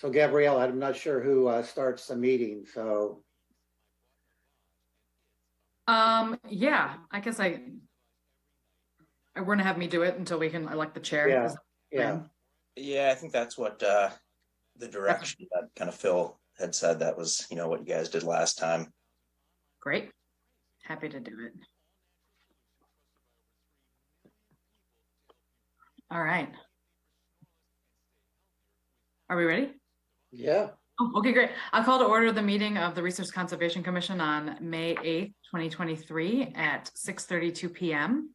So Gabrielle, I'm not sure who starts the meeting, so. Yeah, I guess we're gonna have me do it until we can elect the chair. Yeah, Is that the yeah. plan? Yeah, I think that's what the direction that kind of Phil had said. That was, what you guys did last time. Great. Happy to do it. All right. Are we ready? Yeah. Oh, okay, great. I'll call to order the meeting of the Resource Conservation Commission on May 8th, 2023 at 6:32 p.m.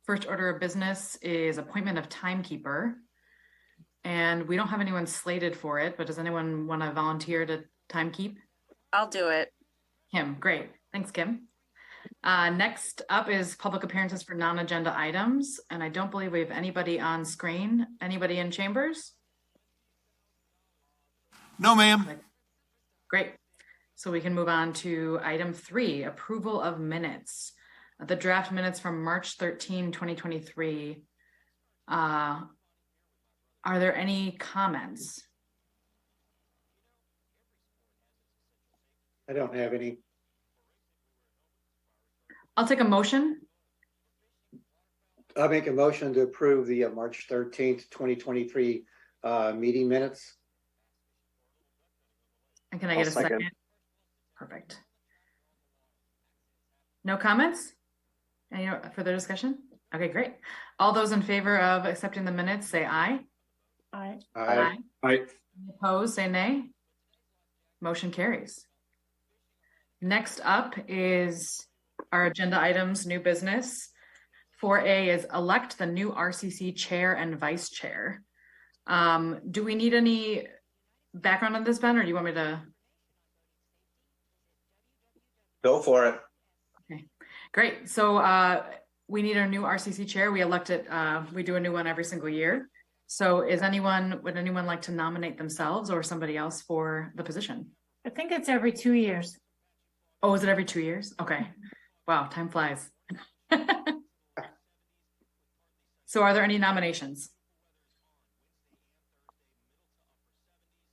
First order of business is appointment of timekeeper. And we don't have anyone slated for it, but does anyone want to volunteer to timekeep? I'll do it. Kim, great. Thanks, Kim. Next up is public appearances for non-agenda items. And I don't believe we have anybody on screen. Anybody in chambers? No, ma'am. Great. So we can move on to item 3, approval of minutes. The draft minutes from March 13, 2023. Are there any comments? I don't have any. I'll take a motion. I'll make a motion to approve the March 13th, 2023 meeting minutes. And can I get a second? Perfect. No comments? Any further discussion? Okay, great. All those in favor of accepting the minutes, say aye. Aye. Aye. Aye. Opposed, say nay. Motion carries. Next up is our agenda items, new business. 4A is elect the new RCC chair and vice chair. Do we need any background on this, Ben, or do you want me to? Go for it. Okay, great. So we need our new RCC chair. We elect it, we do a new one every single year. So would anyone like to nominate themselves or somebody else for the position? I think it's every 2 years. Oh, is it every 2 years? Okay. Wow, time flies. So are there any nominations?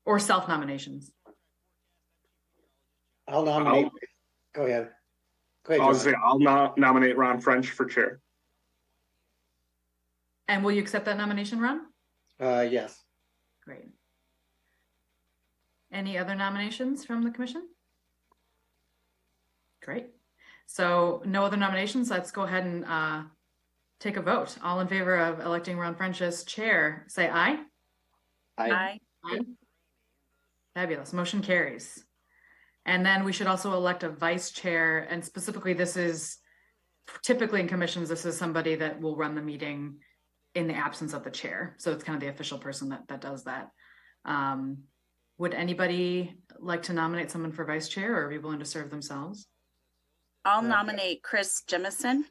Or self-nominations? I'll nominate. Go ahead. Go ahead, I'll John. say I'll nominate Ron French for chair. And will you accept that nomination, Ron? Yes. Great. Any other nominations from the commission? Great. So no other nominations. Let's go ahead and take a vote. All in favor of electing Ron French as chair, say aye. Aye. Aye. Fabulous. Motion carries. And then we should also elect a vice chair. And specifically, this is typically in commissions, this is somebody that will run the meeting in the absence of the chair. So it's kind of the official person that does that. Would anybody like to nominate someone for vice chair, or are we willing to serve themselves? I'll nominate Chris Jemison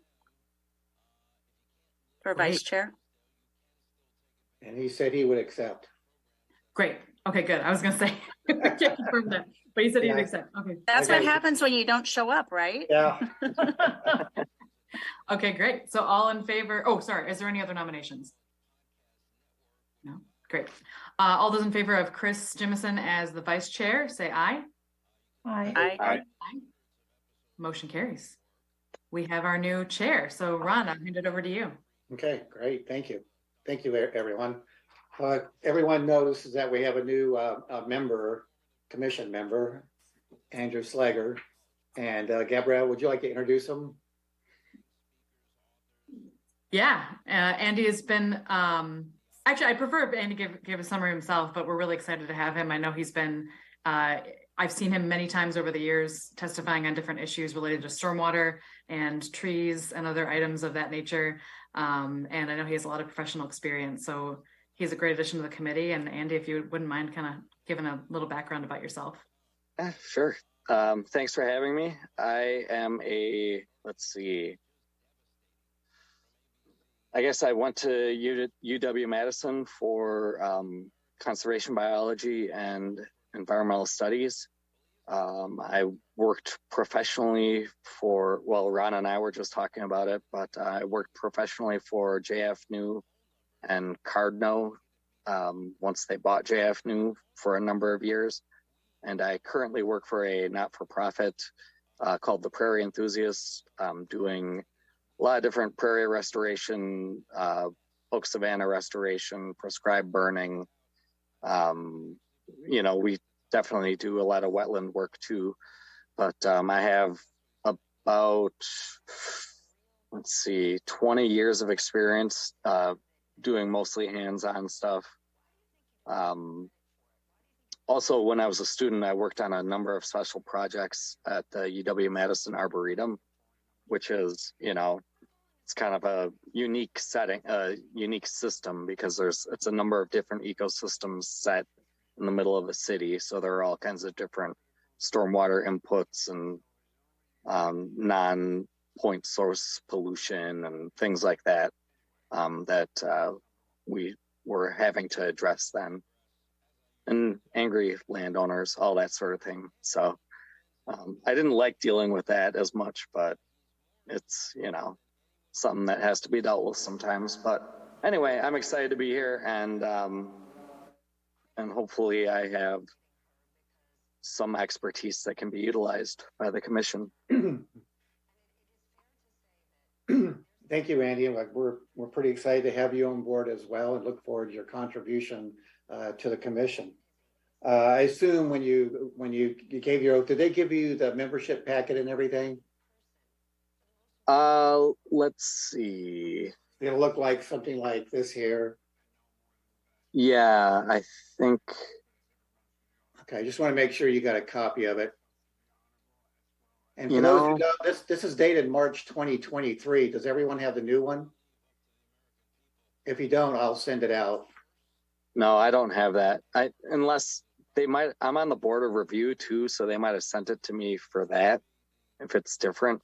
for vice chair. And he said he would accept. Great. Okay, good. I was going to say, I can't confirm that, but he said he'd accept. Okay. That's what happens when you don't show up, right? Yeah. Okay, great. So all in favor. Oh, sorry. Is there any other nominations? No. Great. All those in favor of Chris Jemison as the vice chair, say aye. Aye. Aye. Aye. Motion carries. We have our new chair. So Ron, I'll hand it over to you. Okay, great. Thank you. Thank you, everyone. Everyone notices that we have a new commission member, Andrew Slager. And Gabrielle, would you like to introduce him? Yeah, Andy has been, actually, I prefer if Andy give a summary himself, but we're really excited to have him. I know he's been, I've seen him many times over the years testifying on different issues related to stormwater and trees and other items of that nature. And I know he has a lot of professional experience. So he's a great addition to the committee. And Andy, if you wouldn't mind kind of giving a little background about yourself. Sure. Thanks for having me. I am I guess I went to UW-Madison for conservation biology and environmental studies. I worked professionally for, well, Ron and I were just talking about it, but I worked professionally for JF New and Cardno once they bought JF New for a number of years. And I currently work for a not-for-profit called the Prairie Enthusiasts, doing a lot of different prairie restoration, oak savanna restoration, prescribed burning. We definitely do a lot of wetland work too. But I have about, 20 years of experience doing mostly hands-on stuff. Also, when I was a student, I worked on a number of special projects at the UW-Madison Arboretum, which is, it's kind of a unique setting, a unique system, because it's a number of different ecosystems set in the middle of a city. So there are all kinds of different stormwater inputs and non-point source pollution and things like that, that we were having to address then. And angry landowners, all that sort of thing. So I didn't like dealing with that as much, but it's, something that has to be dealt with sometimes. But anyway, I'm excited to be here, and hopefully I have some expertise that can be utilized by the commission. Thank you, Andy. We're pretty excited to have you on board as well, and look forward to your contribution to the commission. I assume when you gave your oath, did they give you the membership packet and everything? Let's see. It'll look like something like this here. Yeah, I think. Okay, I just want to make sure you got a copy of it. And for those who know, this is dated March 2023. Does everyone have the new one? If you don't, I'll send it out. No, I don't have that. Unless they might. I'm on the board of review too, so they might have sent it to me for that. If it's different.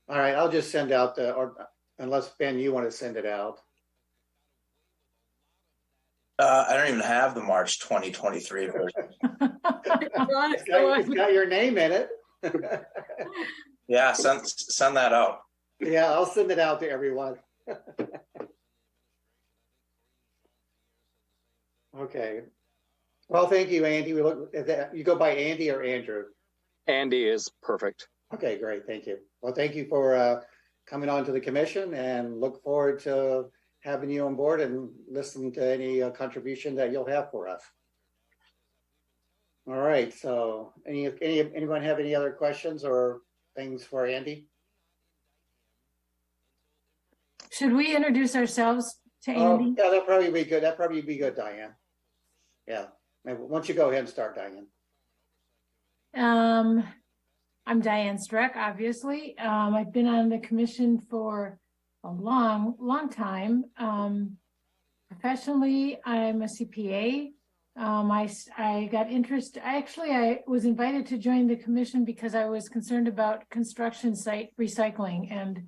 All right, I'll just send out or unless Ben, you want to send it out. I don't even have the March 2023 version. It's got your name in it. Yeah, send that out. Yeah, I'll send it out to everyone. Okay. Well, thank you, Andy. You go by Andy or Andrew? Andy is perfect. Okay, great. Thank you. Well, thank you for coming on to the commission, and look forward to having you on board and listening to any contribution that you'll have for us. All right. So anyone have any other questions or things for Andy? Should we introduce ourselves to Andy? Yeah, that'd probably be good. That'd probably be good, Diane. Yeah. Maybe, why don't you go ahead and start, Diane? I'm Diane Streck, obviously. I've been on the commission for a long time. Professionally, I'm a CPA. I got interest. I was invited to join the commission because I was concerned about construction site recycling, and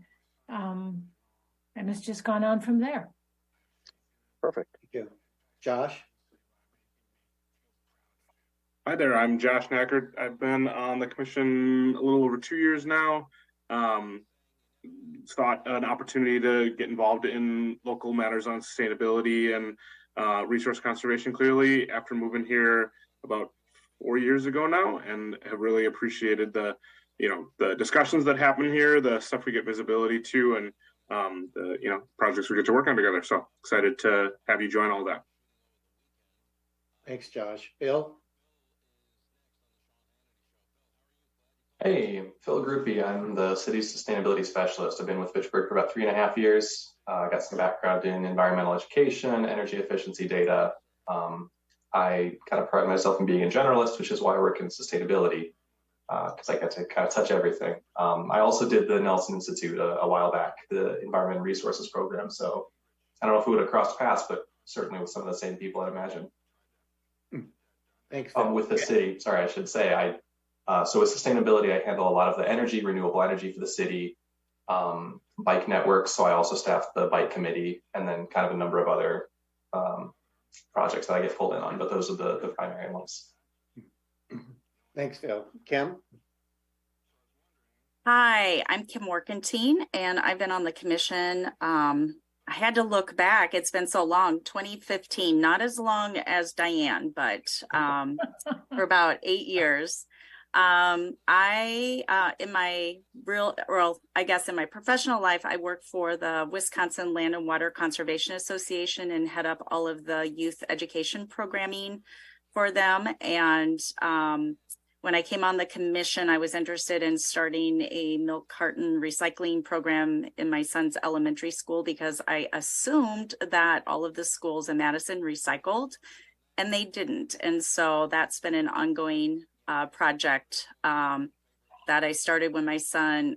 it's just gone on from there. Perfect. Thank you. Josh? Hi there, I'm Josh Nackert. I've been on the commission a little over 2 years now. Thought an opportunity to get involved in local matters on sustainability and resource conservation clearly after moving here about 4 years ago now, and have really appreciated the discussions that happen here, the stuff we get visibility to, and the projects we get to work on together. So excited to have you join all that. Thanks, Josh. Bill? Hey, Phil Groupie. I'm the city's sustainability specialist. I've been with Fitchburg for about 3.5 years. I got some background in environmental education, energy efficiency data. I kind of pride myself in being a generalist, which is why I work in sustainability, because I get to kind of touch everything. I also did the Nelson Institute a while back, the Environment and Resources program. So I don't know if we would have crossed paths, but certainly with some of the same people, I'd imagine. Thanks. With the city, sorry, I should say, so with sustainability, I handle a lot of the renewable energy for the city, bike networks. So I also staff the bike committee, and then kind of a number of other projects that I get pulled in on, but those are the primary ones. Thanks, Phil. Kim? Hi, I'm Kim Workentine, and I've been on the commission I had to look back. It's been so long. 2015, not as long as Diane, but for about 8 years. In my I guess in my professional life, I work for the Wisconsin Land and Water Conservation Association and head up all of the youth education programming for them. And when I came on the commission, I was interested in starting a milk carton recycling program in my son's elementary school because I assumed that all of the schools in Madison recycled, and they didn't. And so that's been an ongoing project that I started when my son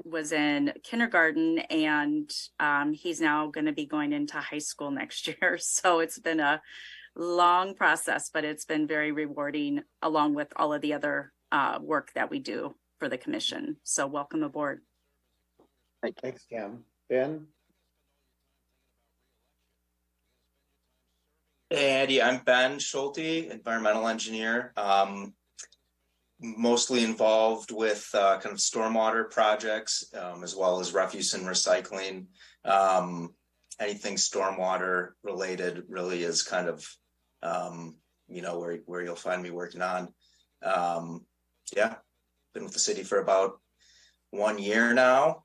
was in kindergarten, and he's now going to be going into high school next year. So it's been a long process, but it's been very rewarding, along with all of the other work that we do for the commission. So welcome aboard. Thanks, Kim. Ben? Hey, Andy, I'm Ben Schulte, environmental engineer. Mostly involved with kind of stormwater projects, as well as refuse and recycling. Anything stormwater related really is kind of, where you'll find me working on. Yeah, been with the city for about 1 year now.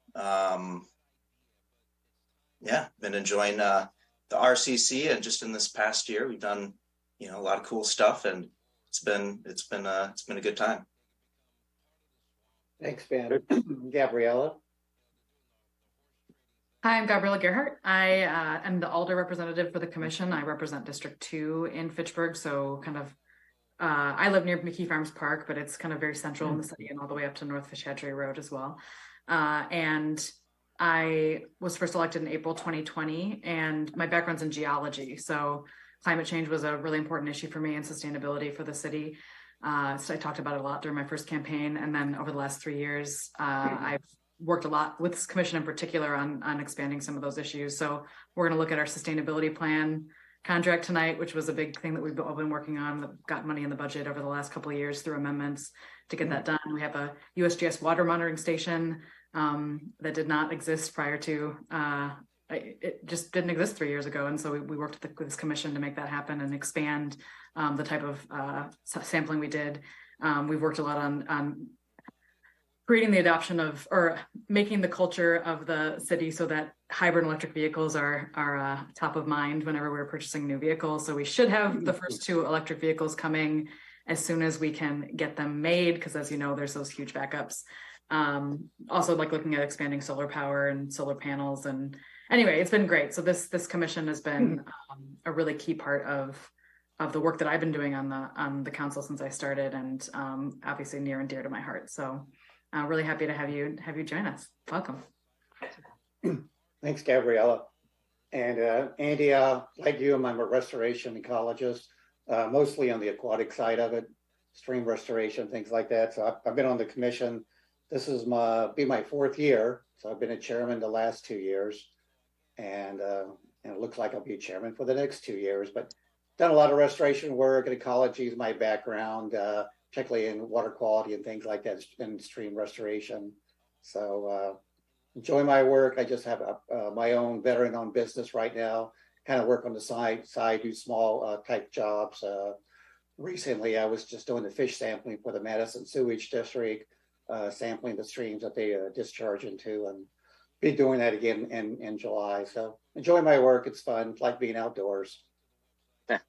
Yeah, been enjoying the RCC, and just in this past year, we've done, a lot of cool stuff, and it's been a good time. Thanks, Ben. Gabriella? Hi, I'm Gabriella Gerhart. I am the Alder representative for the commission. I represent District 2 in Fitchburg. So kind of, I live near McKee Farms Park, but it's kind of very central in the city and all the way up to North Fish Hatchery Road as well. And I was first elected in April 2020, and my background's in geology. So climate change was a really important issue for me, and sustainability for the city. So I talked about it a lot during my first campaign. And then over the last 3 years, I've worked a lot with this commission in particular on expanding some of those issues. So we're going to look at our sustainability plan contract tonight, which was a big thing that we've all been working on, that got money in the budget over the last couple of years through amendments to get that done. We have a USGS water monitoring station that did not exist prior to, it just didn't exist 3 years ago. And so we worked with this commission to make that happen and expand the type of sampling we did. We've worked a lot on creating the adoption of, or making the culture of the city so that hybrid electric vehicles are top of mind whenever we're purchasing new vehicles. So we should have the first 2 electric vehicles coming as soon as we can get them made, because as you know, there's those huge backups. Also like looking at expanding solar power and solar panels. And anyway, it's been great. So this commission has been a really key part of the work that I've been doing on the council since I started, and obviously near and dear to my heart. So really happy to have you join us. Welcome. Thanks, Gabriella. And Andy, like you, I'm a restoration ecologist, mostly on the aquatic side of it, stream restoration, things like that. So I've been on the commission. This is my 4th year. So I've been a chairman the last 2 years, and it looks like I'll be a chairman for the next 2 years. But done a lot of restoration work, and ecology is my background, particularly in water quality and things like that, and stream restoration. So enjoy my work. I just have my own veteran-owned business right now. Kind of work on the side, do small type jobs. Recently, I was just doing the fish sampling for the Madison Sewage District, sampling the streams that they discharge into, and be doing that again in July. So enjoy my work. It's fun. It's like being outdoors. Yeah.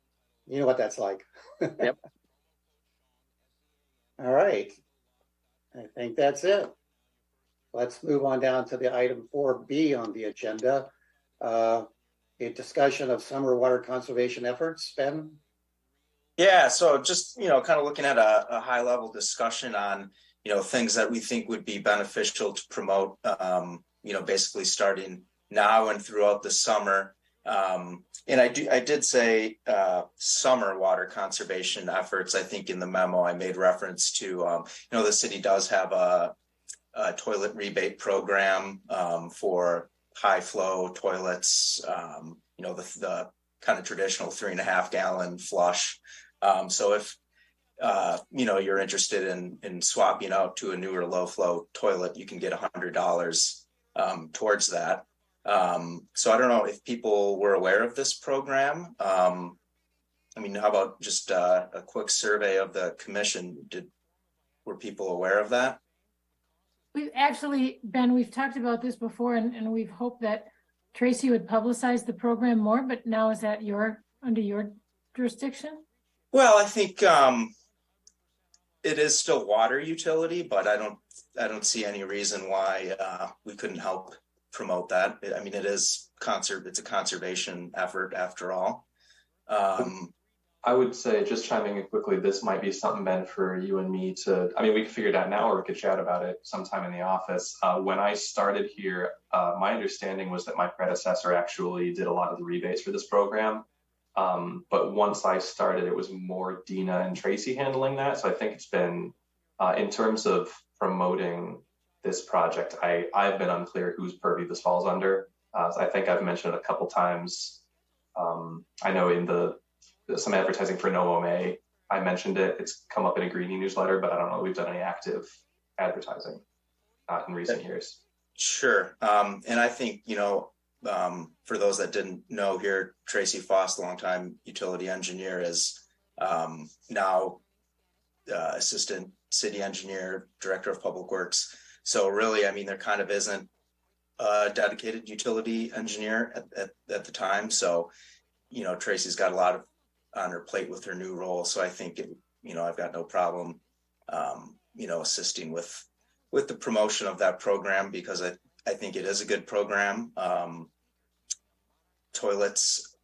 You know what that's like. Yep. All right. I think that's it. Let's move on down to the item 4B on the agenda. A discussion of summer water conservation efforts. Ben? Yeah, so just, kind of looking at a high level discussion on, things that we think would be beneficial to promote, basically starting now and throughout the summer. And I did say summer water conservation efforts. I think in the memo I made reference to, the city does have a toilet rebate program for high flow toilets, the kind of traditional 3.5 gallon flush. So if, you're interested in swapping out to a newer low flow toilet, you can get $100 towards that. So I don't know if people were aware of this program. I mean, how about just a quick survey of the commission? Were people aware of that? We've actually, Ben, we've talked about this before, and we've hoped that Tracy would publicize the program more, but now is that under your jurisdiction? Well, I think it is still water utility, but I don't see any reason why we couldn't help promote that. I mean, it's a conservation effort after all. I would say, just chiming in quickly, this might be something, Ben, for you and me to, I mean, we can figure it out now or we could chat about it sometime in the office. When I started here, my understanding was that my predecessor actually did a lot of the rebates for this program. But once I started, it was more Dina and Tracy handling that. So I think it's been, in terms of promoting this project, I've been unclear whose purview this falls under. I think I've mentioned it a couple times. I know in some advertising for No May, I mentioned it. It's come up in a Greenie newsletter, but I don't know if we've done any active advertising in recent years. Sure. And I think, for those that didn't know here, Tracy Foss, longtime utility engineer, is now assistant city engineer, director of public works. So really, I mean, there kind of isn't a dedicated utility engineer at the time. So, Tracy's got a lot on her plate with her new role. So I think, I've got no problem, assisting with the promotion of that program, because I think it is a good program. Toilets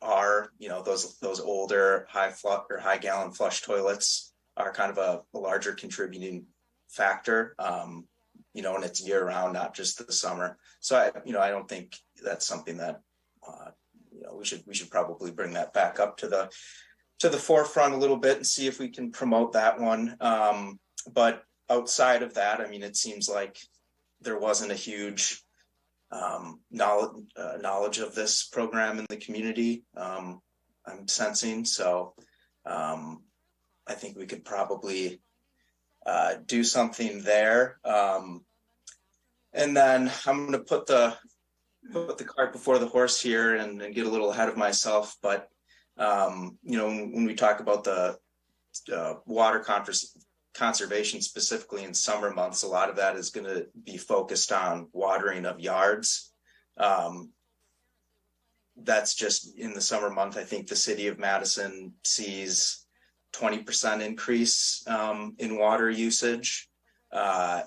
are, those older high gallon flush toilets are kind of a larger contributing factor, and it's year round, not just the summer. So I don't think that's something that, we should probably bring that back up to the forefront a little bit and see if we can promote that one. But outside of that, I mean, it seems like there wasn't a huge knowledge of this program in the community. I'm sensing. So I think we could probably do something there. And then I'm going to put the cart before the horse here and get a little ahead of myself. But when we talk about the water conservation, specifically in summer months, a lot of that is going to be focused on watering of yards. That's just in the summer month. I think the city of Madison sees 20% increase in water usage. I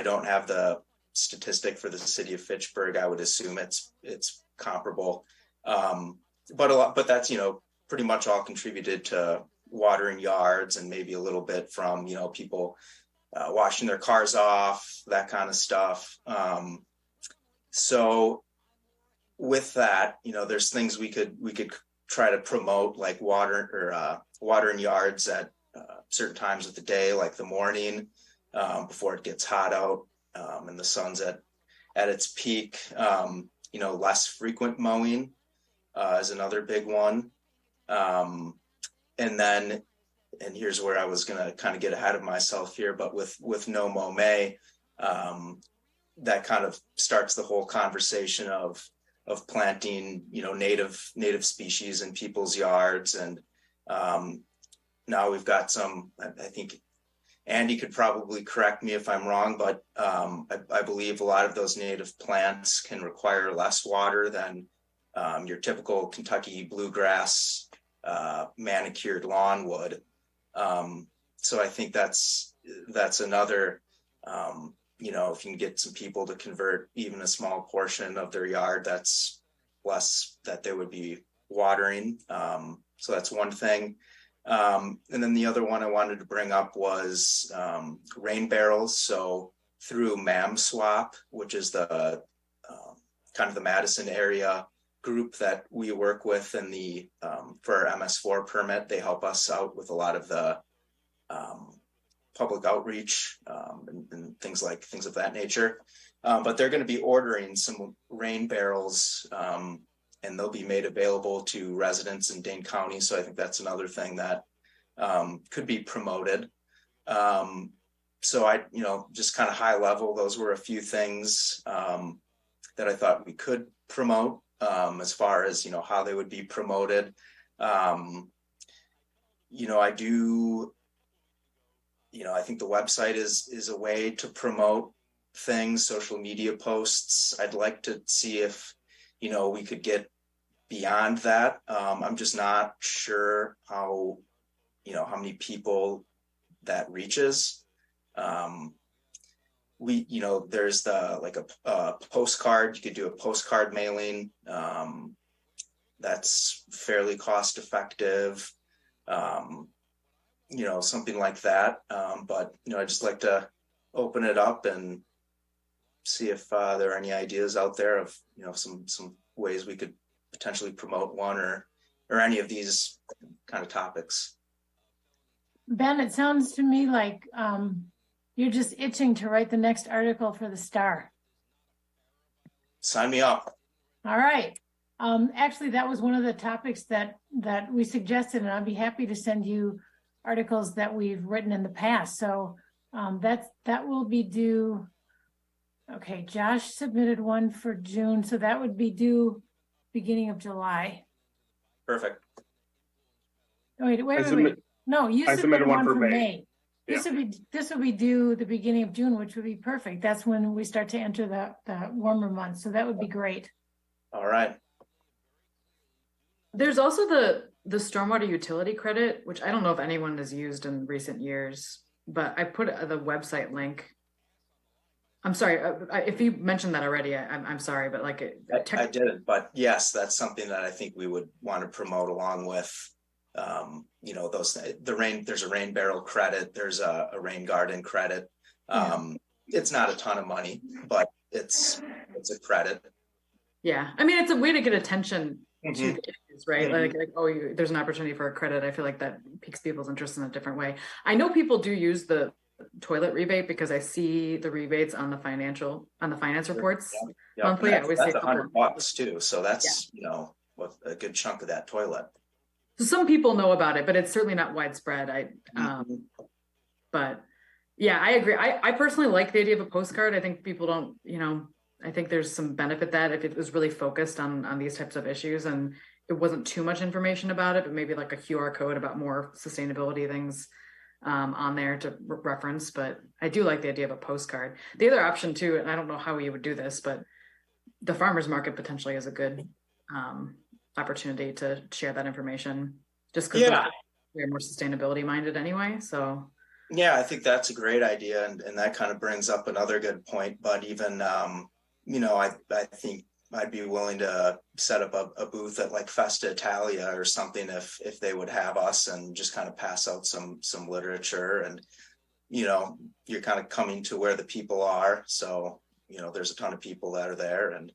don't have the statistic for the city of Fitchburg. I would assume it's comparable, but that's pretty much all contributed to watering yards, and maybe a little bit from people washing their cars off, that kind of stuff. So with that, there's things we could try to promote, like watering yards at certain times of the day, like the morning, before it gets hot out, and the sun's at its peak. Less frequent mowing is another big one. And here's where I was going to kind of get ahead of myself here, but with No Mow May, that kind of starts the whole conversation of planting, native species in people's yards. And now we've got some, I think Andy could probably correct me if I'm wrong, but I believe a lot of those native plants can require less water than your typical Kentucky bluegrass manicured lawn would. So I think that's another, if you can get some people to convert even a small portion of their yard, that's less that they would be watering. So that's one thing. And then the other one I wanted to bring up was rain barrels. So through MAM Swap, which is the kind of the Madison area group that we work with, and for our MS4 permit, they help us out with a lot of the public outreach and things of that nature. But they're going to be ordering some rain barrels, and they'll be made available to residents in Dane County. So I think that's another thing that could be promoted. So I, just kind of high level, those were a few things that I thought we could promote, as far as, how they would be promoted. I do, I think the website is a way to promote things, social media posts. I'd like to see if, we could get beyond that. I'm just not sure how many people that reaches. There's a postcard. You could do a postcard mailing. That's fairly cost effective. Something like that. But I just like to open it up and see if there are any ideas out there of some ways we could potentially promote one or any of these kind of topics. Ben, it sounds to me like you're just itching to write the next article for the Star. Sign me up. All right. Actually, that was one of the topics that we suggested, and I'd be happy to send you articles that we've written in the past. So that will be due. Okay, Josh submitted one for June, so that would be due beginning of July. Perfect. Wait. No, you submitted one for May. Yeah. This will be due the beginning of June, which would be perfect. That's when we start to enter the warmer months. So that would be great. All right. There's also the stormwater utility credit, which I don't know if anyone has used in recent years, but I put the website link. I'm sorry if you mentioned that already. I'm sorry, but I didn't. But yes, that's something that I think we would want to promote along with. There's a rain barrel credit. There's a rain garden credit. It's not a ton of money, but it's a credit. Yeah, I mean, it's a way to get attention to the issues, right? Mm-hmm. There's an opportunity for a credit. I feel like that piques people's interest in a different way. I know people do use the toilet rebate because I see the rebates on the finance reports monthly. That's $100 too. So that's a good chunk of that toilet. So some people know about it, but it's certainly not widespread. But yeah, I agree. I personally like the idea of a postcard. I think people don't, I think there's some benefit that if it was really focused on these types of issues and it wasn't too much information about it, but maybe like a QR code about more sustainability things on there to reference. But I do like the idea of a postcard. The other option too, and I don't know how you would do this, but the farmers market potentially is a good opportunity to share that information just because we're more sustainability minded anyway. So yeah, I think that's a great idea. And that kind of brings up another good point, but even, I think I'd be willing to set up a booth at like Festa Italia or something if they would have us and just kind of pass out some literature and, you're kind of coming to where the people are. So, there's a ton of people that are there and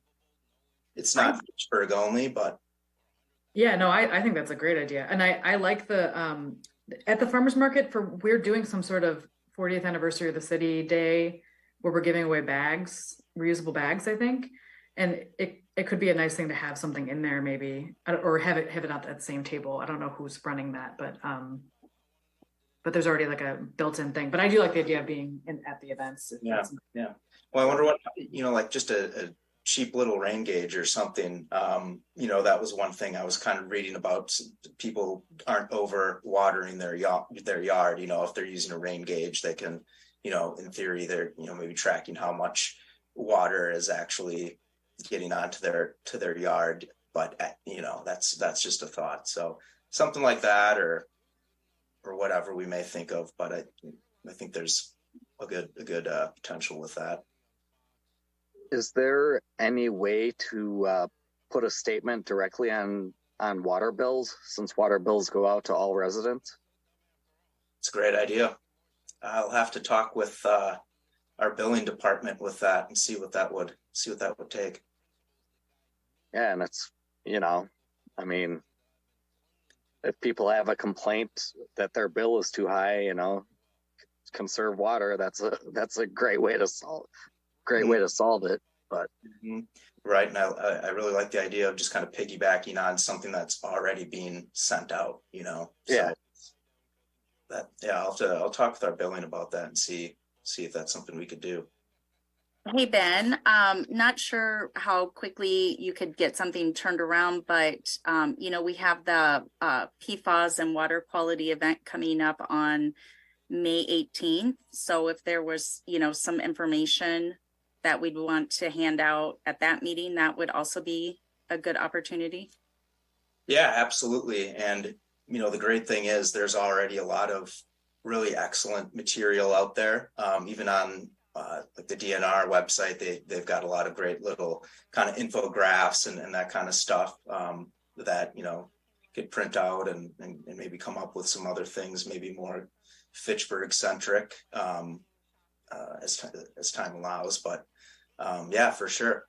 it's not Fitchburg only, but. Yeah, no, I think that's a great idea. And I like at the farmers market we're doing some sort of 40th anniversary of the city day where we're giving away bags, reusable bags, I think. And it could be a nice thing to have something in there maybe, or have it at that same table. I don't know who's running that, but there's already like a built-in thing. But I do like the idea of being at the events. Yeah. Well, I wonder what, like just a cheap little rain gauge or something. That was one thing I was kind of reading about. People aren't over watering their yard. If they're using a rain gauge, they can, in theory, they're, maybe tracking how much water is actually getting onto their yard. But, that's just a thought. So something like that or whatever we may think of. But I think there's a good potential with that. Is there any way to put a statement directly on water bills, since water bills go out to all residents? It's a great idea. I'll have to talk with our billing department with that and see what that would take. Yeah, and it's I mean, if people have a complaint that their bill is too high, conserve water. That's a great way to solve it. But right now, I really like the idea of just kind of piggybacking on something that's already being sent out. So I'll talk with our billing about that and see if that's something we could do. Hey, Ben, not sure how quickly you could get something turned around, but, we have the PFAS and water quality event coming up on May 18th. So if there was, some information that we'd want to hand out at that meeting, that would also be a good opportunity. Yeah, absolutely. And, the great thing is there's already a lot of really excellent material out there. Even on like the DNR website, they've got a lot of great little kind of infographics and that kind of stuff that, could print out and maybe come up with some other things, maybe more Fitchburg centric as time allows. But yeah, for sure.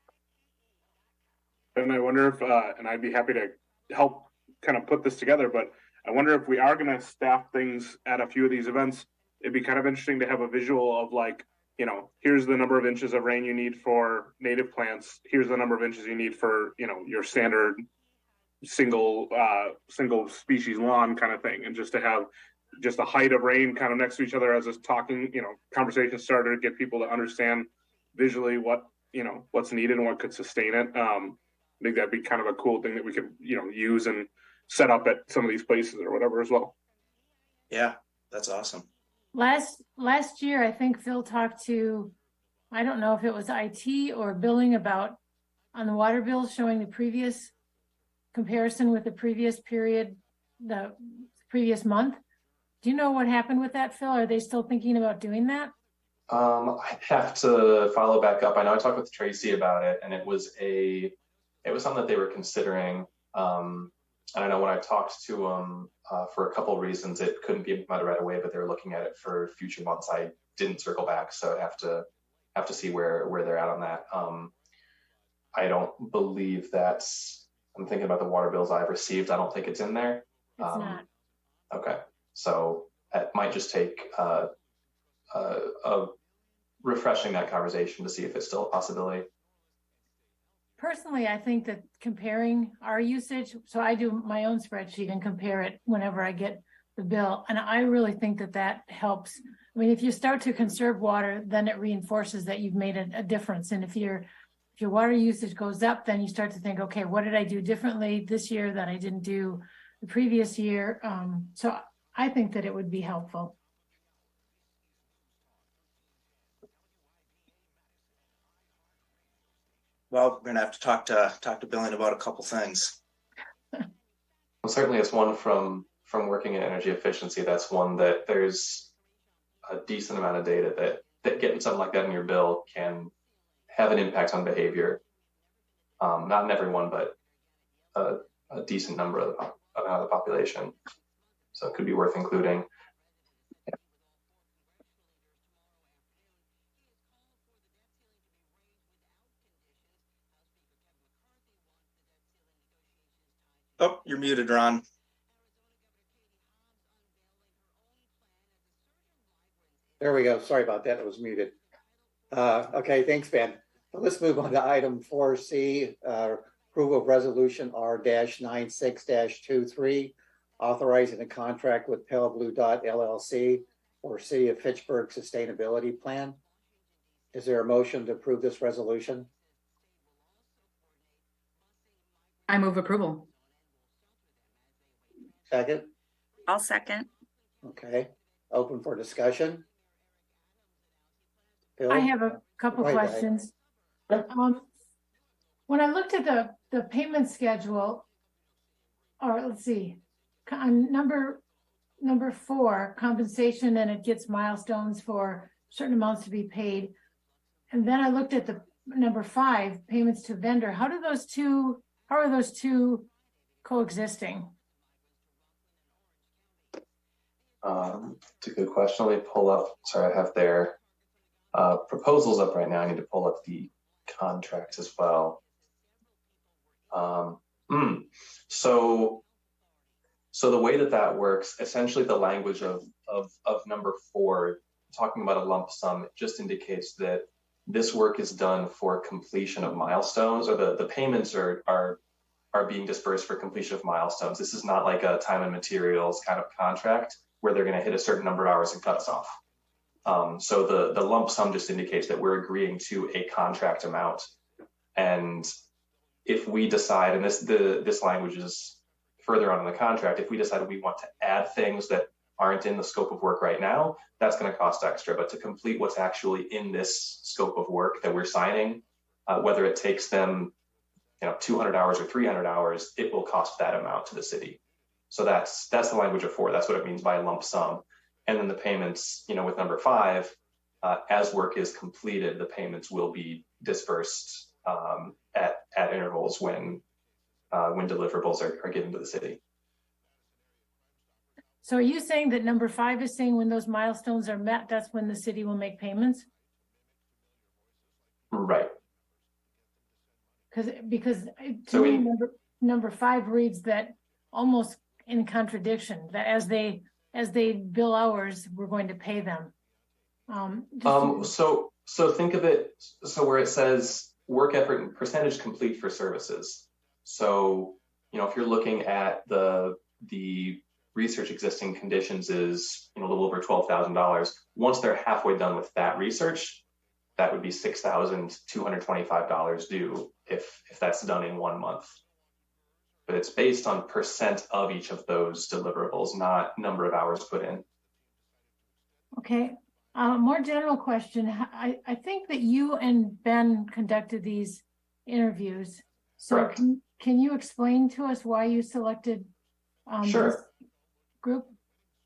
And I wonder if, and I'd be happy to help kind of put this together, but I wonder if we are going to staff things at a few of these events, it'd be kind of interesting to have a visual of like, here's the number of inches of rain you need for native plants. Here's the number of inches you need for, your standard single species lawn kind of thing. And just to have just a height of rain kind of next to each other as it's talking, conversation starter to get people to understand visually what's needed and what could sustain it. I think that'd be kind of a cool thing that we could, use and set up at some of these places or whatever as well. Yeah, that's awesome. Last year, I think Phil talked to, I don't know if it was IT or billing about on the water bills showing the previous comparison with the previous period, the previous month. Do you know what happened with that, Phil? Are they still thinking about doing that? I'd have to follow back up. I know I talked with Tracy about it, and it was something that they were considering. And I know when I talked to them for a couple of reasons, it couldn't be implemented right away, but they were looking at it for future months. I didn't circle back, so I'd have to see where they're at on that. I don't believe I'm thinking about the water bills I've received. I don't think it's in there. It's not. Okay, so it might just take refreshing that conversation to see if it's still a possibility. Personally, I think that comparing our usage, so I do my own spreadsheet and compare it whenever I get the bill. And I really think that helps. I mean, if you start to conserve water, then it reinforces that you've made a difference. And if your water usage goes up, then you start to think, okay, what did I do differently this year that I didn't do the previous year? So I think that it would be helpful. Well, we're gonna have to talk to Billing about a couple things. Well, certainly, it's one from working in energy efficiency. That's one that there's a decent amount of data that getting something like that in your bill can have an impact on behavior. Not in everyone, but a decent number of the population. So it could be worth including. Oh, you're muted, Ron. There we go. Sorry about that. It was muted. Okay, thanks, Ben. So let's move on to item 4C, approval of resolution R-96-23, authorizing a contract with Pale Blue Dot LLC for City of Fitchburg Sustainability Plan. Is there a motion to approve this resolution? I move approval. Second? I'll second. Okay. Open for discussion. Phil? I have a couple questions. When I looked at the payment schedule, or let's see, on number 4, compensation, and it gets milestones for certain amounts to be paid. And then I looked at the number 5, payments to vendor. How are those two coexisting? It's a good question. Let me pull up. Sorry, I have their proposals up right now. I need to pull up the contracts as well. So the way that works, essentially the language of number 4, talking about a lump sum, it just indicates that this work is done for completion of milestones, or the payments are being dispersed for completion of milestones. This is not like a time and materials kind of contract where they're going to hit a certain number of hours and cut us off. So the lump sum just indicates that we're agreeing to a contract amount. And if we decide, and this language is further on in the contract, if we decide we want to add things that aren't in the scope of work right now, that's going to cost extra. But to complete what's actually in this scope of work that we're signing, whether it takes them 200 hours or 300 hours, it will cost that amount to the city. So that's the language of 4. That's what it means by lump sum. And then the payments, with number 5, as work is completed, the payments will be dispersed at intervals when deliverables are given to the city. So are you saying that number 5 is saying when those milestones are met, that's when the city will make payments? Right. Because to me, number 5 reads that almost in contradiction, that as they bill hours, we're going to pay them. So think of it, where it says work effort and percentage complete for services. So, if you're looking at the research existing conditions is a little over $12,000. Once they're halfway done with that research, that would be $6,225 due if that's done in 1 month. But it's based on percent of each of those deliverables, not number of hours put in. Okay. More general question. I think that you and Ben conducted these interviews. So can you explain to us why you selected Sure. this group?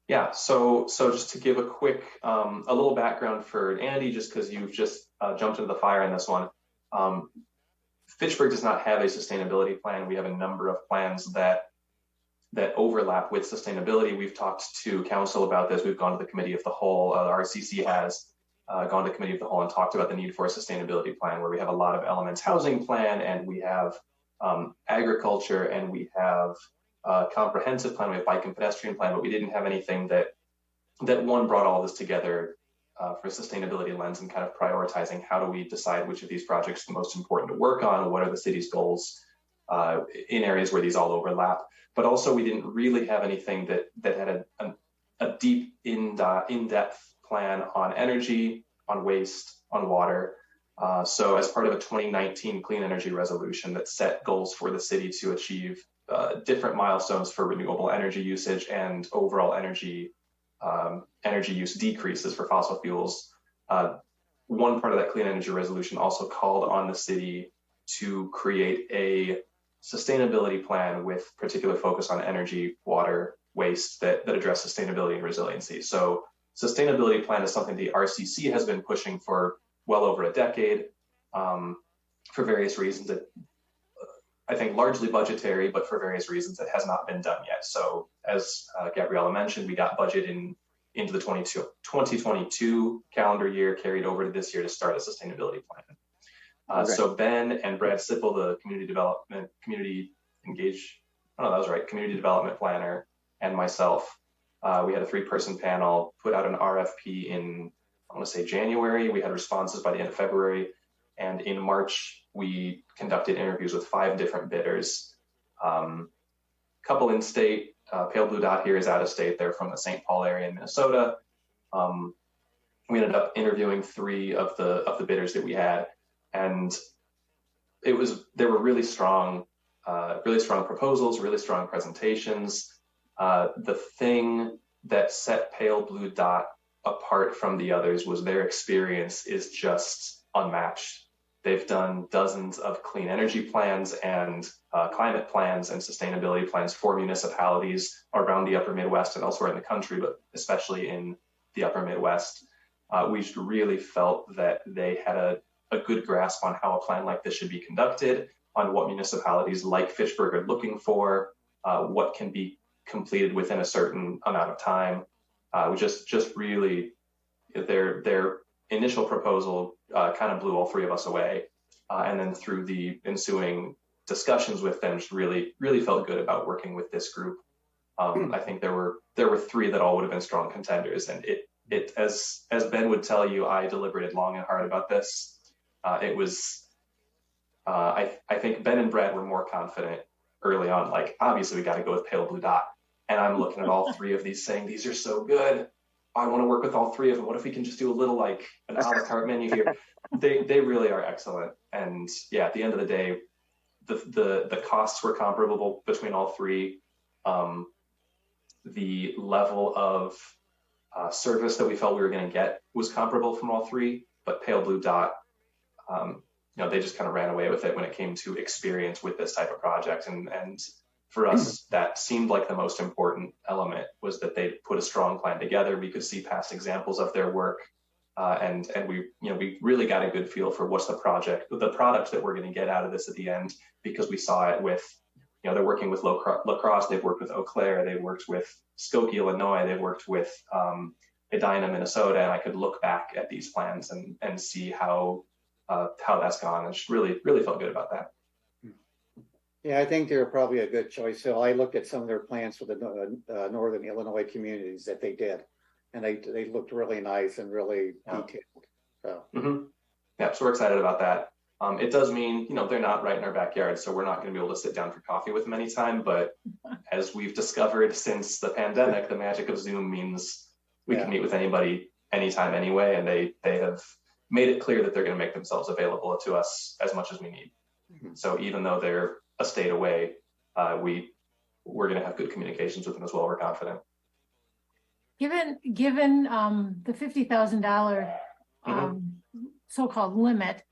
Yeah, so just to give a quick, a little background for Andy, just because you've just jumped into the fire in this one. Fitchburg does not have a sustainability plan. We have a number of plans that overlap with sustainability. We've talked to council about this. We've gone to the committee of the whole. The RCC has gone to the committee of the whole and talked about the need for a sustainability plan, where we have a lot of elements housing plan, and we have agriculture, and we have a comprehensive plan. We have bike and pedestrian plan, but we didn't have anything that one brought all this together for a sustainability lens and kind of prioritizing how do we decide which of these projects are the most important to work on, what are the city's goals in areas where these all overlap. But also we didn't really have anything that had a deep in-depth plan on energy, on waste, on water. So as part of a 2019 clean energy resolution that set goals for the city to achieve different milestones for renewable energy usage and overall energy use decreases for fossil fuels. One part of that clean energy resolution also called on the city to create a sustainability plan with particular focus on energy, water, waste that address sustainability and resiliency. So sustainability plan is something the RCC has been pushing for well over a decade for various reasons. I think largely budgetary, but for various reasons it has not been done yet. So as Gabriella mentioned, we got budget into the 2022 calendar year, carried over to this year to start a sustainability plan. So Ben and Brad Sipple, the community development planner, and myself, we had a 3-person panel, put out an RFP in, I want to say January. We had responses by the end of February. And in March, we conducted interviews with 5 different bidders. Couple in state, Pale Blue Dot here is out of state. They're from the St. Paul area in Minnesota. We ended up interviewing 3 of the bidders that we had. And they were really strong proposals, really strong presentations. The thing that set Pale Blue Dot apart from the others was their experience is just unmatched. They've done dozens of clean energy plans and climate plans and sustainability plans for municipalities around the upper Midwest and elsewhere in the country, but especially in the upper Midwest. We really felt that they had a good grasp on how a plan like this should be conducted, on what municipalities like Fitchburg are looking for, what can be completed within a certain amount of time. We just really, their initial proposal kind of blew all 3 of us away. And then through the ensuing discussions with them, just really felt good about working with this group. I think there were 3 that all would have been strong contenders. And it as Ben would tell you, I deliberated long and hard about this. It was, I think Ben and Brad were more confident early on, like, obviously we got to go with Pale Blue Dot. And I'm looking at all 3 of these saying, these are so good. I want to work with all three of them. What if we can just do a little like an a la carte menu here? They really are excellent. And yeah, at the end of the day, the costs were comparable between all three. The level of service that we felt we were going to get was comparable from all three, but Pale Blue Dot, they just kind of ran away with it when it came to experience with this type of project. And for us, that seemed like the most important element, was that they put a strong plan together. We could see past examples of their work. And we really got a good feel for what's the product that we're going to get out of this at the end, because we saw it with, they're working with La Crosse, they've worked with Eau Claire, they've worked with Skokie, Illinois, they've worked with Edina, Minnesota, and I could look back at these plans and see how that's gone. And just really felt good about that. Yeah, I think they're probably a good choice. So I looked at some of their plans for the northern Illinois communities that they did, and they looked really nice and really detailed. So. Yeah, so we're excited about that. It does mean, they're not right in our backyard, so we're not going to be able to sit down for coffee with them anytime. But as we've discovered since the pandemic, the magic of Zoom means we can meet with anybody anytime anyway, and they have made it clear that they're going to make themselves available to us as much as we need. So even though they're a state away, we're going to have good communications with them as well. We're confident. Given the $50,000 so-called limit,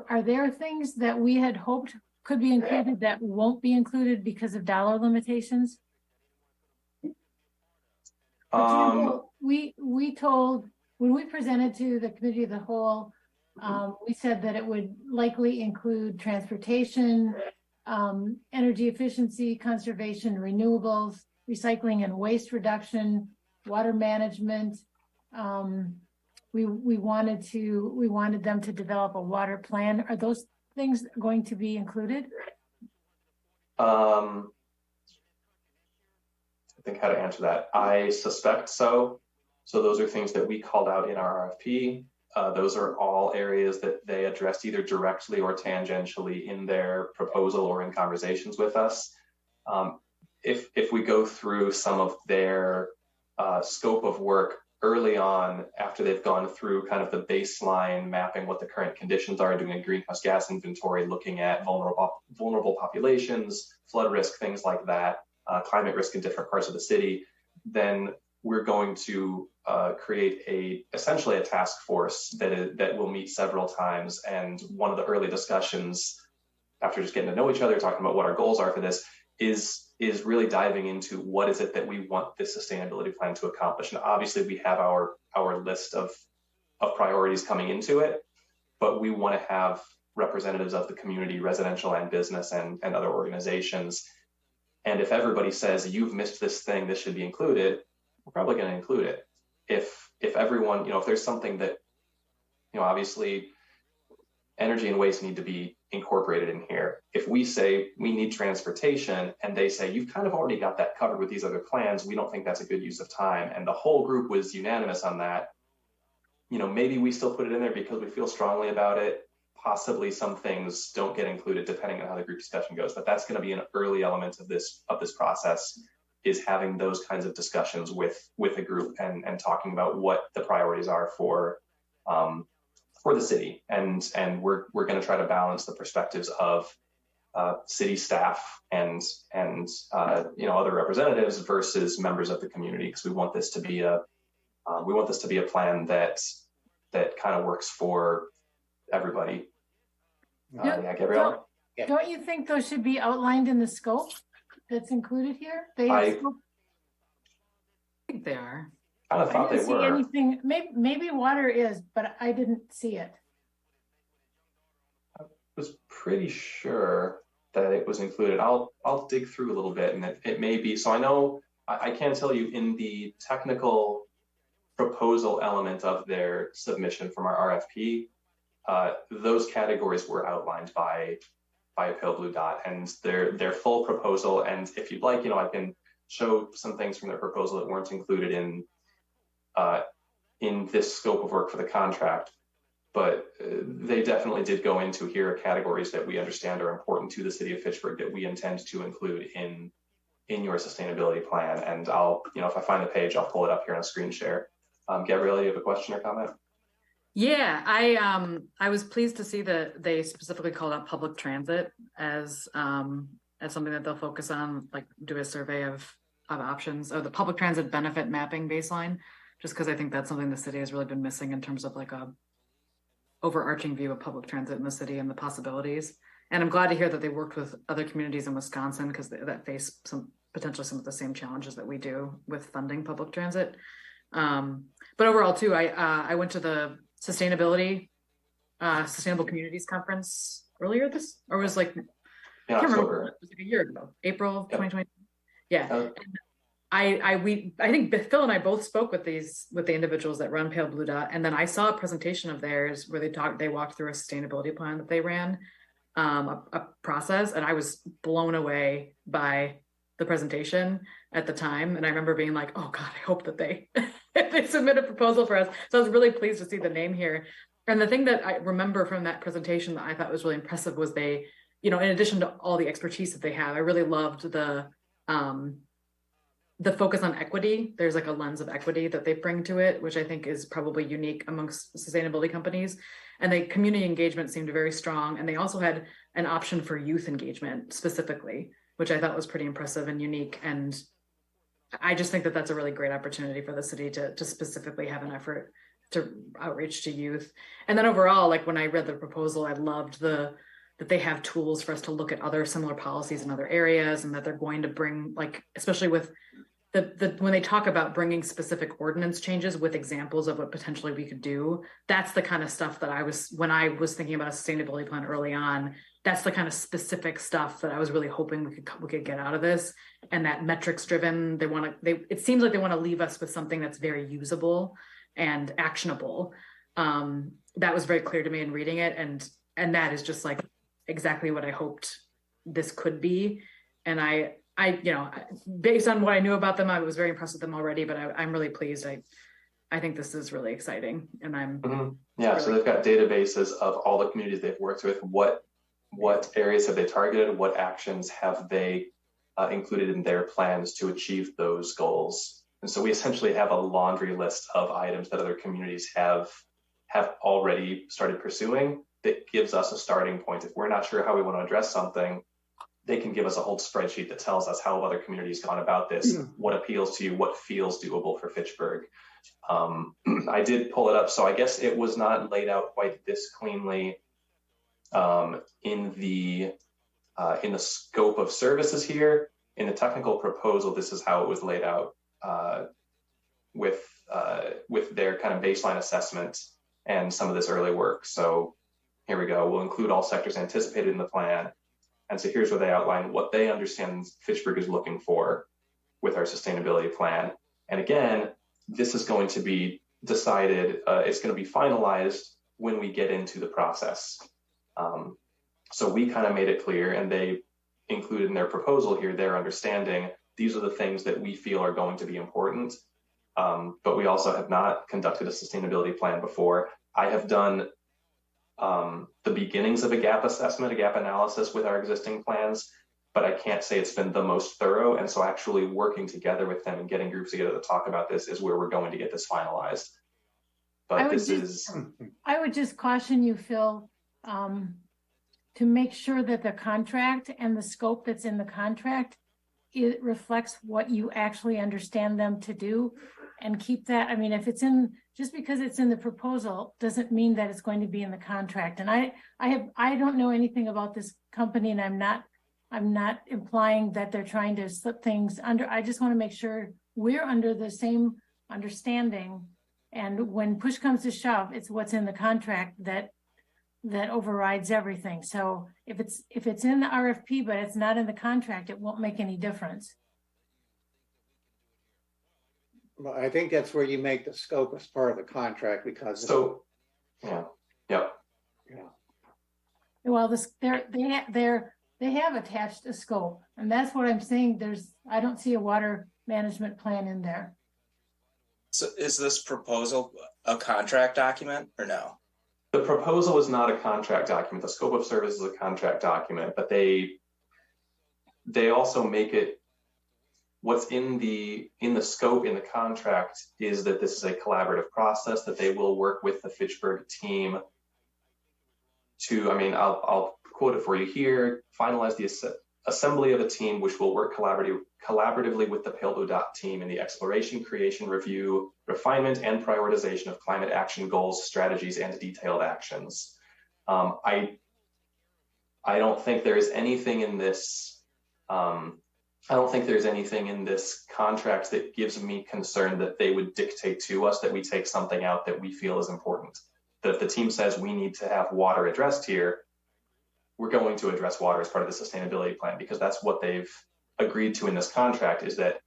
are there things that we had hoped could be included that won't be included because of dollar limitations? For example, we told, when we presented to the committee of the whole, we said that it would likely include transportation, energy efficiency, conservation, renewables, recycling and waste reduction, water management. We wanted them to develop a water plan. Are those things going to be included? I think how to answer that. I suspect so. So those are things that we called out in our RFP. Those are all areas that they addressed either directly or tangentially in their proposal or in conversations with us. If we go through some of their scope of work early on, after they've gone through kind of the baseline mapping what the current conditions are, doing a greenhouse gas inventory, looking at vulnerable populations, flood risk, things like that, climate risk in different parts of the city, then we're going to create essentially a task force that will meet several times. And one of the early discussions, after just getting to know each other, talking about what our goals are for this, is really diving into what is it that we want this sustainability plan to accomplish. And obviously we have our list of priorities coming into it, but we want to have representatives of the community, residential and business and other organizations. And if everybody says, you've missed this thing, this should be included, we're probably going to include it. If everyone, if there's something that, obviously energy and waste need to be incorporated in here. If we say we need transportation and they say, you've kind of already got that covered with these other plans, we don't think that's a good use of time. And the whole group was unanimous on that. Maybe we still put it in there because we feel strongly about it. Possibly some things don't get included depending on how the group discussion goes, but that's going to be an early element of this process, is having those kinds of discussions with a group and talking about what the priorities are for the city. And we're going to try to balance the perspectives of city staff and other representatives versus members of the community, because we want this to be a plan that kind of works for everybody. Gabrielle? Don't you think those should be outlined in the scope that's included here? I think they are. I thought they were. Anything, maybe water is, but I didn't see it. I was pretty sure that it was included. I'll dig through a little bit, and it may be. So I know I can tell you in the technical proposal element of their submission from our RFP, those categories were outlined by a Pale Blue Dot, and their full proposal. And if you'd like, I can show some things from their proposal that weren't included in this scope of work for the contract, but they definitely did go into here are categories that we understand are important to the city of Fitchburg that we intend to include in your sustainability plan. And I'll, if I find the page, I'll pull it up here on a screen share. Gabrielle, you have a question or comment? Yeah, I was pleased to see that they specifically called out public transit as something that they'll focus on, like do a survey of options, or the public transit benefit mapping baseline, just because I think that's something the city has really been missing in terms of like a overarching view of public transit in the city and the possibilities. And I'm glad to hear that they worked with other communities in Wisconsin, because that face potentially some of the same challenges that we do with funding public transit. But overall too, I went to the Sustainable Communities Conference earlier or was like, I can't remember, it was like a year ago, April of 2020. Yeah. I think Phil and I both spoke with the individuals that run Pale Blue Dot, and then I saw a presentation of theirs where they walked through a sustainability plan that they ran, a process, and I was blown away by the presentation at the time. And I remember being like, oh God, I hope that they submit a proposal for us. So I was really pleased to see the name here. And the thing that I remember from that presentation that I thought was really impressive was they, in addition to all the expertise that they have, I really loved the focus on equity. There's like a lens of equity that they bring to it, which I think is probably unique amongst sustainability companies. And the community engagement seemed very strong. And they also had an option for youth engagement specifically, which I thought was pretty impressive and unique. And I just think that that's a really great opportunity for the city to specifically have an effort to outreach to youth. And then overall, like when I read the proposal, I loved that they have tools for us to look at other similar policies in other areas, and that they're going to bring, like, especially with when they talk about bringing specific ordinance changes with examples of what potentially we could do, that's the kind of stuff that when I was thinking about a sustainability plan early on, that's the kind of specific stuff that I was really hoping we could get out of this. And that metrics driven, it seems like they want to leave us with something that's very usable and actionable. That was very clear to me in reading it. And that is just like exactly what I hoped this could be. And I based on what I knew about them, I was very impressed with them already, but I'm really pleased. I think this is really exciting, and I'm really... So they've got databases of all the communities they've worked with. What areas have they targeted? What actions have they included in their plans to achieve those goals? And so we essentially have a laundry list of items that other communities have already started pursuing that gives us a starting point. If we're not sure how we want to address something, they can give us a whole spreadsheet that tells us how have other communities gone about this, what appeals to you, what feels doable for Fitchburg. I did pull it up, so I guess it was not laid out quite this cleanly in the scope of services here. In the technical proposal, this is how it was laid out with their kind of baseline assessment and some of this early work. So here we go. We'll include all sectors anticipated in the plan. And so here's where they outline what they understand Fitchburg is looking for with our sustainability plan. And again, this is going to be decided, it's going to be finalized when we get into the process. So we kind of made it clear, and they included in their proposal here, their understanding, these are the things that we feel are going to be important. But we also have not conducted a sustainability plan before. I have done the beginnings of a gap assessment, a gap analysis with our existing plans, but I can't say it's been the most thorough. And so actually working together with them and getting groups together to talk about this is where we're going to get this finalized. But I would just caution you, Phil, to make sure that the contract and the scope that's in the contract, it reflects what you actually understand them to do, and keep that. I mean, if it's just because it's in the proposal doesn't mean that it's going to be in the contract. And I don't know anything about this company, and I'm not implying that they're trying to slip things under. I just want to make sure we're under the same understanding. And when push comes to shove, it's what's in the contract that overrides everything. So if it's in the RFP, but it's not in the contract, it won't make any difference. Well, I think that's where you make the scope as part of the contract, because Well, they have attached a scope, and that's what I'm saying. I don't see a water management plan in there. So is this proposal a contract document or no? The proposal is not a contract document. The scope of service is a contract document, but they also make it what's in the scope in the contract is that this is a collaborative process, that they will work with the Fitchburg team to, I mean, I'll quote it for you here, finalize the assembly of a team which will work collaboratively with the Pale Blue Dot team in the exploration, creation, review, refinement, and prioritization of climate action goals, strategies, and detailed actions. I don't think there is anything in this. I don't think there's anything in this contract that gives me concern that they would dictate to us that we take something out that we feel is important. That if the team says we need to have water addressed here, we're going to address water as part of the sustainability plan, because that's what they've agreed to in this contract, is that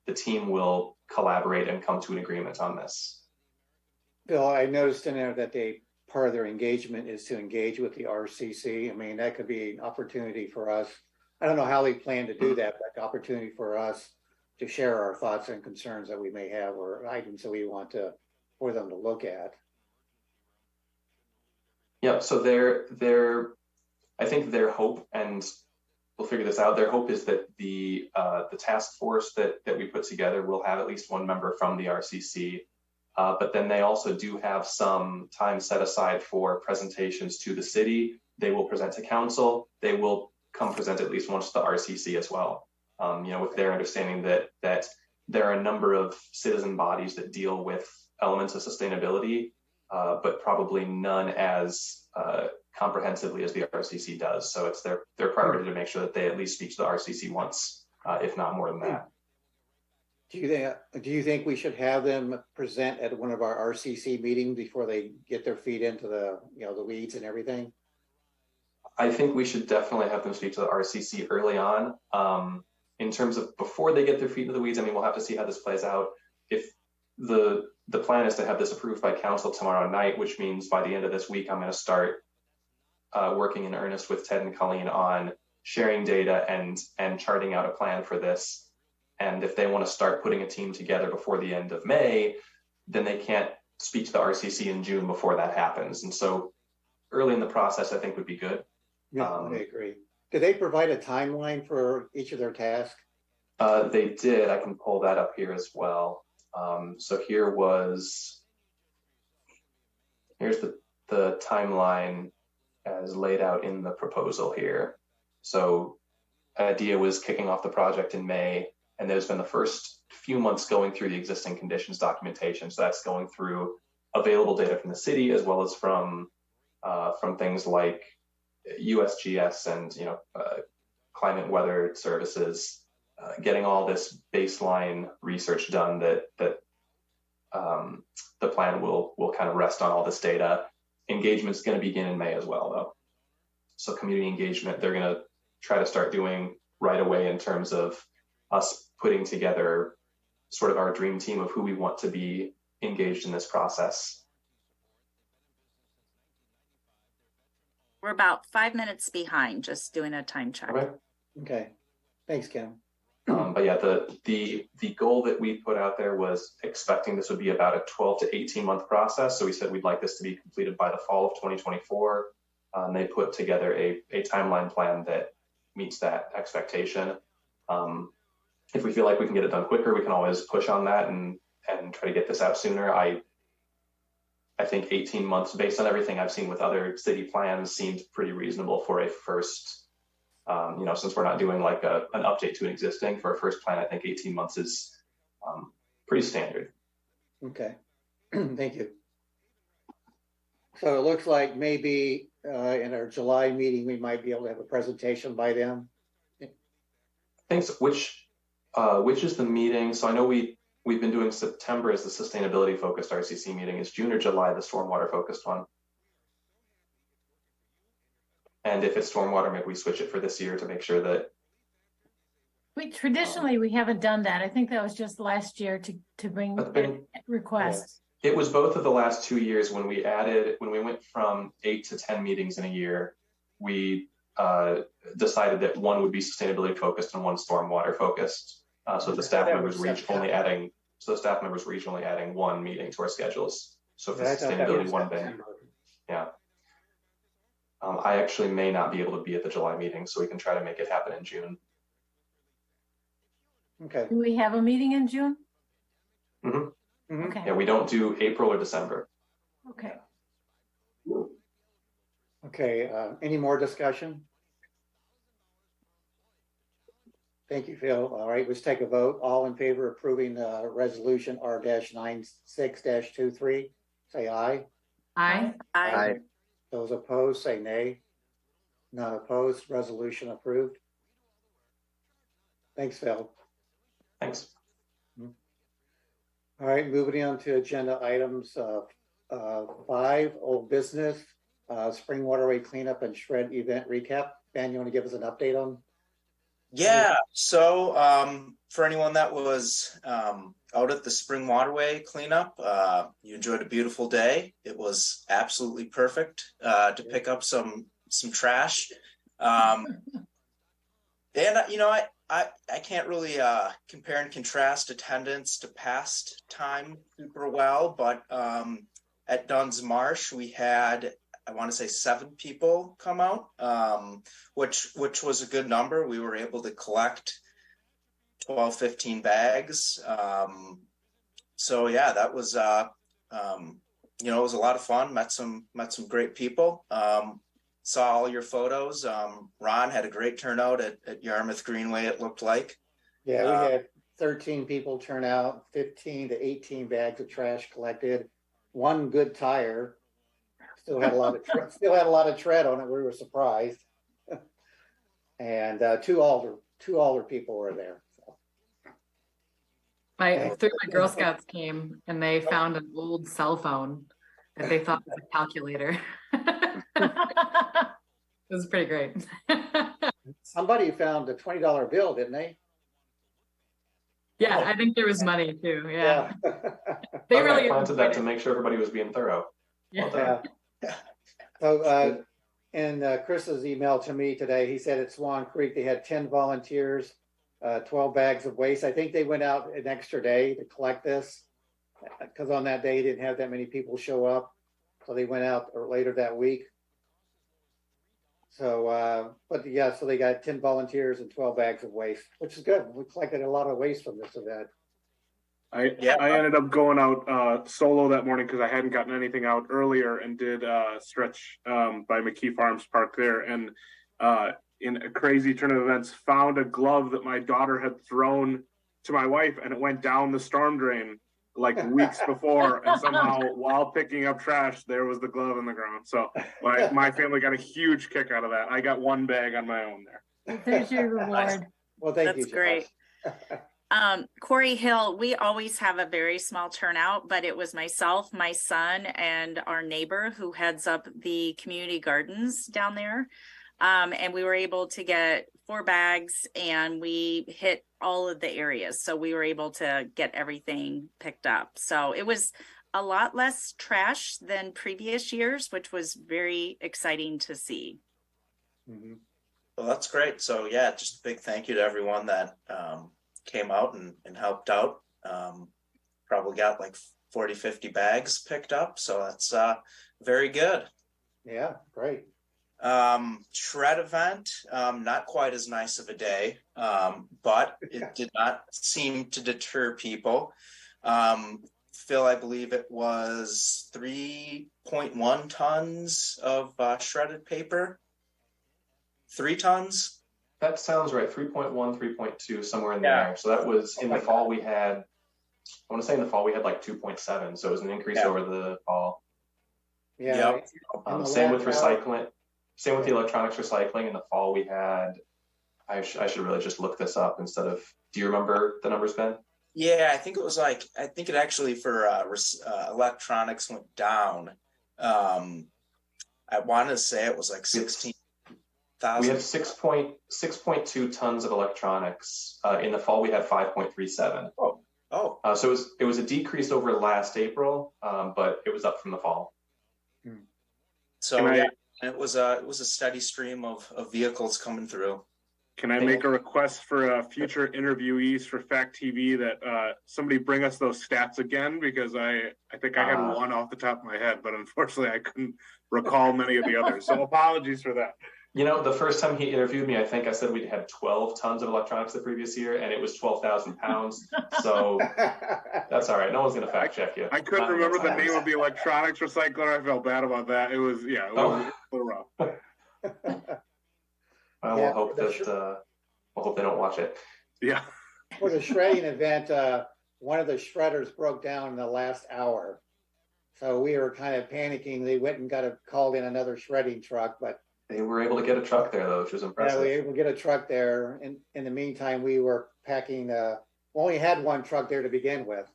the team will collaborate and come to an agreement on this. Bill, I noticed in there that part of their engagement is to engage with the RCC. I mean, that could be an opportunity for us. I don't know how they plan to do that, but opportunity for us to share our thoughts and concerns that we may have, or items that we want for them to look at. Yeah, so I think their hope, and we'll figure this out, their hope is that the task force that we put together will have at least one member from the RCC, but then they also do have some time set aside for presentations to the city. They will present to council. They will come present at least once to the RCC as well. With their understanding that there are a number of citizen bodies that deal with elements of sustainability, but probably none as comprehensively as the RCC does. So it's their priority to make sure that they at least speak to the RCC once, if not more than that. Do you think we should have them present at one of our RCC meetings before they get their feet into the weeds and everything? I think we should definitely have them speak to the RCC early on. In terms of before they get their feet into the weeds, I mean, we'll have to see how this plays out. If the plan is to have this approved by council tomorrow night, which means by the end of this week, I'm going to start working in earnest with Ted and Colleen on sharing data and charting out a plan for this. And if they want to start putting a team together before the end of May, then they can't speak to the RCC in June before that happens. And so early in the process, I think would be good. Yeah, I agree. Did they provide a timeline for each of their tasks? They did. I can pull that up here as well. So here's the timeline as laid out in the proposal here. So idea was kicking off the project in May, and there's been the first few months going through the existing conditions documentation. So that's going through available data from the city, as well as from things like USGS and climate and weather services, getting all this baseline research done that the plan will kind of rest on all this data. Engagement's going to begin in May as well, though. So community engagement, they're going to try to start doing right away in terms of us putting together sort of our dream team of who we want to be engaged in this process. We're about 5 minutes behind, just doing a time check. Okay. Thanks, Kim. But yeah, the goal that we put out there was expecting this would be about a 12 to 18 month process. So we said we'd like this to be completed by the fall of 2024. And they put together a timeline plan that meets that expectation. If we feel like we can get it done quicker, we can always push on that and try to get this out sooner. I think 18 months, based on everything I've seen with other city plans, seemed pretty reasonable for a first. Since we're not doing like an update to an existing, for a first plan, I think 18 months is pretty standard. Okay, thank you. So it looks like maybe in our July meeting, we might be able to have a presentation by then. Thanks. Which is the meeting? So I know we've been doing September as the sustainability focused RCC meeting. Is June or July the stormwater focused one? And if it's stormwater, maybe we switch it for this year to make sure that. Traditionally, we haven't done that. I think that was just last year to bring requests. Yeah. It was both of the last 2 years when we went from 8 to 10 meetings in a year, we decided that one would be sustainability focused and one stormwater focused. So the staff members were each only adding one meeting to our schedules. So for sustainability, one day. Yeah. I actually may not be able to be at the July meeting, so we can try to make it happen in June. Okay. Do we have a meeting in June? Mhm. Mhm. Okay, Yeah, we don't do April or December. okay. Okay, any more discussion? Thank you, Phil. All right, let's take a vote. All in favor of approving resolution R-96-23, say aye. Aye. I, Those opposed, say nay. None opposed, resolution approved. Thanks, Phil. Thanks. All right, moving on to agenda items 5, old business, spring waterway cleanup and shred event recap. Ben, you want to give us an update on? Yeah, so for anyone that was out at the spring waterway cleanup, you enjoyed a beautiful day. It was absolutely perfect to pick up some trash. And I can't really compare and contrast attendance to past time super well, but at Dunn's Marsh we had, I want to say, 7 people come out, which was a good number. We were able to collect 12-15 bags. So yeah, that was it was a lot of fun. Met some great people. Saw all your photos. Ron had a great turnout at Yarmouth Greenway, it looked like. Yeah, we had 13 people turn out, 15 to 18 bags of trash collected, 1 good tire. Still had a lot of tread on it. We were surprised. And two older people were there. So. My Girl Scouts came and they found an old cell phone that they thought was a calculator. It was pretty great. Somebody found a $20 bill, didn't they? Yeah, I think there was money too. Yeah. They really planted that to make sure everybody was being thorough. Yeah. So in Chris's email to me today, he said at Swan Creek they had 10 volunteers, 12 bags of waste. I think they went out an extra day to collect this because on that day didn't have that many people show up. So they went out later that week. So, so they got 10 volunteers and 12 bags of waste, which is good. We collected a lot of waste from this event. I ended up going out solo that morning because I hadn't gotten anything out earlier, and did stretch by McKee Farms Park there. And in a crazy turn of events, found a glove that my daughter had thrown to my wife, and it went down the storm drain like weeks before. And somehow, while picking up trash, there was the glove in the ground. So my family got a huge kick out of that. I got 1 bag on my own there. There's your reward. Nice. Well, thank you. That's great. Corey Hill, we always have a very small turnout, but it was myself, my son, and our neighbor who heads up the community gardens down there. And we were able to get 4 bags and we hit all of the areas. So we were able to get everything picked up. So it was a lot less trash than previous years, which was very exciting to see. Mm-hmm. Well, that's great. So yeah, just a big thank you to everyone that came out and helped out. Probably got like 40-50 bags picked up. So that's very good. Yeah, great. Shred event, not quite as nice of a day, but it did not seem to deter people. Phil, I believe it was 3.1 tons of shredded paper. 3 tons? That sounds right. 3.1, 3.2, somewhere in there. So that was in the fall we had, I want to say in the fall we had like 2.7. So it was an increase over the fall. Yeah. Same with recycling. Same with the electronics recycling. In the fall we had, I should really just look this up instead of, do you remember the numbers, Ben? Yeah, I think it actually for electronics went down. I want to say it was like 16,000. We have 6.2 tons of electronics. In the fall we had 5.37. So it was a decrease over last April, but it was up from the fall. So it was a steady stream of vehicles coming through. Can I make a request for future interviewees for Fact TV that somebody bring us those stats again? Because I think I had one off the top of my head, but unfortunately I couldn't recall many of the others. So apologies for that. You know, the first time he interviewed me, I think I said we'd had 12 tons of electronics the previous year, and it was 12,000 pounds. So that's all right. No one's going to fact check you. I couldn't remember the name of the electronics recycler. I felt bad about that. It was, yeah, it was a little rough. Well, Yeah, we'll hope they don't watch it. Yeah. For the shredding event, one of the shredders broke down in the last hour. So we were kind of panicking. They went and called in another shredding truck, but They were able to get a truck there, though, which was impressive. yeah, we were able to get a truck there. In the meantime, we were packing, we only had one truck there to begin with.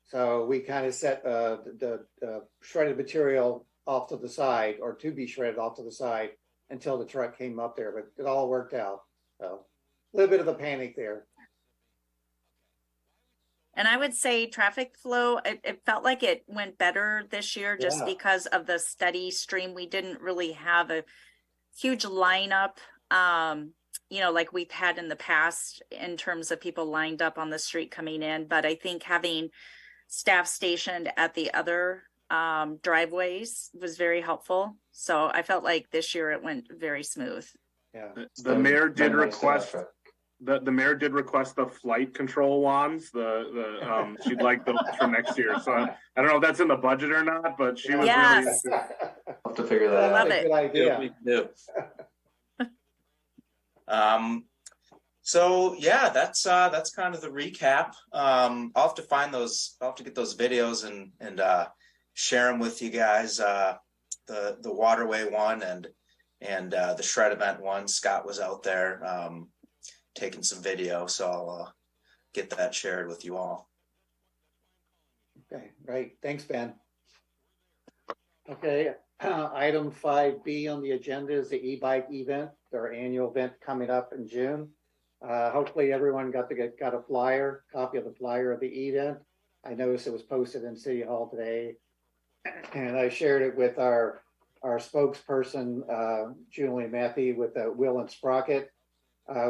So we kind of set the shredded material off to the side, or to be shredded off to the side until the truck came up there, but it all worked out. So a little bit of a panic there. And I would say traffic flow, it felt like it went better this year just Yeah. because of the steady stream. We didn't really have a huge lineup, like we've had in the past in terms of people lined up on the street coming in. But I think having staff stationed at the other driveways was very helpful. So I felt like this year it went very smooth. Yeah. The mayor did request. The mayor did request the flight control wands. She'd like those for next year. So I don't know if that's in the budget or not, but she was Yes. really. I'll have to figure that I love out. it. Good idea. So yeah, that's kind of the recap. I'll have to find those. I'll have to get those videos and share them with you guys. The waterway one and the shred event one. Scott was out there taking some video, so I'll get that shared with you all. Okay, great. Thanks, Ben. Okay, item 5B on the agenda is the e-bike event, our annual event coming up in June. Hopefully everyone got a flyer, copy of the flyer of the event. I noticed it was posted in City Hall today, and I shared it with our spokesperson, Julie Matthew, with Will and Sprocket.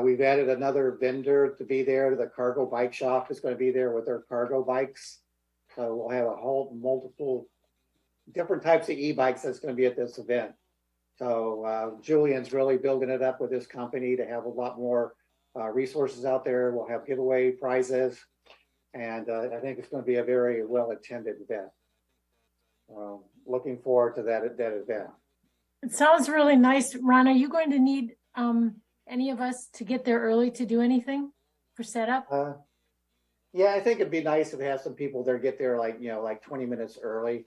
We've added another vendor to be there. The cargo bike shop is going to be there with their cargo bikes. So we'll have a whole multiple different types of e-bikes that's going to be at this event. So Julian's really building it up with this company to have a lot more resources out there. We'll have giveaway prizes, and I think it's going to be a very well-attended event. Looking forward to that event. It sounds really nice. Ron, are you going to need any of us to get there early to do anything for setup? Yeah, I think it'd be nice to have some people there get there like 20 minutes early,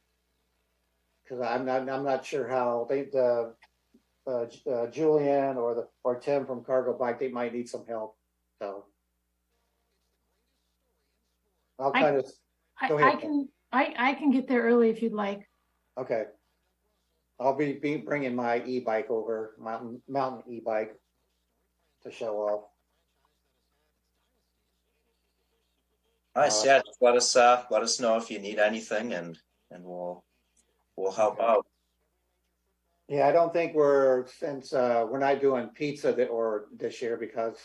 because I'm not sure how Julian or Tim from Cargo Bike, they might need some help. So I'll kind of go ahead. I can get there early if you'd like. Okay, I'll be bringing my e-bike over, mountain e-bike, to show off. Nice, yeah. Just let us know if you need anything, and we'll help out. Yeah, I don't think since we're not doing pizza this year, because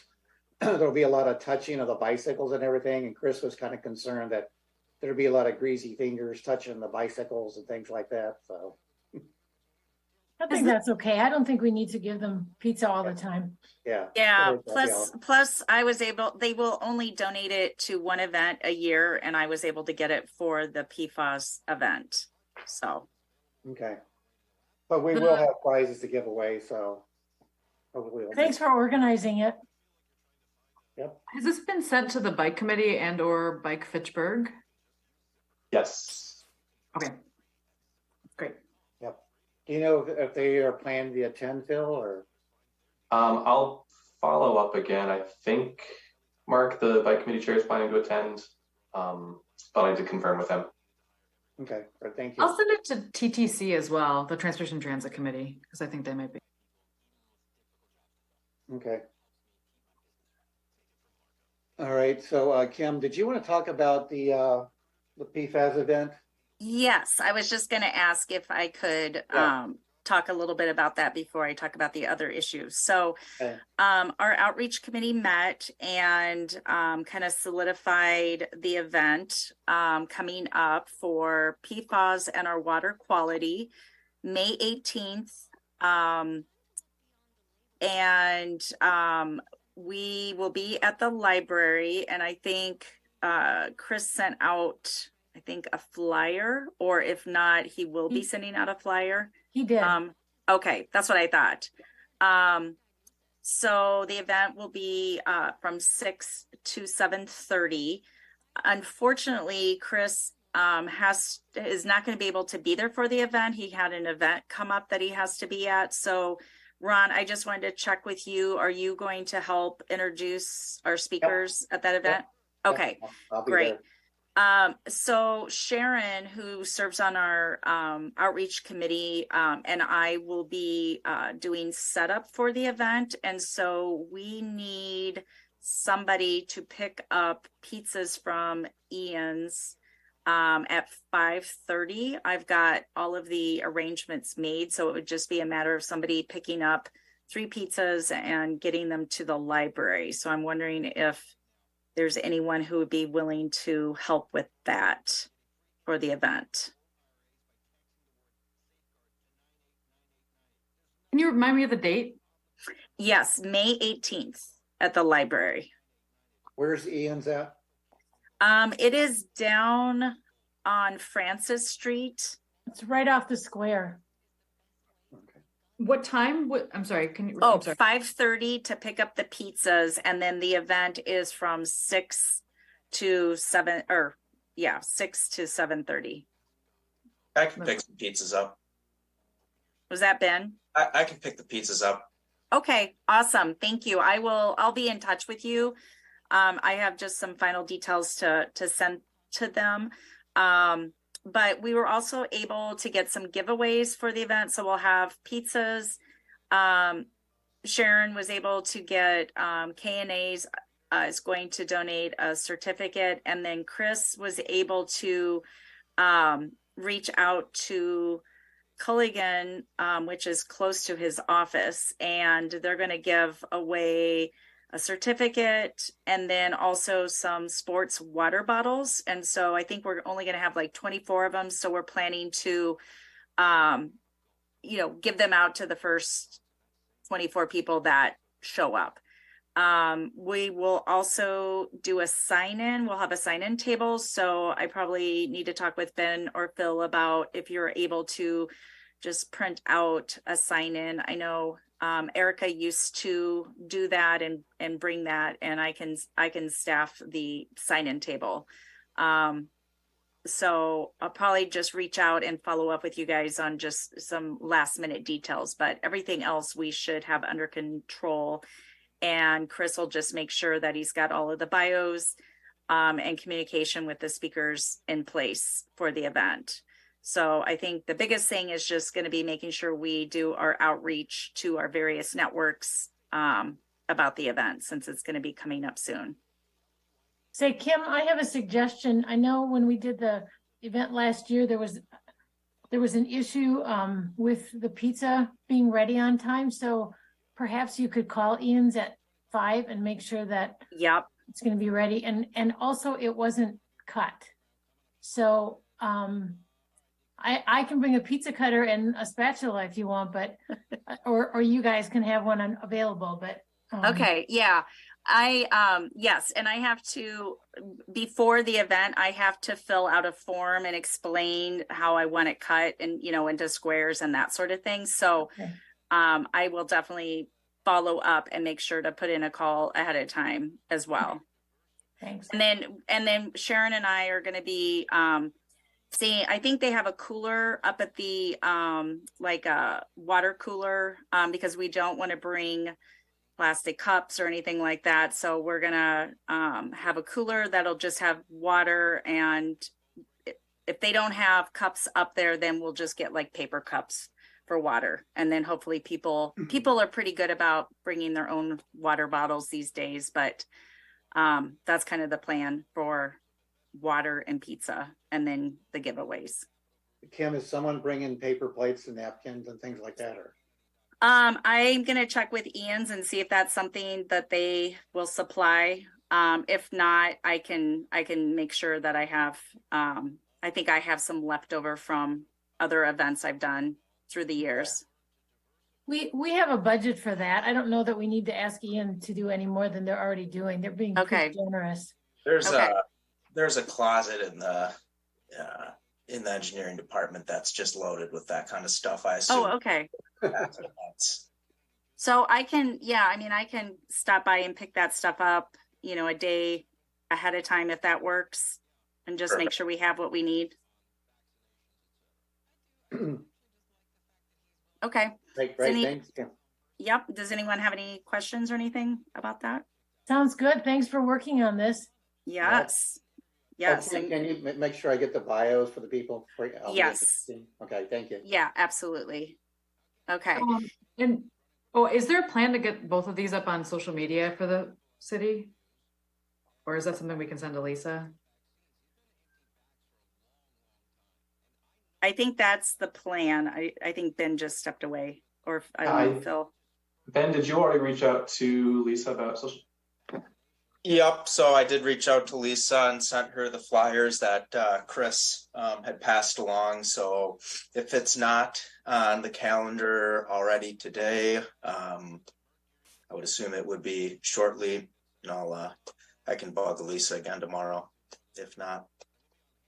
there'll be a lot of touching of the bicycles and everything. And Chris was kind of concerned that there'd be a lot of greasy fingers touching the bicycles and things like that. So I think that's okay. I don't think we need to give them pizza all the time. yeah. Yeah. Plus they will only donate it to one event a year, and I was able to get it for the PFAS event. So. Okay. But we will have prizes to give away. So hopefully. Thanks for organizing it. Yep. Has this been sent to the bike committee and or Bike Fitchburg? Yes. Okay. Great. Yep. Do you know if they are planning to attend, Phil, or? I'll follow up again. I think Mark, the bike committee chair, is planning to attend, but I need to confirm with him. Okay, thank you. I'll send it to TTC as well, the Transportation Transit Committee, because I think they might be. Okay. All right. So Kim, did you want to talk about the PFAS event? Yes, I was just going to ask if I could talk a little bit about that before I talk about the other issues. So our outreach committee met and kind of solidified the event coming up for PFAS and our water quality, May 18th. And we will be at the library, and I think Chris sent out, I think, a flyer, or if not, he will be sending out a flyer. He did. Okay, that's what I thought. So the event will be from 6 to 7:30. Unfortunately, Chris is not going to be able to be there for the event. He had an event come up that he has to be at. So Ron, I just wanted to check with you. Are you going to help introduce our speakers at that event? Yep. Okay, I'll be great. there. So Sharon, who serves on our outreach committee, and I will be doing setup for the event. And so we need somebody to pick up pizzas from Ian's at 5:30. I've got all of the arrangements made, so it would just be a matter of somebody picking up 3 pizzas and getting them to the library. So I'm wondering if there's anyone who would be willing to help with that for the event. Can you remind me of the date? Yes, May 18th at the library. Where's Ian's at? It is down on Francis Street. It's right off the square. Okay. What time? I'm sorry. Can you? Oh, I'm sorry. 5:30 to pick up the pizzas, and then the event is from 6 to 7, or 6 to 7:30. I can pick some pizzas up. Was that Ben? I can pick the pizzas up. Okay, awesome. Thank you. I'll be in touch with you. I have just some final details to send to them. But we were also able to get some giveaways for the event. So we'll have pizzas. Sharon was able to get K&A's is going to donate a certificate. And then Chris was able to reach out to Culligan, which is close to his office, and they're going to give away a certificate and then also some sports water bottles. And so I think we're only going to have like 24 of them. So we're planning to, give them out to the first 24 people that show up. We will also do a sign-in. We'll have a sign-in table. So I probably need to talk with Ben or Phil about if you're able to just print out a sign-in. I know Erica used to do that and bring that, and I can staff the sign-in table. So I'll probably just reach out and follow up with you guys on just some last minute details, but everything else we should have under control. And Chris will just make sure that he's got all of the bios and communication with the speakers in place for the event. So I think the biggest thing is just going to be making sure we do our outreach to our various networks about the event, since it's going to be coming up soon. Say, Kim, I have a suggestion. I know when we did the event last year, there was an issue with the pizza being ready on time. So perhaps you could call Ian's at 5 and make sure that it's going to be ready. And also it wasn't cut. So I can bring a pizza cutter and a spatula if you want, but or you guys can have one available. But okay, yeah. Yes, and I have to, before the event, I have to fill out a form and explain how I want it cut and, into squares and that sort of thing. So okay. I will definitely follow up and make sure to put in a call ahead of time as well. Thanks. And then Sharon and I are going to be seeing, I think they have a cooler up at the like a water cooler because we don't want to bring plastic cups or anything like that. So we're gonna have a cooler that'll just have water, and if they don't have cups up there, then we'll just get like paper cups for water. And then hopefully people are pretty good about bringing their own water bottles these days, but that's kind of the plan for water and pizza, and then the giveaways. Kim, is someone bringing paper plates and napkins and things like that, or? I'm going to check with Ian's and see if that's something that they will supply. If not, I can make sure that I have, I think I have some leftover from other events I've done through the years. We have a budget for that. I don't know that we need to ask Ian to do any more than they're already doing. They're being Okay. pretty generous. Okay. There's a closet in the engineering department that's just loaded with that kind of stuff. I assume. Oh, okay. That's So I can, yeah, I mean, I can stop by and pick that stuff up, you know, a day ahead of time if that works, and just make Perfect. sure we have what we need. Okay. Great, Cindy? thanks. Yeah. Yep. Does anyone have any questions or anything about that? Sounds good. Thanks for working on this. Yes. Yes. Okay, can you make sure I get the bios for the people? Yes. Okay, thank you. Yeah, absolutely. Okay. And is there a plan to get both of these up on social media for the city? Or is that something we can send to Lisa? I think that's the plan. I think Ben just stepped away, or I don't know, Phil. Ben, did you already reach out to Lisa about social? Yep. So I did reach out to Lisa and sent her the flyers that Chris had passed along. So if it's not on the calendar already today, I would assume it would be shortly. And I can bug Lisa again tomorrow, if not.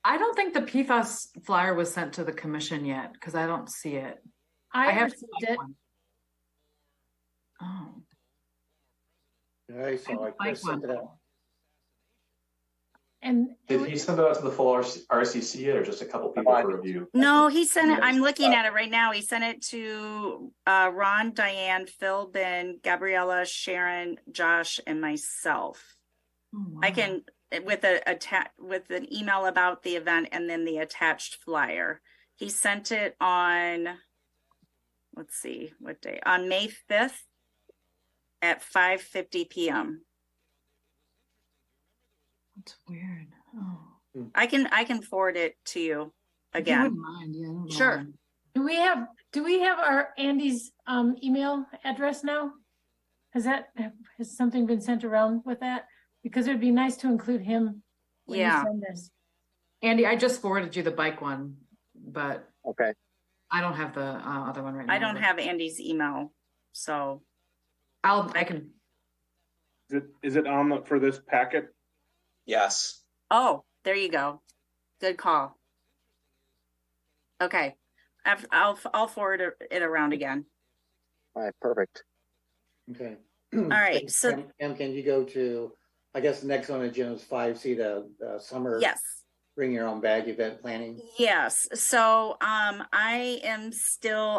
I don't think the PFAS flyer was sent to the commission yet because I don't see it. I have received it. one. Oh. All right, so I just sent it out. And Did he send it out to the full RCC yet, or just a couple people for review? No, he sent it. I'm looking at it right now. He sent it to Ron, Diane, Phil, Ben, Gabriella, Sharon, Josh, and myself. Oh, wow. I can with an email about the event and then the attached flyer. He sent it on, let's see, what day? On May 5th at 5:50 p.m. That's weird. Oh. I can forward it to you If you again. wouldn't mind, yeah, I don't know Sure. why. do we have our Andy's email address now? Has something been sent around with that? Because it'd be nice to include him when you Yeah. send this. Andy, I just forwarded you the bike one, but Okay. I don't have the other one right now. I don't but have Andy's email, so I can. Is it on for this packet? Yes. oh, there you go. Good call. Okay, I'll forward it around again. All right. Perfect. Okay. All right, so Can you go to, I guess the next on the agenda is 5C, the summer yes. bring your own bag event planning. Yes. So I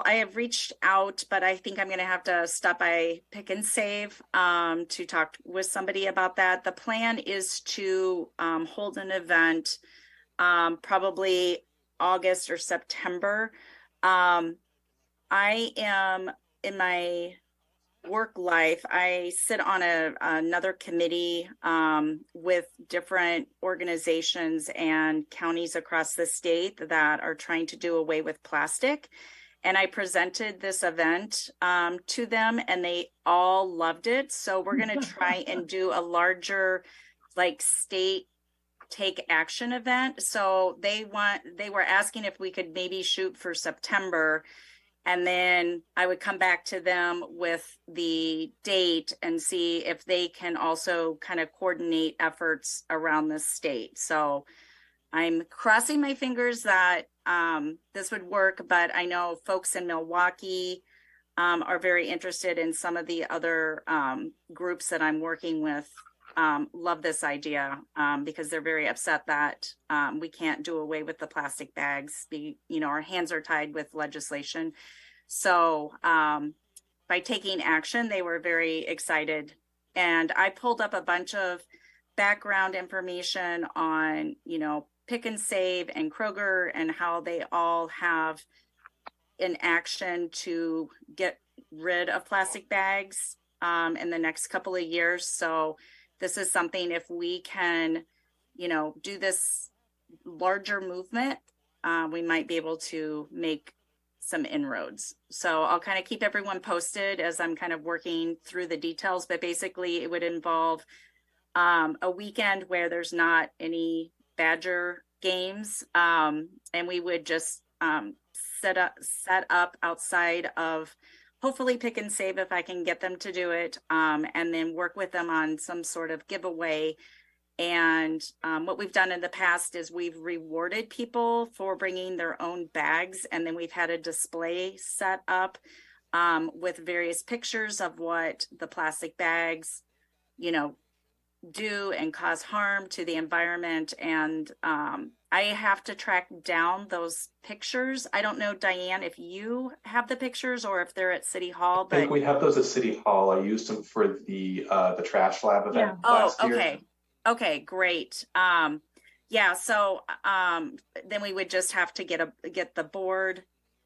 have reached out, but I think I'm gonna have to stop by Pick and Save to talk with somebody about that. The plan is to hold an event probably August or September. I am in my work life, I sit on another committee with different organizations and counties across the state that are trying to do away with plastic. And I presented this event to them and they all loved it. So we're going to try and do a larger like state take action event. So they were asking if we could maybe shoot for September. And then I would come back to them with the date and see if they can also kind of coordinate efforts around the state. So I'm crossing my fingers that this would work, but I know folks in Milwaukee are very interested in some of the other groups that I'm working with. Love this idea because they're very upset that we can't do away with the plastic bags. Our hands are tied with legislation. So by taking action, they were very excited. And I pulled up a bunch of background information on, Pick and Save and Kroger and how they all have an action to get rid of plastic bags in the next couple of years. So this is something, if we can, do this larger movement, we might be able to make some inroads. So I'll kind of keep everyone posted as I'm kind of working through the details, but basically it would involve a weekend where there's not any Badger games. And we would just set up outside of hopefully pick and save if I can get them to do it, and then work with them on some sort of giveaway. And what we've done in the past is we've rewarded people for bringing their own bags, and then we've had a display set up with various pictures of what the plastic bags, you know, do and cause harm to the environment. And I have to track down those pictures. I don't know, Diane, if you have the pictures or if they're at City Hall, I think but we have those at City Hall. I used them for the trash lab event last year. okay. Okay, great. Yeah, so then we would just have to get the board.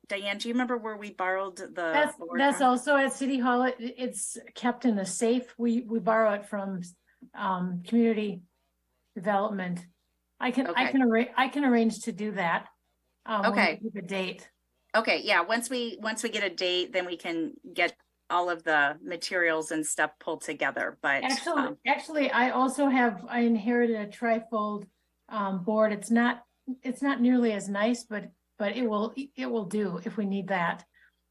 Diane, do you remember where we borrowed the board That's from? also at City Hall. It's kept in a safe. We borrow it from community development. I can arrange to do that. Okay. When we give a date. Okay, yeah, once we get a date, then we can get all of the materials and stuff pulled together. But actually I inherited a trifold board. It's not nearly as nice, but it will do if we need that.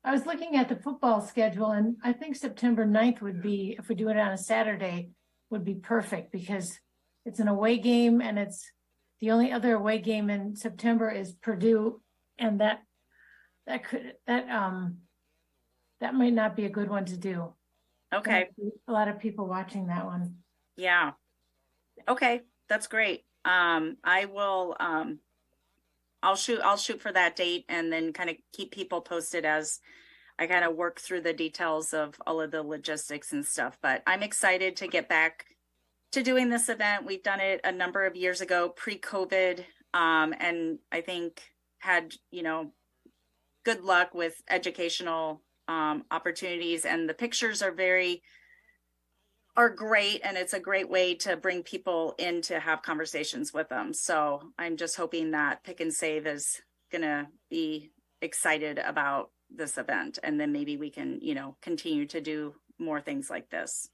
I was looking at the football schedule, and I think September 9th would be, if we do it on a Saturday, would be perfect, because it's an away game, and it's the only other away game in September is Purdue, and that might not be a good one to do. Okay. A lot of people watching that one. Yeah. Okay, that's great. I will I'll shoot for that date, and then kind of keep people posted as I kind of work through the details of all of the logistics and stuff. But I'm excited to get back to doing this event. We've done it a number of years ago, pre-COVID, and I think had, good luck with educational opportunities, and the pictures are great, and it's a great way to bring people in to have conversations with them. So I'm just hoping that Pick and Save is gonna be excited about this event, and then maybe we can, continue to do more things like this.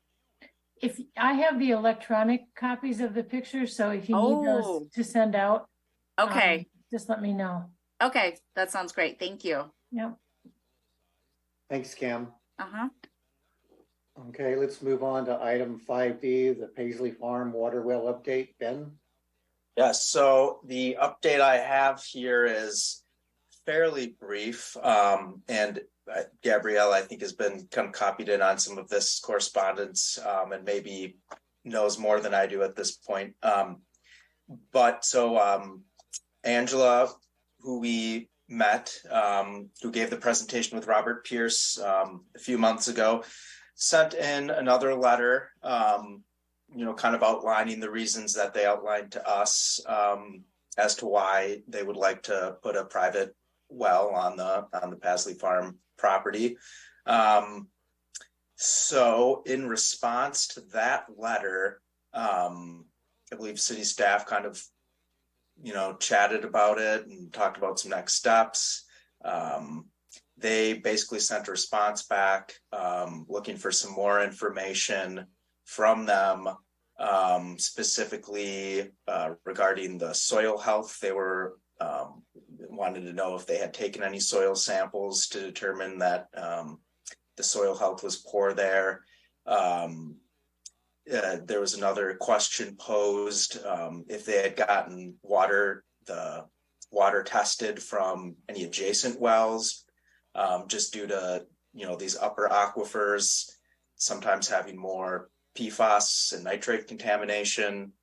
If I have the electronic copies of the pictures, so if you need those to send out, okay, just let me know. Okay, that sounds great. Thank you. Yep. Thanks, Kim. Uh-huh. Okay, let's move on to item 5D, the Paisley Farm water well update. Ben? Yes, so the update I have here is fairly brief, and Gabrielle, I think, has been kind of copied in on some of this correspondence, and maybe knows more than I do at this point. But Angela, who we met, who gave the presentation with Robert Pierce a few months ago, sent in another letter, kind of outlining the reasons that they outlined to us as to why they would like to put a private well on the Paisley Farm property. So in response to that letter, I believe city staff kind of chatted about it and talked about some next steps. They basically sent a response back, looking for some more information from them, specifically regarding the soil health. They were wanted to know if they had taken any soil samples to determine that the soil health was poor there. There was another question posed, if they had gotten the water tested from any adjacent wells, just due to, these upper aquifers sometimes having more PFAS and nitrate contamination.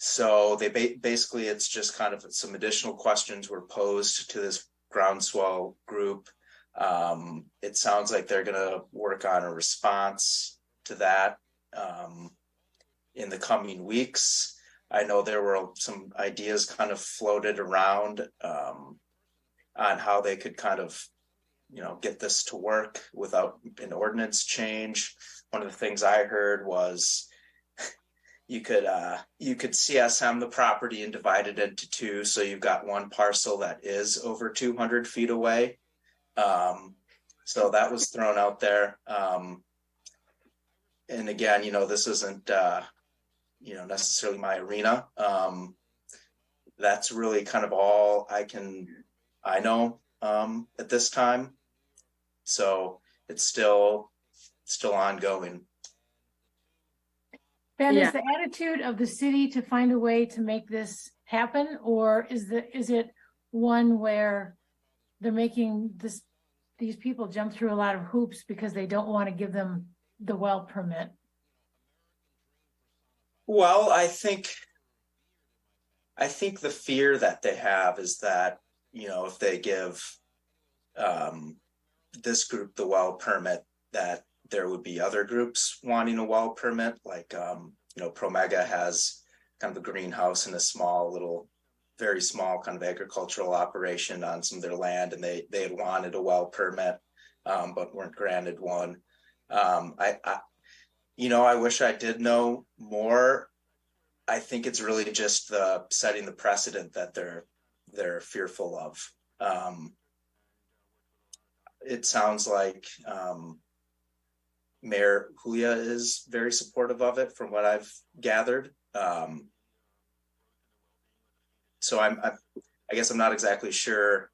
So they basically, it's just kind of some additional questions were posed to this groundswell group. It sounds like they're going to work on a response to that in the coming weeks. I know there were some ideas kind of floated around on how they could kind of, get this to work without an ordinance change. One of the things I heard was you could CSM the property and divide it into two. So you've got one parcel that is over 200 feet away. So that was thrown out there. And again, this isn't, necessarily my arena. That's really kind of all I know at this time. So it's still ongoing. Ben, Yeah. is the attitude of the city to find a way to make this happen, or is it one where they're making these people jump through a lot of hoops because they don't want to give them the well permit? Well, I think the fear that they have is that, if they give this group the well permit, that there would be other groups wanting a well permit. Like, Promega has kind of a greenhouse and a very small kind of agricultural operation on some of their land, and they had wanted a well permit, but weren't granted one. I wish I did know more. I think it's really just setting the precedent that they're fearful of. It sounds like Mayor Julia is very supportive of it, from what I've gathered. So I guess I'm not exactly sure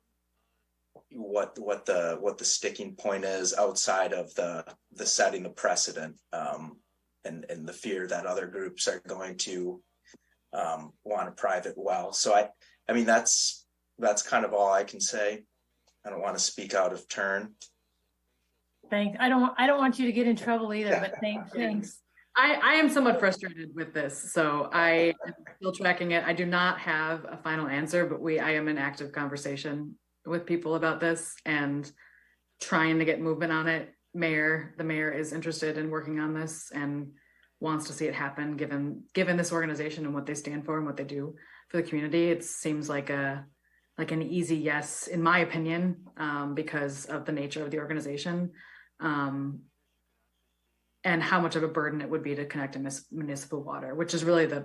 what the sticking point is outside of the setting the precedent, and the fear that other groups are going to want a private well. So I mean that's kind of all I can say. I don't want to speak out of turn. Thanks. I don't want you to get in trouble either, but thanks. I am somewhat frustrated with this, so I am still tracking it. I do not have a final answer, but I am in active conversation with people about this and trying to get movement on it. The mayor is interested in working on this and wants to see it happen, given this organization and what they stand for and what they do for the community. It seems like an easy yes, in my opinion, because of the nature of the organization, and how much of a burden it would be to connect to municipal water, which is really the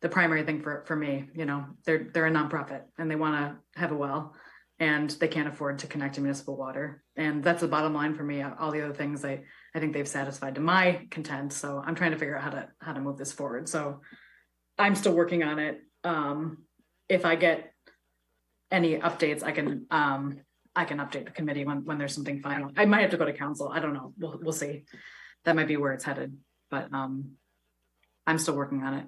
primary thing for me. They're a nonprofit and they want to have a well, and they can't afford to connect to municipal water. And that's the bottom line for me. All the other things I think they've satisfied to my content. So I'm trying to figure out how to move this forward. So I'm still working on it. If I get any updates, I can update the committee when there's something final. I might have to go to council. I don't know. We'll see. That might be where it's headed, but I'm still working on it.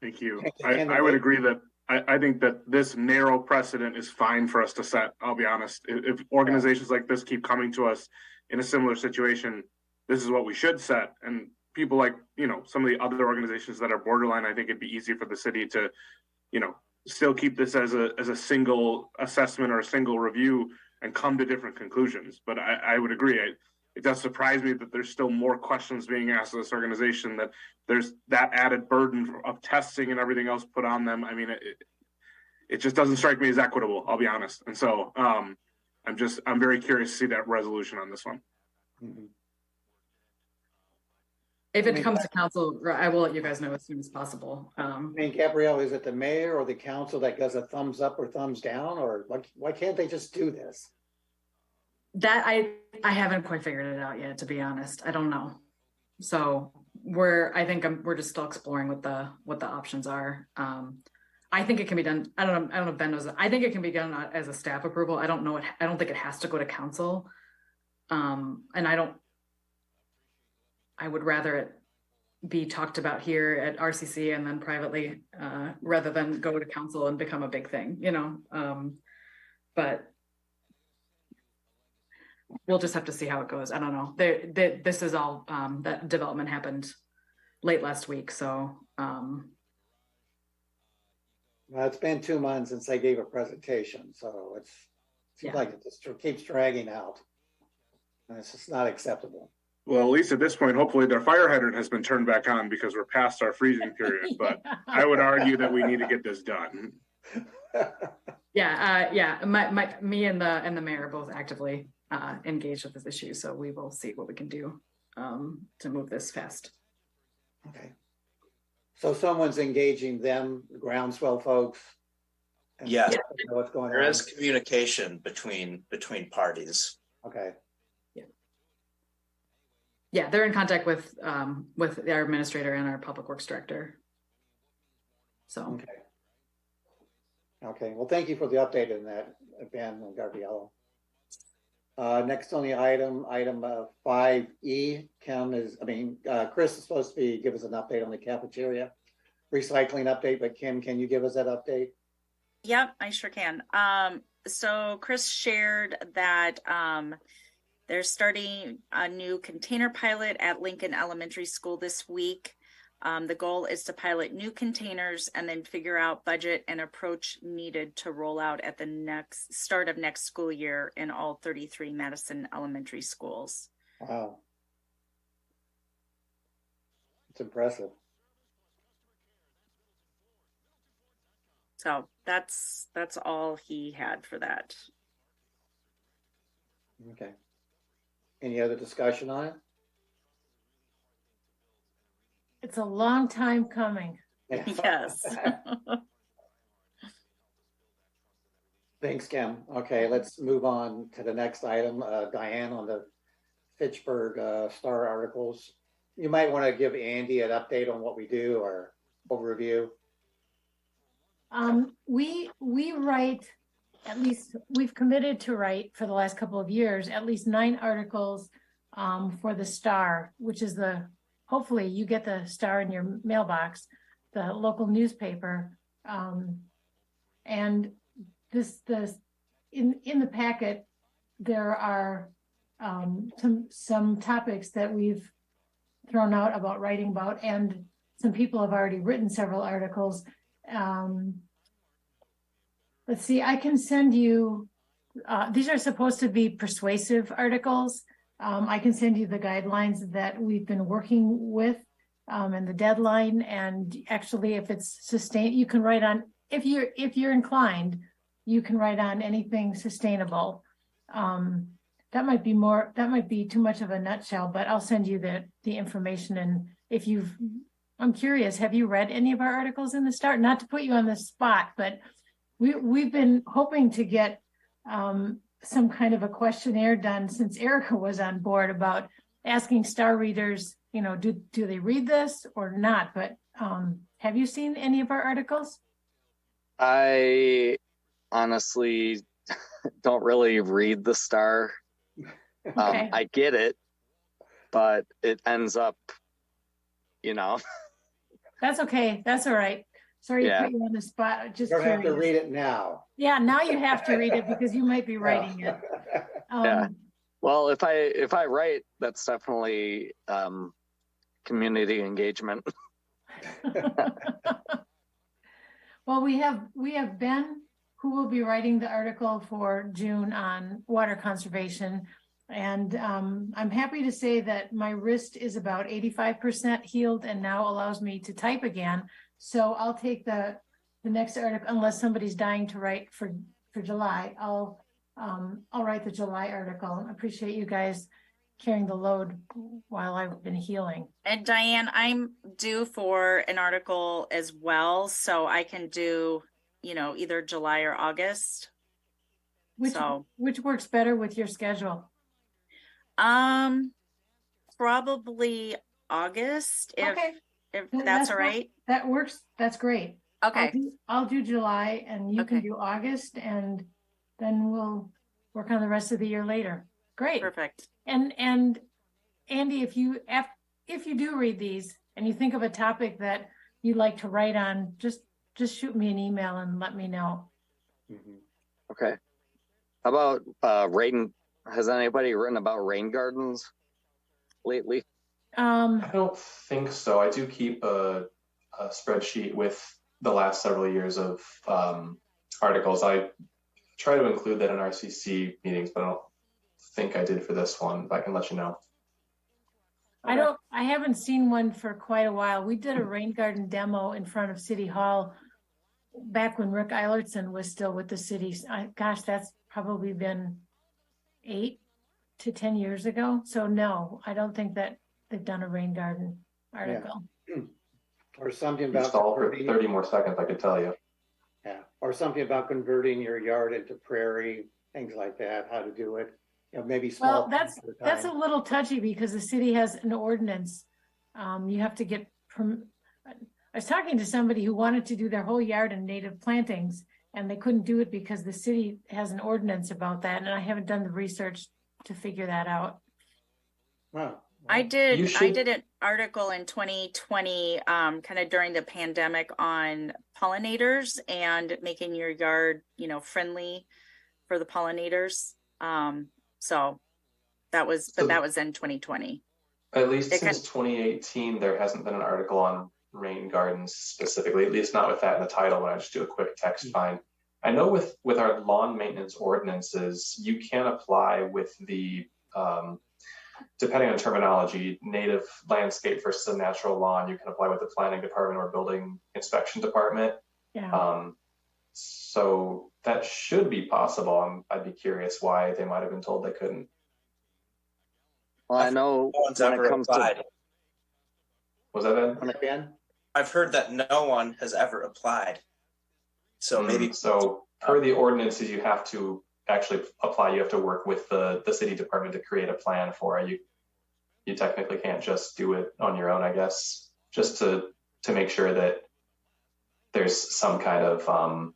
Thank you. I would agree that I think that this narrow precedent is fine for us to set. I'll be honest. If organizations like this keep coming to us in a similar situation, this is what we should set. And people like, some of the other organizations that are borderline, I think it'd be easy for the city to, still keep this as a single assessment or a single review and come to different conclusions. But I would agree. It does surprise me that there's still more questions being asked of this organization, that there's that added burden of testing and everything else put on them. I mean, it just doesn't strike me as equitable, I'll be honest. And so I'm very curious to see that resolution on this one. Mm-hmm. If it comes to council, I will let you guys know as soon as possible. Gabrielle, is it the mayor or the council that does a thumbs up or thumbs down, or why can't they just do this? That I haven't quite figured it out yet, to be honest. I don't know. So we're just still exploring what the options are. I think it can be done. I don't know if Ben knows that. I think it can be done as a staff approval. I don't know. I don't think it has to go to council. And I would rather it be talked about here at RCC and then privately, rather than go to council and become a big thing, but we'll just have to see how it goes. I don't know. This is all, that development happened late last week. So, Well, it's been 2 months since they gave a presentation. So it seems like it just keeps dragging out. And it's just not acceptable. Well, at least at this point, hopefully their fire hydrant has been turned back on because we're past our freezing period. But I would argue that we need to get this done. Me and the mayor are both actively engaged with this issue, so we will see what we can do to move this fast. Okay. So someone's engaging them, the groundswell folks. Yes, what's going there on. is communication between parties. Okay. Yeah, they're in contact with our administrator and our public works director. So Okay. Well, thank you for the update on that, Ben and Gabriella. Next on the item 5E, Chris is supposed to give us an update on the cafeteria recycling update, but Kim, can you give us that update? Yep, I sure can. So Chris shared that they're starting a new container pilot at Lincoln Elementary School this week. The goal is to pilot new containers and then figure out budget and approach needed to roll out at the start of next school year in all 33 Madison elementary schools. Wow. It's impressive. So that's all he had for that. Okay. Any other discussion on it? It's a long time coming. Yes. Thanks, Kim. Okay, let's move on to the next item. Diane, on the Fitchburg Star articles. You might want to give Andy an update on what we do or overview. We write, at least we've committed to write for the last couple of years, at least 9 articles for the Star, which is hopefully you get the Star in your mailbox, the local newspaper. And in the packet, there are some topics that we've thrown out about writing about, and some people have already written several articles. Let's see, I can send you, these are supposed to be persuasive articles. I can send you the guidelines that we've been working with and the deadline. And actually, if it's sustained, you can write on, if you're inclined, you can write on anything sustainable. That might be too much of a nutshell, but I'll send you the information. And I'm curious, have you read any of our articles in the Star? Not to put you on the spot, but we've been hoping to get some kind of a questionnaire done since Erica was on board about asking Star readers, do they read this or not? But have you seen any of our articles? I honestly don't really read the Star. Okay. I get it, but it ends up, That's okay. That's all right. Sorry Yeah. to put you on the spot. Just You don't have to curious. read it now. Yeah, now you have to read it because you might be writing it. Yeah. Well, if I write, that's definitely community engagement. Well, we have Ben, who will be writing the article for June on water conservation. And I'm happy to say that my wrist is about 85% healed and now allows me to type again. So I'll take the next article, unless somebody's dying to write for July. I'll write the July article. I appreciate you guys carrying the load while I've been healing. And Diane, I'm due for an article as well, so I can do, either July or August. Which works better with your schedule? Probably August, Okay. if that's all right. That works. That's great. Okay. I'll do July and you can do August, and then we'll work on the rest of the year later. Great. Perfect. And Andy, if you do read these and you think of a topic that you'd like to write on, just shoot me an email and let me know. Mm-hmm. Okay. How about rain? Has anybody written about rain gardens lately? I don't think so. I do keep a spreadsheet with the last several years of articles. I try to include that in RCC meetings, but I don't think I did for this one, but I can let you know. I haven't seen one for quite a while. We did a rain garden demo in front of City Hall back when Rick Eilertson was still with the city. Gosh, that's probably been 8 to 10 years ago. So no, I don't think that they've done a rain garden article. Yeah. Or something If you about stall for 30 more seconds, I could tell you. Yeah, or something about converting your yard into prairie, things like that, how to do it. Maybe small. Well, that's a little touchy because the city has an ordinance. You have to get I was talking to somebody who wanted to do their whole yard in native plantings, and they couldn't do it because the city has an ordinance about that. And I haven't done the research to figure that out. Wow. I did You should- an article in 2020, kind of during the pandemic, on pollinators and making your yard, friendly for the pollinators. So that was in 2020. At least It since 2018, there hasn't been an article on rain gardens specifically, at least not with that in the title when I just do a quick text find. I know with our lawn maintenance ordinances, you can apply with the, depending on terminology, native landscape versus a natural lawn, you can apply with the planning department or building inspection department. Yeah. So that should be possible. I'd be curious why they might have been told they couldn't. Well, I know No one's when ever it comes applied. to Was that it? Ben? I've heard that no one has ever applied. So maybe So per the ordinances, you have to actually apply. You have to work with the city department to create a plan for it. You technically can't just do it on your own, I guess, just to make sure that there's some kind of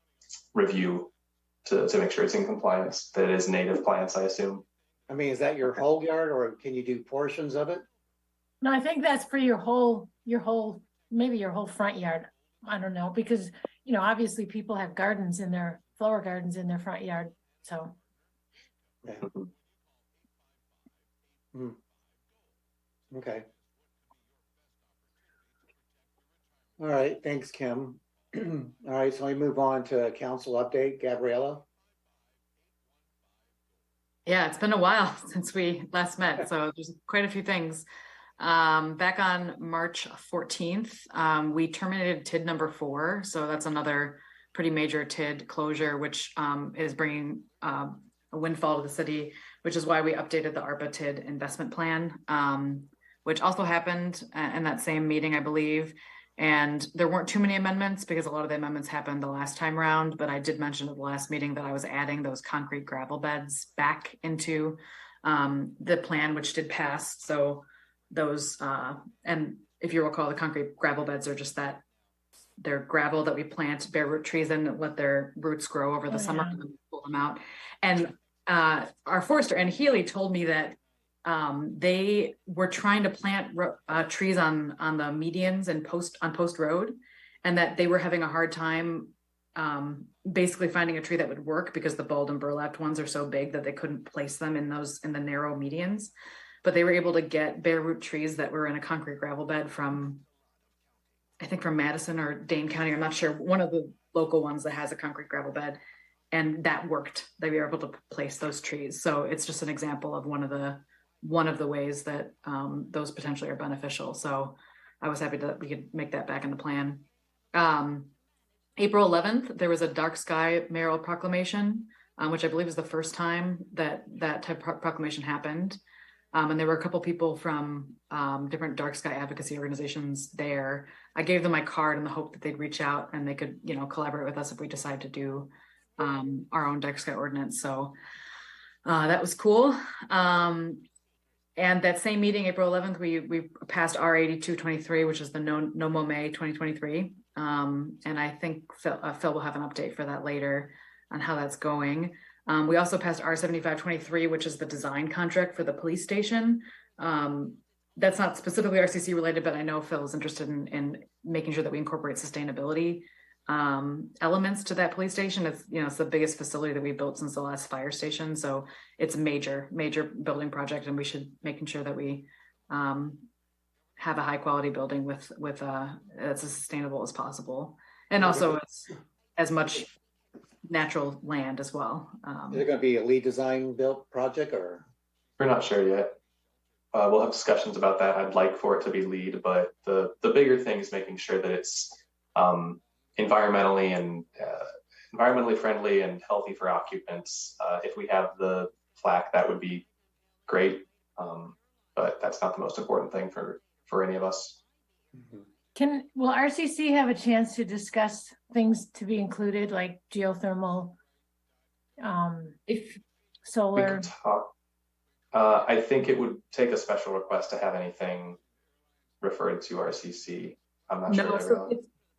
review to make sure it's in compliance, that it is native plants, I assume. I mean, is that your whole yard, or can you do portions of it? No, I think that's for maybe your whole front yard. I don't know, because, obviously people have flower gardens in their front yard. So. Yeah. Okay. All right. Thanks, Kim. All right. So we move on to council update. Gabriella. Yeah, it's been a while since we last met, so there's quite a few things. Back on March 14th, we terminated TID number 4. So that's another pretty major TID closure, which is bringing a windfall to the city, which is why we updated the ARPA TID investment plan, which also happened in that same meeting, I believe. And there weren't too many amendments because a lot of the amendments happened the last time around, but I did mention at the last meeting that I was adding those concrete gravel beds back into the plan, which did pass. So those, and if you recall, the concrete gravel beds are just that they're gravel that we plant bare root trees in and let their roots grow over the summer and then pull them out. And our forester, Ann Healy, told me that they were trying to plant trees on the medians and Post Road, and that they were having a hard time basically finding a tree that would work because the bald and burlapped ones are so big that they couldn't place them in the narrow medians. But they were able to get bare root trees that were in a concrete gravel bed from Madison or Dane County. I'm not sure, one of the local ones that has a concrete gravel bed, and that worked. They were able to place those trees. So it's just an example of one of the ways that those potentially are beneficial. So I was happy that we could make that back in the plan. April 11th, there was a dark sky mayoral proclamation, which I believe is the first time that type of proclamation happened. And there were a couple people from different dark sky advocacy organizations there. I gave them my card in the hope that they'd reach out and they could, collaborate with us if we decide to do our own dark sky ordinance. So that was cool. And that same meeting, April 11th, we passed R8223, which is the No Mo May 2023. And I think Phil will have an update for that later on how that's going. We also passed R7523, which is the design contract for the police station. That's not specifically RCC related, but I know Phil is interested in making sure that we incorporate sustainability elements to that police station. It's the biggest facility that we built since the last fire station. So it's a major building project, and we should making sure that we have a high quality building with that's as sustainable as possible. And also it's as much natural land as well. Is it going to be a lead design built project, or? We're not sure yet. We'll have discussions about that. I'd like for it to be lead, but the bigger thing is making sure that it's environmentally friendly and healthy for occupants. If we have the plaque, that would be great, but that's not the most important thing for any of us. Mm-hmm. Will RCC have a chance to discuss things to be included, like geothermal, if solar? We could talk. I think it would take a special request to have anything referred to RCC. I'm not sure. So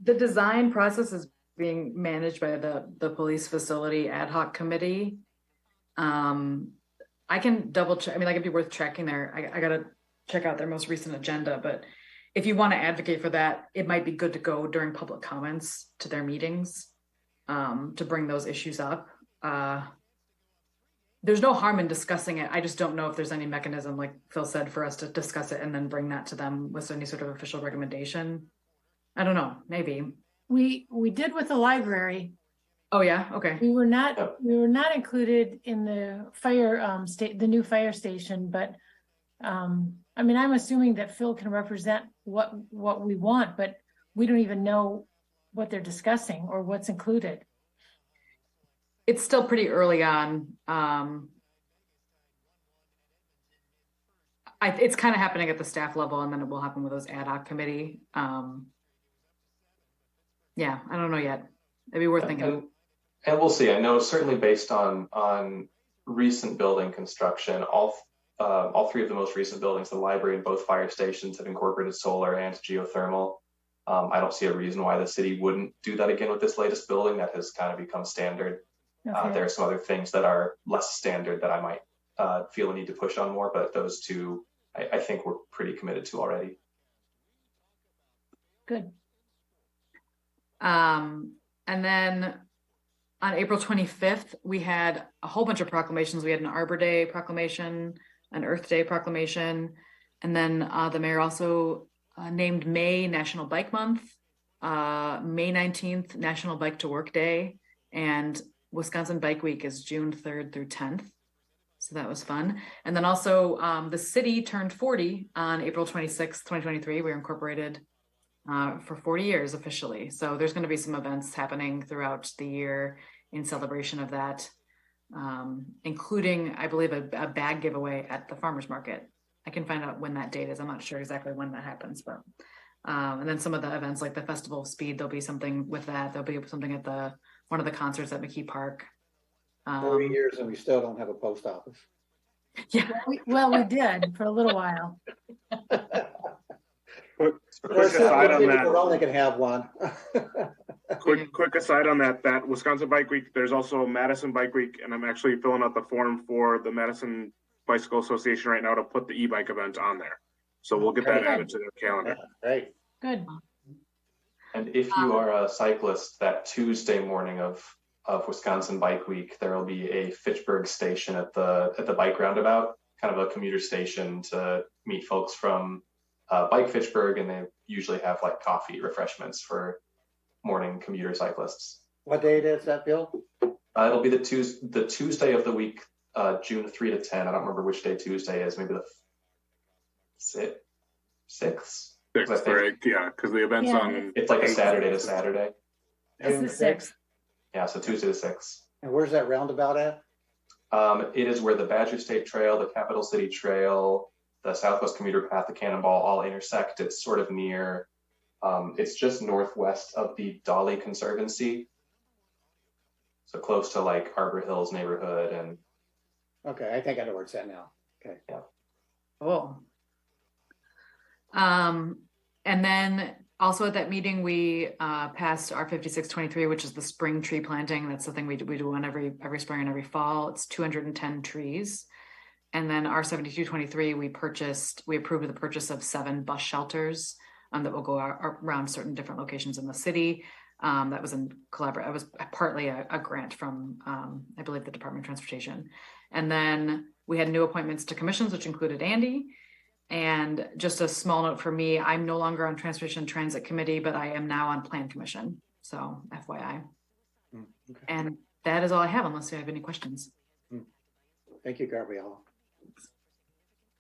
the design process is being managed by the police facility ad hoc committee. I can double check. I mean, like it'd be worth checking there. I gotta check out their most recent agenda, but if you want to advocate for that, it might be good to go during public comments to their meetings, to bring those issues up. There's no harm in discussing it. I just don't know if there's any mechanism, like Phil said, for us to discuss it and then bring that to them with any sort of official recommendation. I don't know, maybe. We did with the library. Oh yeah, okay. We were not included in the fire the new fire station, but I mean, I'm assuming that Phil can represent what we want, but we don't even know what they're discussing or what's included. It's still pretty early on. It's kind of happening at the staff level, and then it will happen with those ad hoc committee. Yeah, I don't know yet. It'd be worth thinking. And we'll see. I know certainly based on recent building construction, all three of the most recent buildings, the library and both fire stations, have incorporated solar and geothermal. I don't see a reason why the city wouldn't do that again with this latest building. That has kind of become standard. Okay. There are some other things that are less standard that I might feel a need to push on more, but those two, I think we're pretty committed to already. Good. And then on April 25th, we had a whole bunch of proclamations. We had an Arbor Day proclamation, an Earth Day proclamation, and then the mayor also named May National Bike Month, May 19th National Bike to Work Day, and Wisconsin Bike Week is June 3rd through 10th. So that was fun. And then also the city turned 40 on April 26th, 2023. We were incorporated for 40 years officially. So there's going to be some events happening throughout the year in celebration of that, including, I believe, a bag giveaway at the farmer's market. I can find out when that date is. I'm not sure exactly when that happens, but and then some of the events like the Festival of Speed, there'll be something with that. There'll be something at one of the concerts at McKee Park. 40 years and we still don't have a post office. Yeah. Well, we did for a little while. Quick aside on that. We're only gonna have one. Quick aside on that. That Wisconsin Bike Week. There's also Madison Bike Week, and I'm actually filling out the form for the Madison Bicycle Association right now to put the e-bike event on there. So we'll get that added to their calendar. Yeah, great. Good. And if you are a cyclist, that Tuesday morning of Wisconsin Bike Week, there will be a Fitchburg station at the bike roundabout, kind of a commuter station to meet folks from Bike Fitchburg, and they usually have like coffee refreshments for morning commuter cyclists. What date is that, Bill? It'll be the Tuesday of the week, June 3 to 10. I don't remember which day Tuesday is. Maybe the 6th. Sixth, right? Yeah, because the event's on. It's like a Saturday to Saturday. It's the 6th. Yeah, so Tuesday the 6th. And where's that roundabout at? It is where the Badger State Trail, the Capital City Trail, the Southwest Commuter Path, the Cannonball all intersect. It's sort of near, it's just northwest of the Dolly Conservancy. So close to like Arbor Hills neighborhood. And Okay, I think I know where it's at now. Okay. Yeah. Cool. And then also at that meeting, we passed our 5623, which is the spring tree planting. That's the thing we do on every spring and every fall. It's 210 trees. And then our 7223, we approved the purchase of 7 bus shelters that will go around certain different locations in the city. That was in collaboration. It was partly a grant from, I believe, the Department of Transportation. And then we had new appointments to commissions, which included Andy. And just a small note for me, I'm no longer on Transportation and Transit Committee, but I am now on Plan Commission. So FYI. Okay. And that is all I have, unless you have any questions. Thank you, Gabrielle.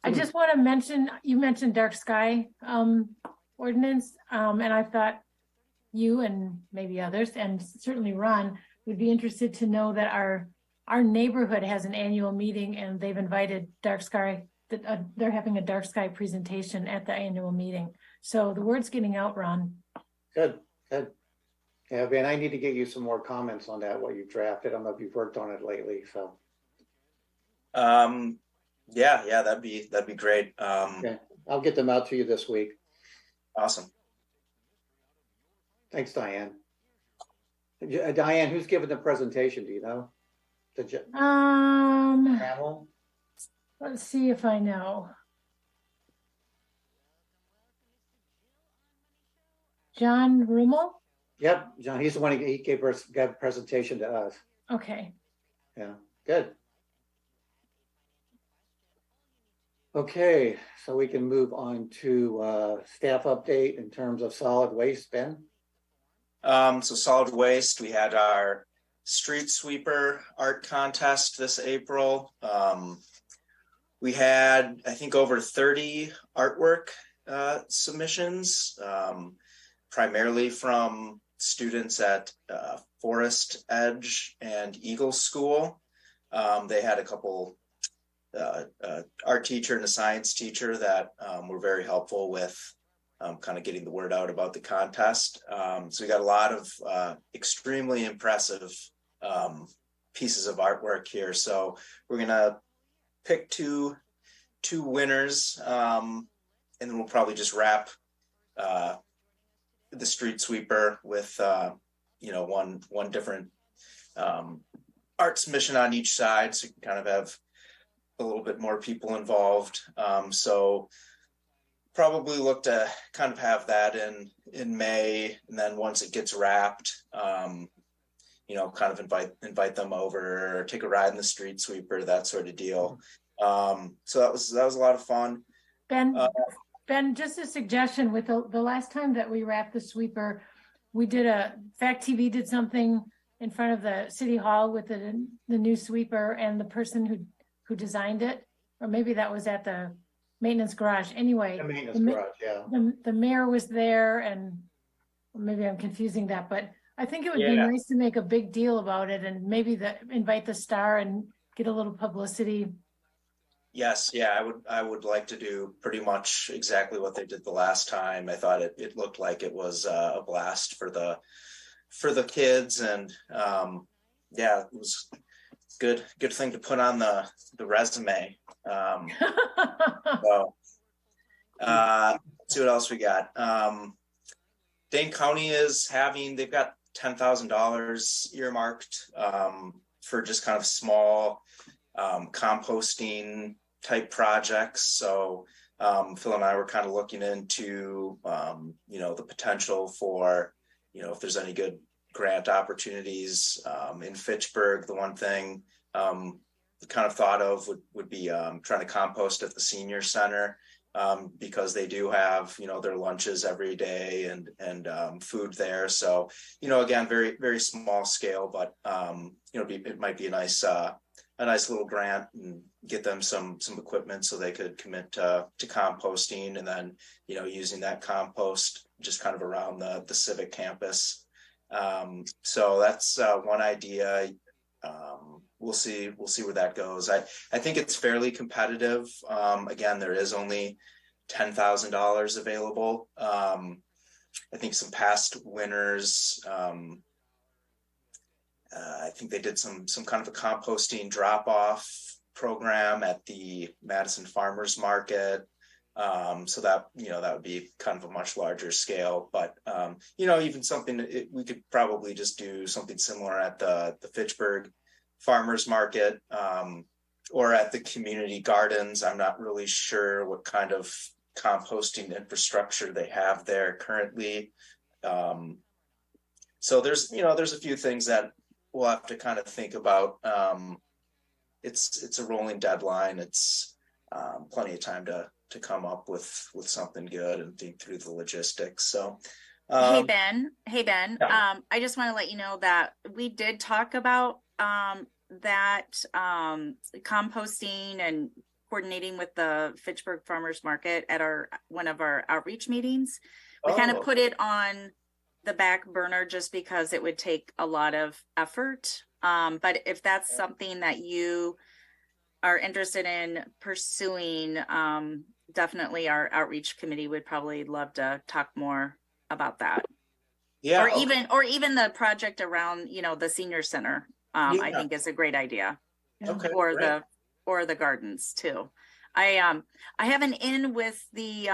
I just want to mention, you mentioned dark sky ordinance, and I thought you and maybe others, and certainly Ron, would be interested to know that our neighborhood has an annual meeting, and they've invited dark sky. They're having a dark sky presentation at the annual meeting. So the word's getting out, Ron. Good. Yeah, Ben, I need to get you some more comments on that, what you've drafted. I don't know if you've worked on it lately, so. Yeah, that'd be great. Okay. I'll get them out to you this week. Awesome. Thanks, Diane. Diane, who's giving the presentation? Do you know? Travel? Let's see if I know. John Rummel? Yep, John, he's the one, he gave a presentation to us. Okay. Yeah, good. Okay, so we can move on to staff update in terms of solid waste, Ben. So solid waste, we had our street sweeper art contest this April. We had, I think, over 30 artwork submissions, primarily from students at Forest Edge and Eagle School. They had a couple art teacher and a science teacher that were very helpful with kind of getting the word out about the contest. So we got a lot of extremely impressive pieces of artwork here. So we're gonna pick two winners, and then we'll probably just wrap the street sweeper with one different art submission on each side, so you can kind of have a little bit more people involved. So probably look to kind of have that in May, and then once it gets wrapped, kind of invite them over, or take a ride in the street sweeper, that sort of deal. So that was a lot of fun. Ben, just a suggestion. With the last time that we wrapped the sweeper, we did Fact TV did something in front of the city hall with the new sweeper, and the person who designed it, or maybe that was at the maintenance garage. Anyway, The maintenance garage, yeah. The mayor was there, and maybe I'm confusing that, but I think it would be nice to make a big deal about it, and maybe invite the star and get a little publicity. Yes, yeah, I would like to do pretty much exactly what they did the last time. I thought it looked like it was a blast for the kids, and it was good thing to put on the resume. So see what else we got. Dane County they've got $10,000 earmarked for just kind of small composting type projects. So Phil and I were kind of looking into the potential for, if there's any good grant opportunities in Fitchburg. The one thing kind of thought of would be trying to compost at the senior center, because they do have their lunches every day and food there. So again, very very small scale, but it might be a nice little grant, and get them some equipment so they could commit to composting, and then using that compost just kind of around the civic campus. So that's one idea. We'll see where that goes. I think it's fairly competitive. Again, there is only $10,000 available. I think some past winners, I think they did some kind of a composting drop-off program at the Madison Farmers Market. So that would be kind of a much larger scale, but even something we could probably just do something similar at the Fitchburg Farmers Market, or at the community gardens. I'm not really sure what kind of composting infrastructure they have there currently. So there's a few things that we'll have to kind of think about. It's a rolling deadline. It's plenty of time to come up with something good and think through the logistics. So hey Ben, yeah. I just want to let you know that we did talk about that composting and coordinating with the Fitchburg Farmers Market at one of our outreach meetings. We kind of put it on the back burner just because it would take a lot of effort. But if that's something that you are interested in pursuing, definitely our outreach committee would probably love to talk more about that. Yeah. Or even the project around, the senior center. I think is a great idea. Okay. Or the gardens too. I have an in with the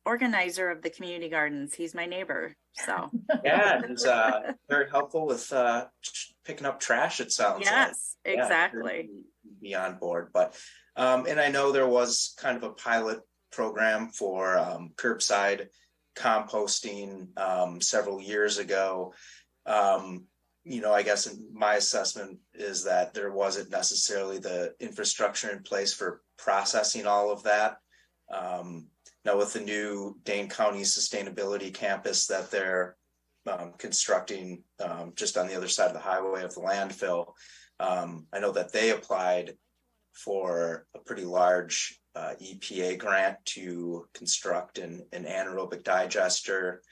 organizer of the community gardens. He's my neighbor. So yeah, he's very helpful with picking up trash, it sounds like. Yes, exactly. Be on board. But And I know there was kind of a pilot program for curbside composting several years ago. I guess my assessment is that there wasn't necessarily the infrastructure in place for processing all of that. Now with the new Dane County Sustainability Campus that they're constructing just on the other side of the highway of the landfill, I know that they applied for a pretty large EPA grant to construct an anaerobic digester.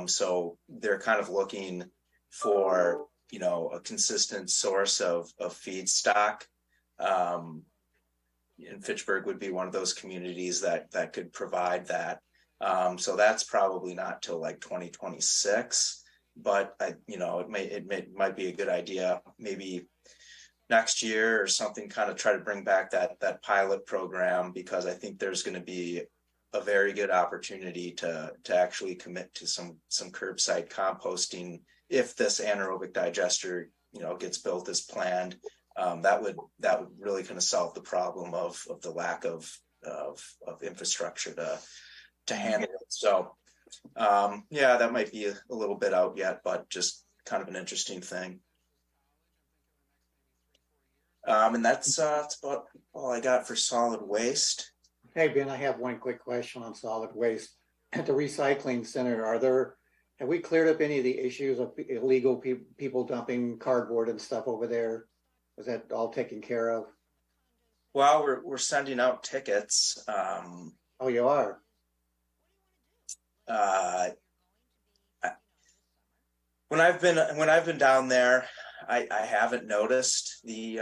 So they're kind of looking for, a consistent source of feedstock. And Fitchburg would be one of those communities that could provide that. So that's probably not till like 2026, but it might be a good idea, maybe next year or something, kind of try to bring back that pilot program, because I think there's going to be a very good opportunity to actually commit to some curbside composting if this anaerobic digester gets built as planned. That would really kind of solve the problem of the lack of infrastructure to handle it. So that might be a little bit out yet, but just kind of an interesting thing. And that's about all I got for solid waste. Hey, Ben, I have one quick question on solid waste. At the recycling center, have we cleared up any of the issues of illegal people dumping cardboard and stuff over there? Was that all taken care of? Well, we're sending out tickets. Oh, you are? When I've been down there, I haven't noticed the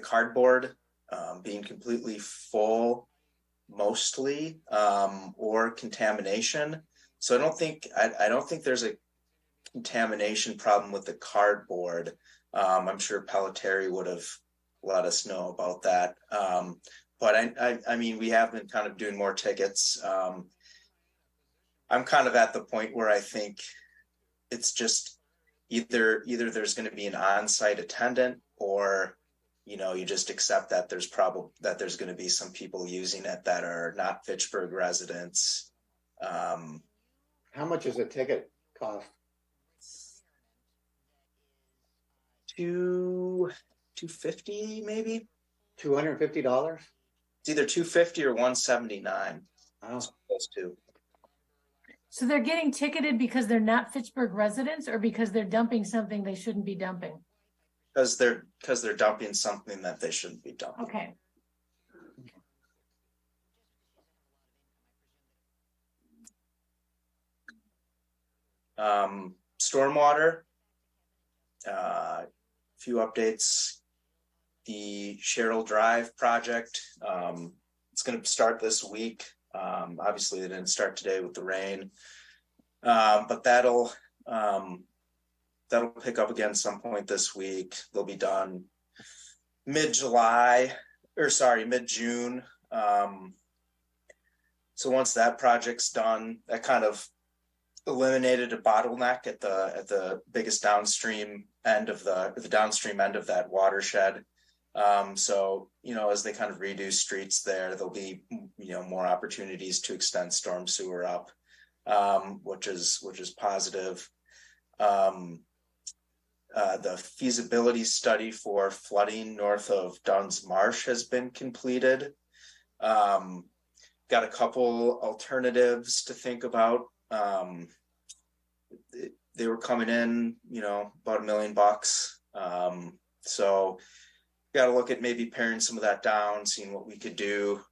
cardboard being completely full, mostly, or contamination. So I don't think there's a contamination problem with the cardboard. I'm sure Pelletieri would have let us know about that. But I mean, we have been kind of doing more tickets. I'm kind of at the point where I think it's just either there's going to be an on-site attendant, or you just accept that there's going to be some people using it that are not Fitchburg residents. How much does a ticket cost? $250 maybe. $250? It's either $250 or $179. Oh. Those two. So they're getting ticketed because they're not Fitchburg residents, or because they're dumping something they shouldn't be dumping? Because they're dumping something that they shouldn't be dumping. Okay. Stormwater. Few updates. The Sherrill Drive project. It's going to start this week. Obviously, it didn't start today with the rain, but that'll pick up again some point this week. They'll be done mid-June. So once that project's done, that kind of eliminated a bottleneck at the biggest downstream end of that watershed. So, as they kind of redo streets there, there'll be, more opportunities to extend storm sewer up, which is positive. The feasibility study for flooding north of Dunn's Marsh has been completed. Got a couple alternatives to think about. They were coming in, about $1 million. So got to look at maybe paring some of that down, seeing what we could do.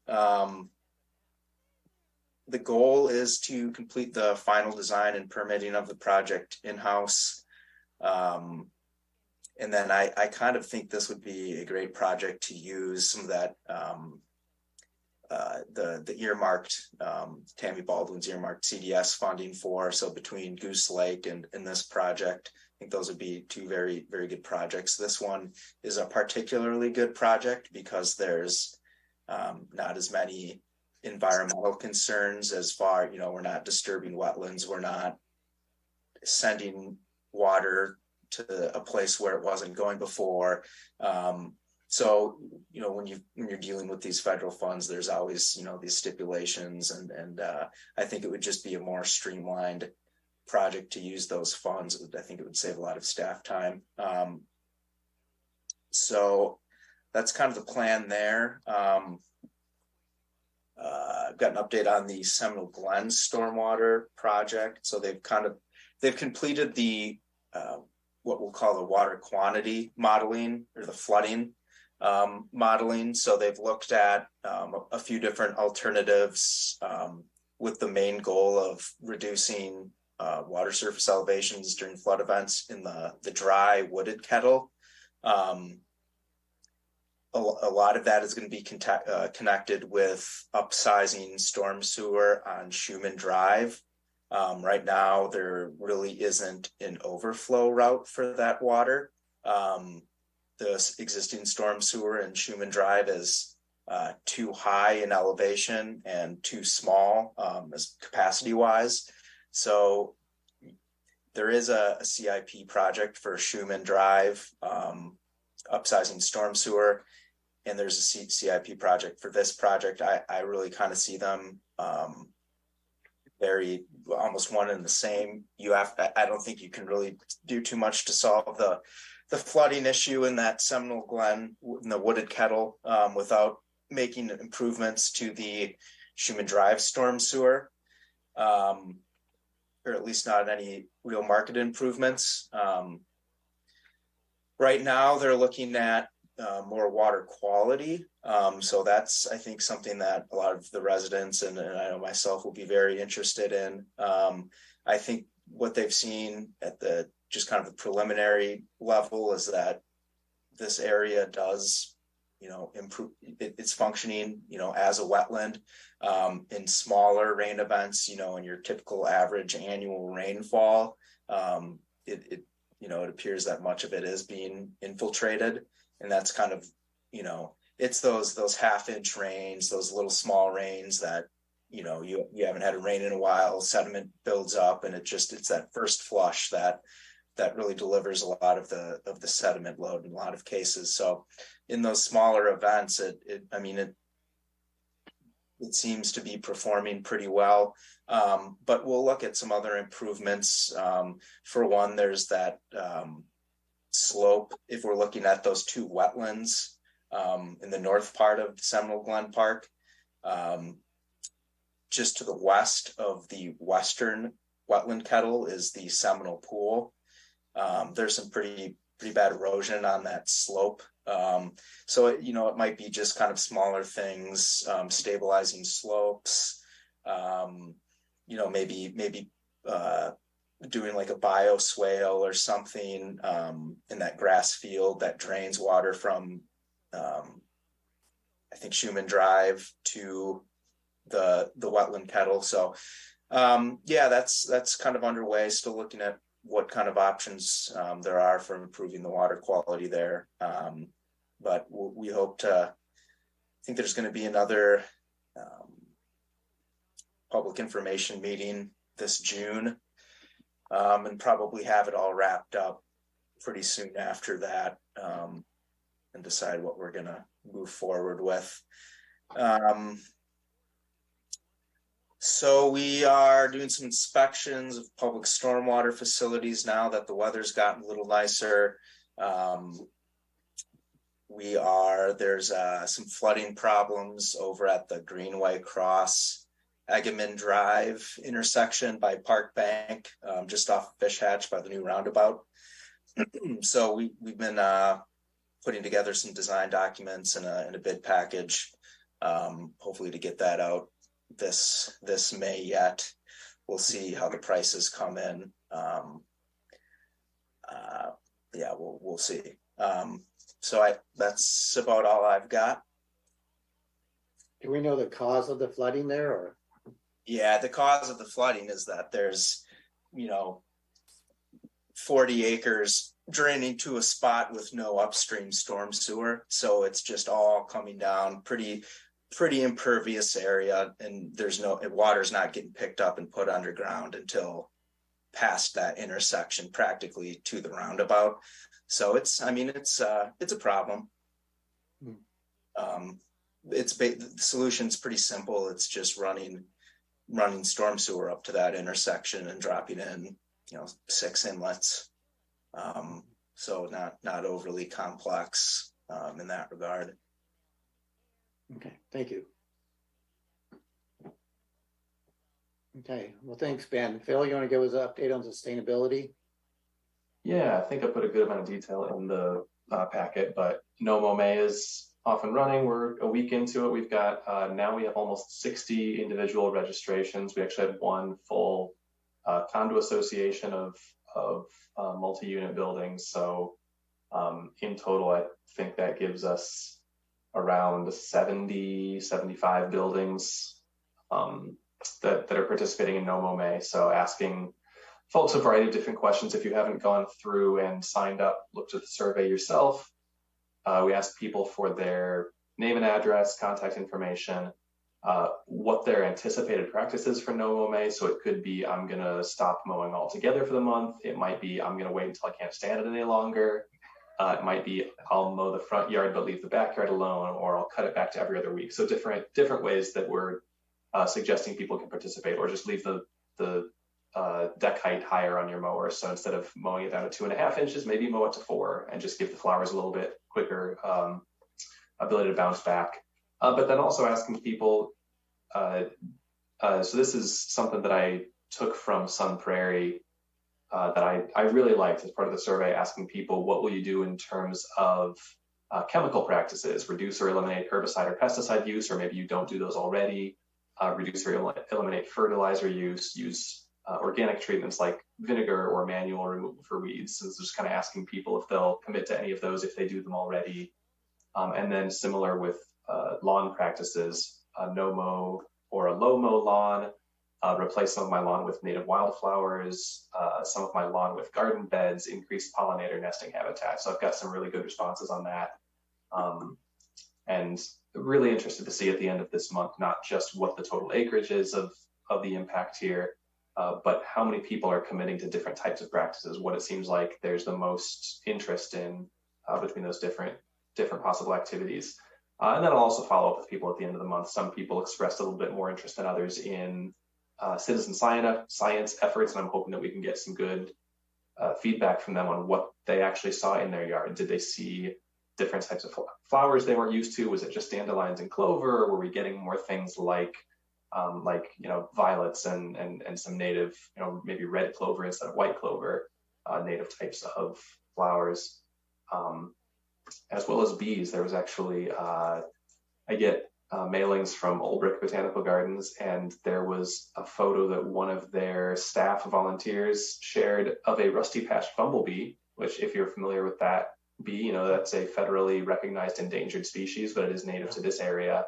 The goal is to complete the final design and permitting of the project in-house. And then I kind of think this would be a great project to use some of that, the earmarked, Tammy Baldwin's earmarked CDS funding for. So between Goose Lake and this project, I think those would be two very, very good projects. This one is a particularly good project because there's not as many environmental concerns as far, we're not disturbing wetlands. We're not sending water to a place where it wasn't going before. So, when you're dealing with these federal funds, there's always, these stipulations, and I think it would just be a more streamlined project to use those funds. I think it would save a lot of staff time. So that's kind of the plan there. I've got an update on the Seminole Glen stormwater project. So they've completed the what we'll call the water quantity modeling, or the flooding modeling. So they've looked at a few different alternatives with the main goal of reducing water surface elevations during flood events in the dry wooded kettle. A lot of that is going to be connected with upsizing storm sewer on Schumann Drive. Right now, there really isn't an overflow route for that water. The existing storm sewer in Schumann Drive is too high in elevation and too small as capacity wise. So there is a CIP project for Schumann Drive, upsizing storm sewer, and there's a CIP project for this project. I really kind of see them very almost one and the same. I don't think you can really do too much to solve the flooding issue in that Seminole Glen, in the wooded kettle, without making improvements to the Schumann Drive storm sewer, or at least not any real market improvements. Right now, they're looking at more water quality. So that's, I think, something that a lot of the residents and I know myself will be very interested in. I think what they've seen at the just kind of the preliminary level is that this area does, improve. It's functioning, as a wetland in smaller rain events, in your typical average annual rainfall. It appears that much of it is being infiltrated. And that's kind of, it's those half-inch rains, those little small rains that, you haven't had a rain in a while, sediment builds up, and it's that first flush that really delivers a lot of the sediment load in a lot of cases. So in those smaller events, it seems to be performing pretty well. But we'll look at some other improvements. For one, there's that slope. If we're looking at those two wetlands in the north part of Seminole Glen Park, just to the west of the western wetland kettle is the Seminole Pool. There's some pretty bad erosion on that slope. So it might be just kind of smaller things, stabilizing slopes, maybe doing like a bioswale or something in that grass field that drains water from I think Schumann Drive to the wetland kettle. So that's kind of underway. Still looking at what kind of options there are for improving the water quality there. But we hope to, I think there's going to be another public information meeting this June, and probably have it all wrapped up pretty soon after that, and decide what we're going to move forward with. So we are doing some inspections of public stormwater facilities now that the weather's gotten a little nicer. There's some flooding problems over at the Greenway Cross Egaman Drive intersection by Park Bank, just off Fish Hatch by the new roundabout. So we've been putting together some design documents and a bid package, hopefully to get that out this May yet. We'll see how the prices come in. We'll see. So that's about all I've got. Do we know the cause of the flooding there, or? Yeah, the cause of the flooding is that there's, 40 acres draining to a spot with no upstream storm sewer. So it's just all coming down, pretty impervious area, and water's not getting picked up and put underground until past that intersection, practically to the roundabout. So it's a problem. The solution's pretty simple. It's just running storm sewer up to that intersection and dropping in, 6 inlets. So not overly complex in that regard. Okay, thank you. Okay, well, thanks, Ben. Phil, you want to give us an update on sustainability? Yeah, I think I put a good amount of detail in the packet, but NoMoMe is off and running. We're a week into it. We've got, now we have almost 60 individual registrations. We actually had one full condo association of multi-unit buildings. So in total, I think that gives us around 70, 75 buildings that are participating in NoMoMe. So asking folks a variety of different questions. If you haven't gone through and signed up, looked at the survey yourself, we asked people for their name and address, contact information, what their anticipated practice is for NoMoMe. So it could be, I'm going to stop mowing altogether for the month. It might be, I'm going to wait until I can't stand it any longer. It might be, I'll mow the front yard but leave the backyard alone, or I'll cut it back to every other week. So different ways that we're suggesting people can participate, or just leave the deck height higher on your mower. So instead of mowing it down to 2.5 inches, maybe mow it to 4 and just give the flowers a little bit quicker ability to bounce back. But then also asking people, so this is something that I took from Sun Prairie that I really liked as part of the survey, asking people, what will you do in terms of chemical practices, reduce or eliminate herbicide or pesticide use, or maybe you don't do those already, reduce or eliminate fertilizer use organic treatments like vinegar or manual removal for weeds. So it's just kind of asking people if they'll commit to any of those if they do them already. And then similar with lawn practices, no mow or a low mow lawn, replace some of my lawn with native wildflowers, some of my lawn with garden beds, increase pollinator nesting habitat. So I've got some really good responses on that. And really interested to see at the end of this month, not just what the total acreage is of the impact here, but how many people are committing to different types of practices, what it seems like there's the most interest in between those different possible activities. And then I'll also follow up with people at the end of the month. Some people expressed a little bit more interest than others in citizen science efforts, and I'm hoping that we can get some good feedback from them on what they actually saw in their yard. Did they see different types of flowers they weren't used to? Was it just dandelions and clover? Or were we getting more things like violets and some native, maybe red clover instead of white clover, native types of flowers, as well as bees. There was actually, I get mailings from Old Brick Botanical Gardens, and there was a photo that one of their staff volunteers shared of a rusty-patched bumblebee, which, if you're familiar with that bee, that's a federally recognized endangered species, but it is native to this area.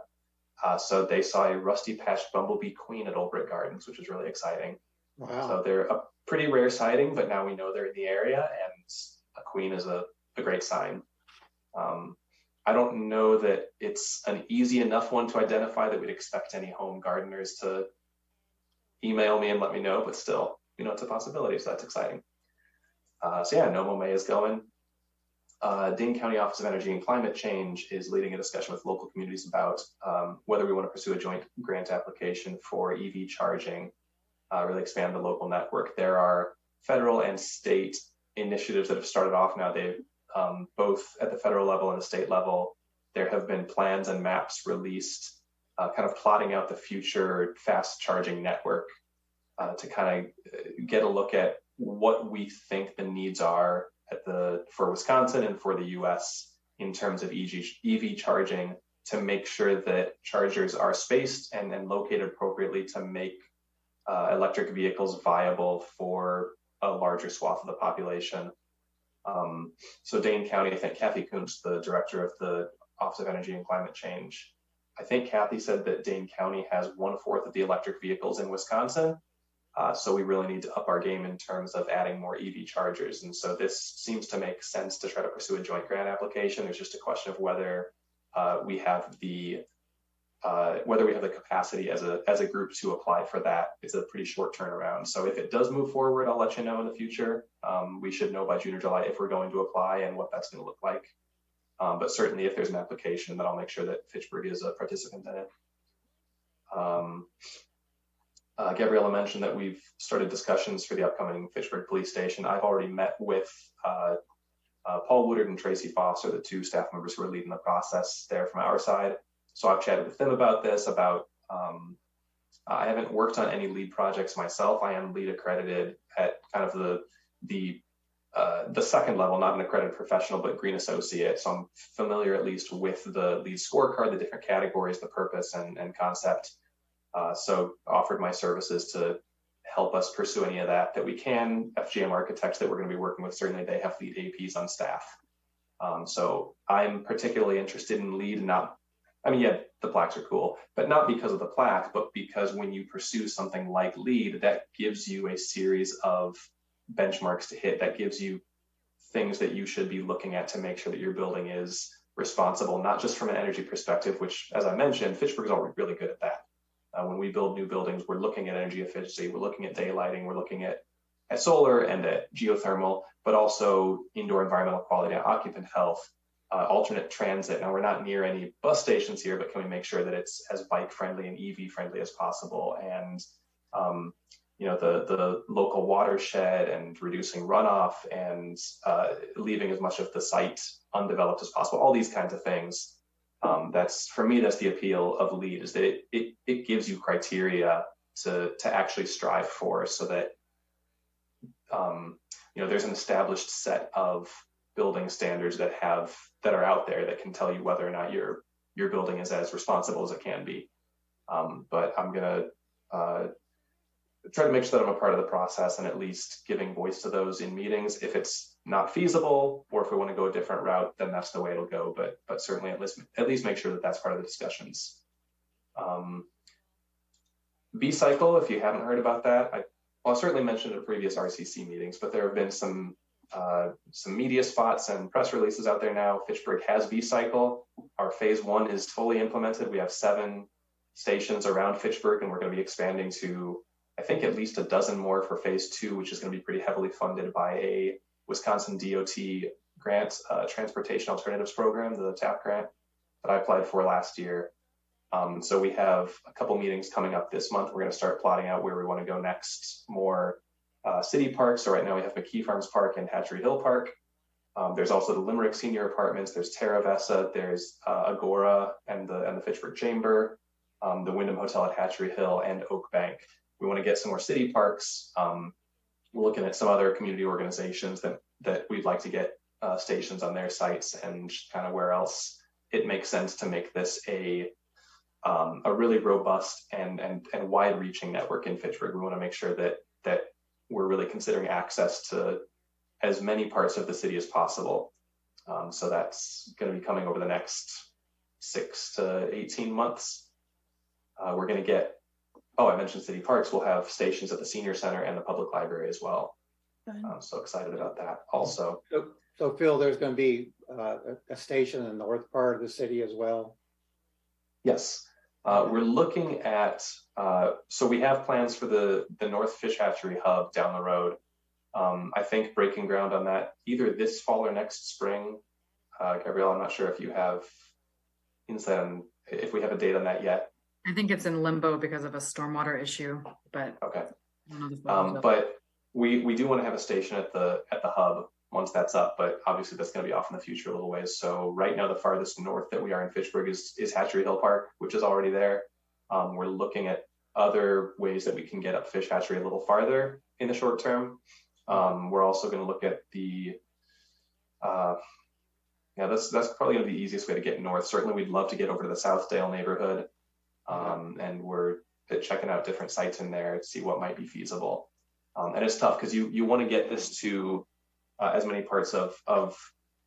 So they saw a rusty-patched bumblebee queen at Old Brick Gardens, which was really exciting. Wow. So they're a pretty rare sighting, but now we know they're in the area, and a queen is a great sign. I don't know that it's an easy enough one to identify that we'd expect any home gardeners to email me and let me know, but still, it's a possibility, so that's exciting. So yeah, NoMoMe is going. Dane County Office of Energy and Climate Change is leading a discussion with local communities about whether we want to pursue a joint grant application for EV charging, really expand the local network. There are federal and state initiatives that have started off now. They've both at the federal level and the state level, there have been plans and maps released kind of plotting out the future fast charging network to kind of get a look at what we think the needs are for Wisconsin and for the US in terms of EV charging, to make sure that chargers are spaced and located appropriately to make electric vehicles viable for a larger swath of the population. So Dane County, I think Kathy Kuntz, the director of the Office of Energy and Climate Change, I think Kathy said that Dane County has 1/4 of the electric vehicles in Wisconsin. So we really need to up our game in terms of adding more EV chargers. And so this seems to make sense to try to pursue a joint grant application. There's just a question of whether we have the capacity as a group to apply for that. It's a pretty short turnaround. So if it does move forward, I'll let you know in the future. We should know by June or July if we're going to apply and what that's going to look like. But certainly if there's an application, then I'll make sure that Fitchburg is a participant in it. Gabriella mentioned that we've started discussions for the upcoming Fitchburg Police Station. I've already met with Paul Woodard and Tracy Foster, the two staff members who are leading the process there from our side. So I've chatted with them about this, I haven't worked on any lead projects myself. I am lead accredited at kind of the second level, not an accredited professional, but green associate. So I'm familiar at least with the lead scorecard, the different categories, the purpose and concept. So offered my services to help us pursue any of that we can. FGM architects that we're going to be working with, certainly they have lead APs on staff. So I'm particularly interested in lead, yeah, the plaques are cool, but not because of the plaque, but because when you pursue something like lead, that gives you a series of benchmarks to hit. That gives you things that you should be looking at to make sure that your building is responsible, not just from an energy perspective, which, as I mentioned, Fitchburg is already really good at that. When we build new buildings, we're looking at energy efficiency, we're looking at daylighting, we're looking at solar and at geothermal, but also indoor environmental quality, occupant health, alternate transit. Now, we're not near any bus stations here, but can we make sure that it's as bike friendly and EV friendly as possible? And the local watershed and reducing runoff and leaving as much of the site undeveloped as possible. All these kinds of things. That's, for me, that's the appeal of LEED, is that it gives you criteria to actually strive for, so that there's an established set of building standards that are out there that can tell you whether or not your building is as responsible as it can be. But I'm gonna try to make sure that I'm a part of the process and at least giving voice to those in meetings. If it's not feasible, or if we want to go a different route, then that's the way it'll go. But certainly at least make sure that that's part of the discussions. B-cycle, if you haven't heard about that, I'll certainly mention it at previous RCC meetings, but there have been some media spots and press releases out there now. Fitchburg has B-cycle. Our phase 1 is fully implemented. We have 7 stations around Fitchburg, and we're going to be expanding to, I think, at least a dozen more for phase 2, which is going to be pretty heavily funded by a Wisconsin DOT grant, Transportation Alternatives Program, the TAP grant that I applied for last year. So we have a couple meetings coming up this month. We're going to start plotting out where we want to go next. More city parks. So right now we have McKee Farms Park and Hatchery Hill Park. There's also the Limerick Senior Apartments. There's Terra Vesa. There's Agora and the Fitchburg Chamber, the Wyndham Hotel at Hatchery Hill, and Oak Bank. We want to get some more city parks. We're looking at some other community organizations that we'd like to get stations on their sites, and kind of where else it makes sense to make this a really robust and wide-reaching network in Fitchburg. We want to make sure that we're really considering access to as many parts of the city as possible. So that's going to be coming over the next 6 to 18 months. We're going to get, I mentioned city parks. We'll have stations at the senior center and the public library as well. So excited about that also. So Phil, there's going to be a station in the north part of the city as well? Yes. We're looking at, so we have plans for the North Fish Hatchery Hub down the road. I think breaking ground on that either this fall or next spring. Gabrielle, I'm not sure if you have insight on if we have a date on that yet. I think it's in limbo because of a stormwater issue, but okay. I don't know but we do want to have a station at the hub once that's up, but obviously that's going to be off in the future a little ways. So right now, the farthest north that we are in Fitchburg is Hatchery Hill Park, which is already there. We're looking at other ways that we can get up Fish Hatchery a little farther in the short term. We're also going to look at that's probably going to be the easiest way to get north. Certainly, we'd love to get over to the Southdale neighborhood, and we're checking out different sites in there to see what might be feasible. And it's tough because you want to get this to as many parts of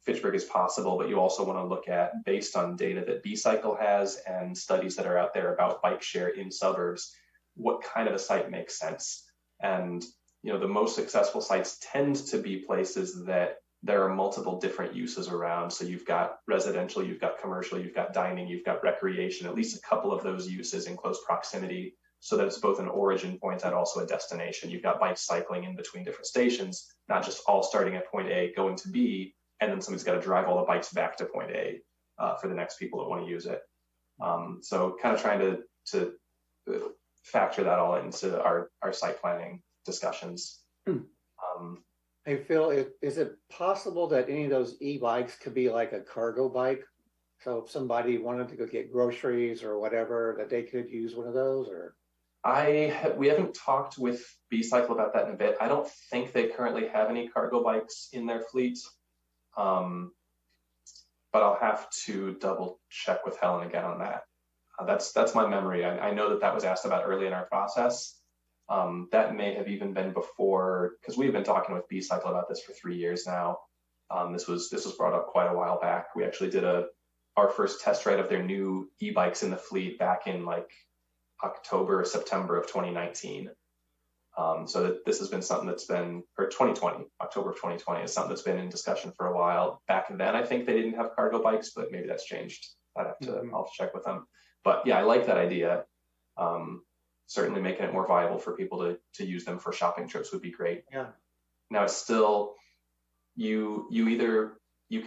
Fitchburg as possible, but you also want to look at, based on data that B-Cycle has and studies that are out there about bike share in suburbs, what kind of a site makes sense. And the most successful sites tend to be places that there are multiple different uses around. So you've got residential, you've got commercial, you've got dining, you've got recreation, at least a couple of those uses in close proximity, so that it's both an origin point and also a destination. You've got bike cycling in between different stations, not just all starting at point A, going to B, and then somebody's got to drive all the bikes back to point A for the next people that want to use it. So kind of trying to factor that all into our site planning discussions. Hey, Phil, is it possible that any of those e-bikes could be like a cargo bike? So if somebody wanted to go get groceries or whatever, that they could use one of those, or? We haven't talked with B-Cycle about that in a bit. I don't think they currently have any cargo bikes in their fleet. But I'll have to double check with Helen again on that. That's my memory. I know that was asked about early in our process. That may have even been before, because we've been talking with B-Cycle about this for 3 years now. This was brought up quite a while back. We actually did our first test ride of their new e-bikes in the fleet back in like October or September of 2019. So this has been something that's been, or 2020, October of 2020 is something that's been in discussion for a while. Back then, I think they didn't have cargo bikes, but maybe that's changed. I'll have to check with them. But yeah, I like that idea. Certainly making it more viable for people to use them for shopping trips would be great. Yeah. Now it's still, you can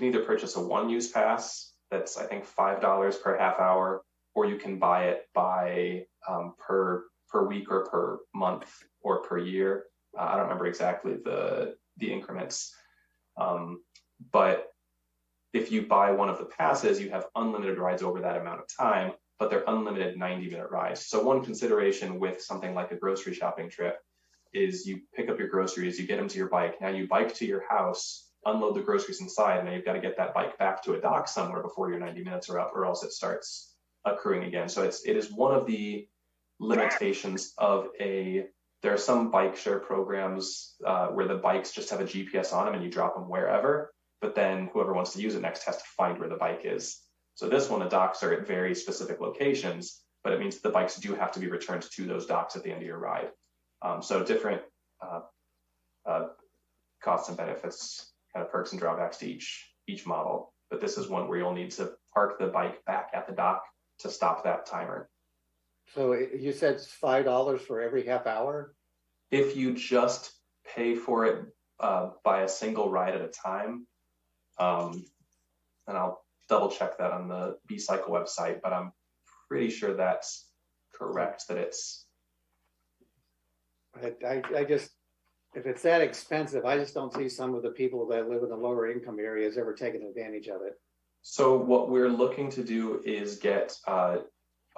either purchase a one-use pass that's I think $5 per half hour, or you can buy it by per week or per month or per year. I don't remember exactly the increments, but if you buy one of the passes, you have unlimited rides over that amount of time, but they're unlimited 90-minute rides. So one consideration with something like a grocery shopping trip is you pick up your groceries, you get them to your bike. Now you bike to your house, unload the groceries inside, and then you've got to get that bike back to a dock somewhere before your 90 minutes are up, or else it starts accruing again. So it is one of the limitations of there are some bike share programs where the bikes just have a GPS on them and you drop them wherever, but then whoever wants to use it next has to find where the bike is. So this one, the docks are at very specific locations, but it means that the bikes do have to be returned to those docks at the end of your ride. So different costs and benefits, kind of perks and drawbacks to each model. But this is one where you'll need to park the bike back at the dock to stop that timer. So you said it's $5 for every half hour? If you just pay for it by a single ride at a time, and I'll double check that on the B-Cycle website, but I'm pretty sure that's correct, that it's... I just, if it's that expensive, I just don't see some of the people that live in the lower income areas ever taking advantage of it. So what we're looking to do is get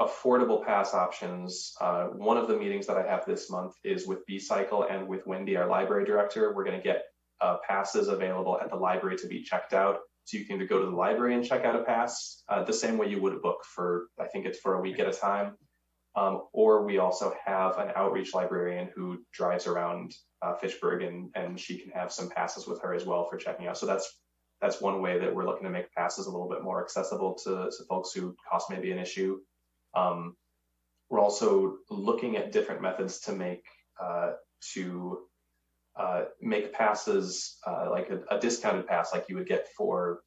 affordable pass options. One of the meetings that I have this month is with B-Cycle and with Wendy, our library director. We're going to get passes available at the library to be checked out. So you can either go to the library and check out a pass the same way you would a book for, I think it's for a week at a time. Or we also have an outreach librarian who drives around Fitchburg, and she can have some passes with her as well for checking out. So that's one way that we're looking to make passes a little bit more accessible to folks who cost may be an issue. We're also looking at different methods to make passes like a discounted pass, like you would get for,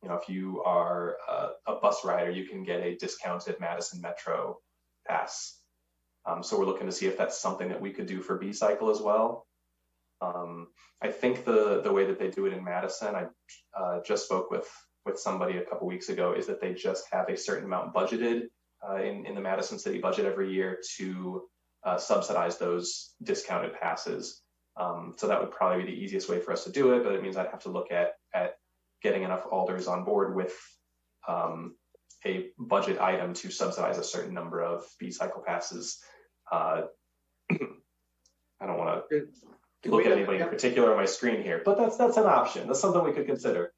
if you are a bus rider, you can get a discounted Madison Metro pass. So we're looking to see if that's something that we could do for B-Cycle as well. I think the way that they do it in Madison, I just spoke with somebody a couple weeks ago, is that they just have a certain amount budgeted in the Madison City budget every year to subsidize those discounted passes. So that would probably be the easiest way for us to do it, but it means I'd have to look at getting enough alders on board with a budget item to subsidize a certain number of B-Cycle passes. I don't want to look at anybody in particular on my screen here, but that's an option. That's something we could consider.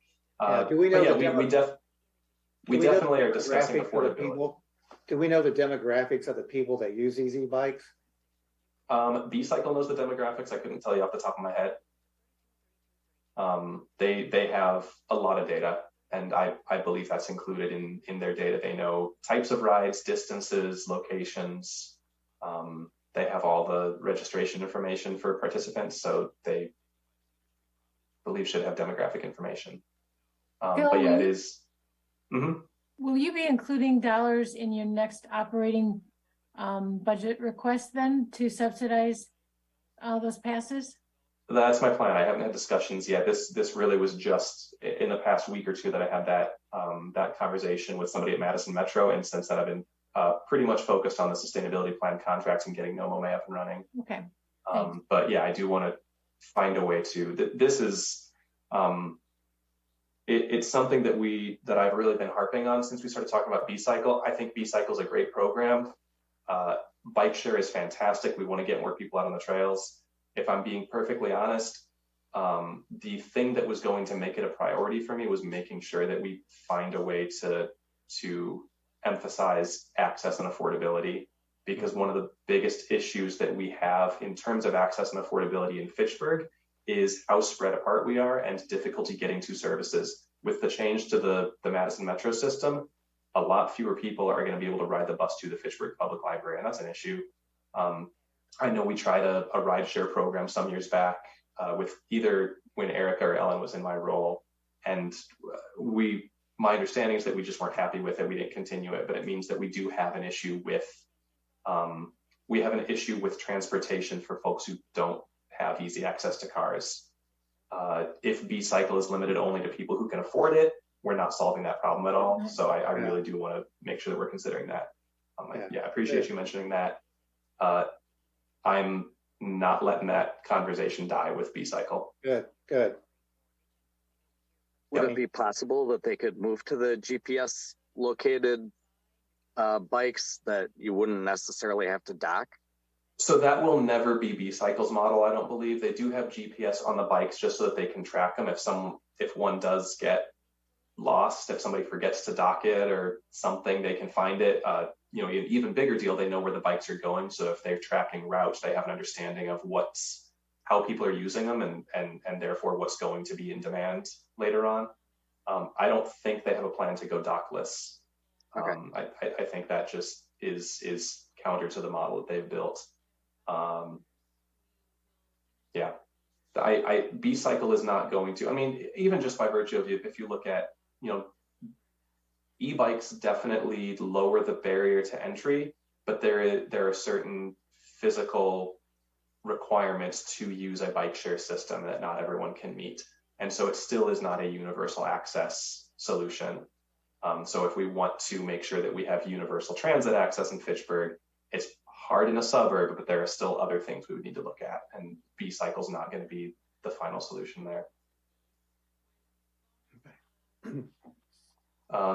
Do we know? We definitely are discussing affordability. Do we know the demographics of the people that use these e-bikes? B-Cycle knows the demographics. I couldn't tell you off the top of my head. They have a lot of data, and I believe that's included in their data. They know types of rides, distances, locations. They have all the registration information for participants, so they believe should have demographic information. But yeah, it is. Mm-hmm. Will you be including dollars in your next operating budget request then to subsidize those passes? That's my plan. I haven't had discussions yet. This really was just in the past week or two that I had that conversation with somebody at Madison Metro, and since then I've been pretty much focused on the sustainability plan contracts and getting NOMO up and running. Okay. But yeah, I do want to find a way to. This is it's something that I've really been harping on since we started talking about B-Cycle. I think B-Cycle is a great program. Bike share is fantastic. We want to get more people out on the trails. If I'm being perfectly honest, the thing that was going to make it a priority for me was making sure that we find a way to emphasize access and affordability, because one of the biggest issues that we have in terms of access and affordability in Fitchburg is how spread apart we are and difficulty getting to services. With the change to the Madison Metro system, a lot fewer people are going to be able to ride the bus to the Fitchburg Public Library, and that's an issue. I know we tried a rideshare program some years back with either when Erica or Ellen was in my role, and my understanding is that we just weren't happy with it. We didn't continue it, but it means that we do have an issue with transportation for folks who don't have easy access to cars. If B-Cycle is limited only to people who can afford it, we're not solving that problem at all. So I really do want to make sure that we're considering that. I appreciate you mentioning that. I'm not letting that conversation die with B-Cycle. Good. Would it be possible that they could move to the GPS located bikes that you wouldn't necessarily have to dock? So that will never be B-Cycle's model, I don't believe. They do have GPS on the bikes just so that they can track them. If one does get lost, if somebody forgets to dock it or something, they can find it. An even bigger deal, they know where the bikes are going. So if they're tracking routes, they have an understanding of how people are using them and therefore what's going to be in demand later on. I don't think they have a plan to go dockless. Okay. I think that just is counter to the model that they've built. B-Cycle is not going to, even just by virtue of if you look at, e-bikes definitely lower the barrier to entry, but there are certain physical requirements to use a bike share system that not everyone can meet. And so it still is not a universal access solution. So if we want to make sure that we have universal transit access in Fitchburg, it's hard in a suburb, but there are still other things we would need to look at, and B-Cycle is not going to be the final solution there. Okay.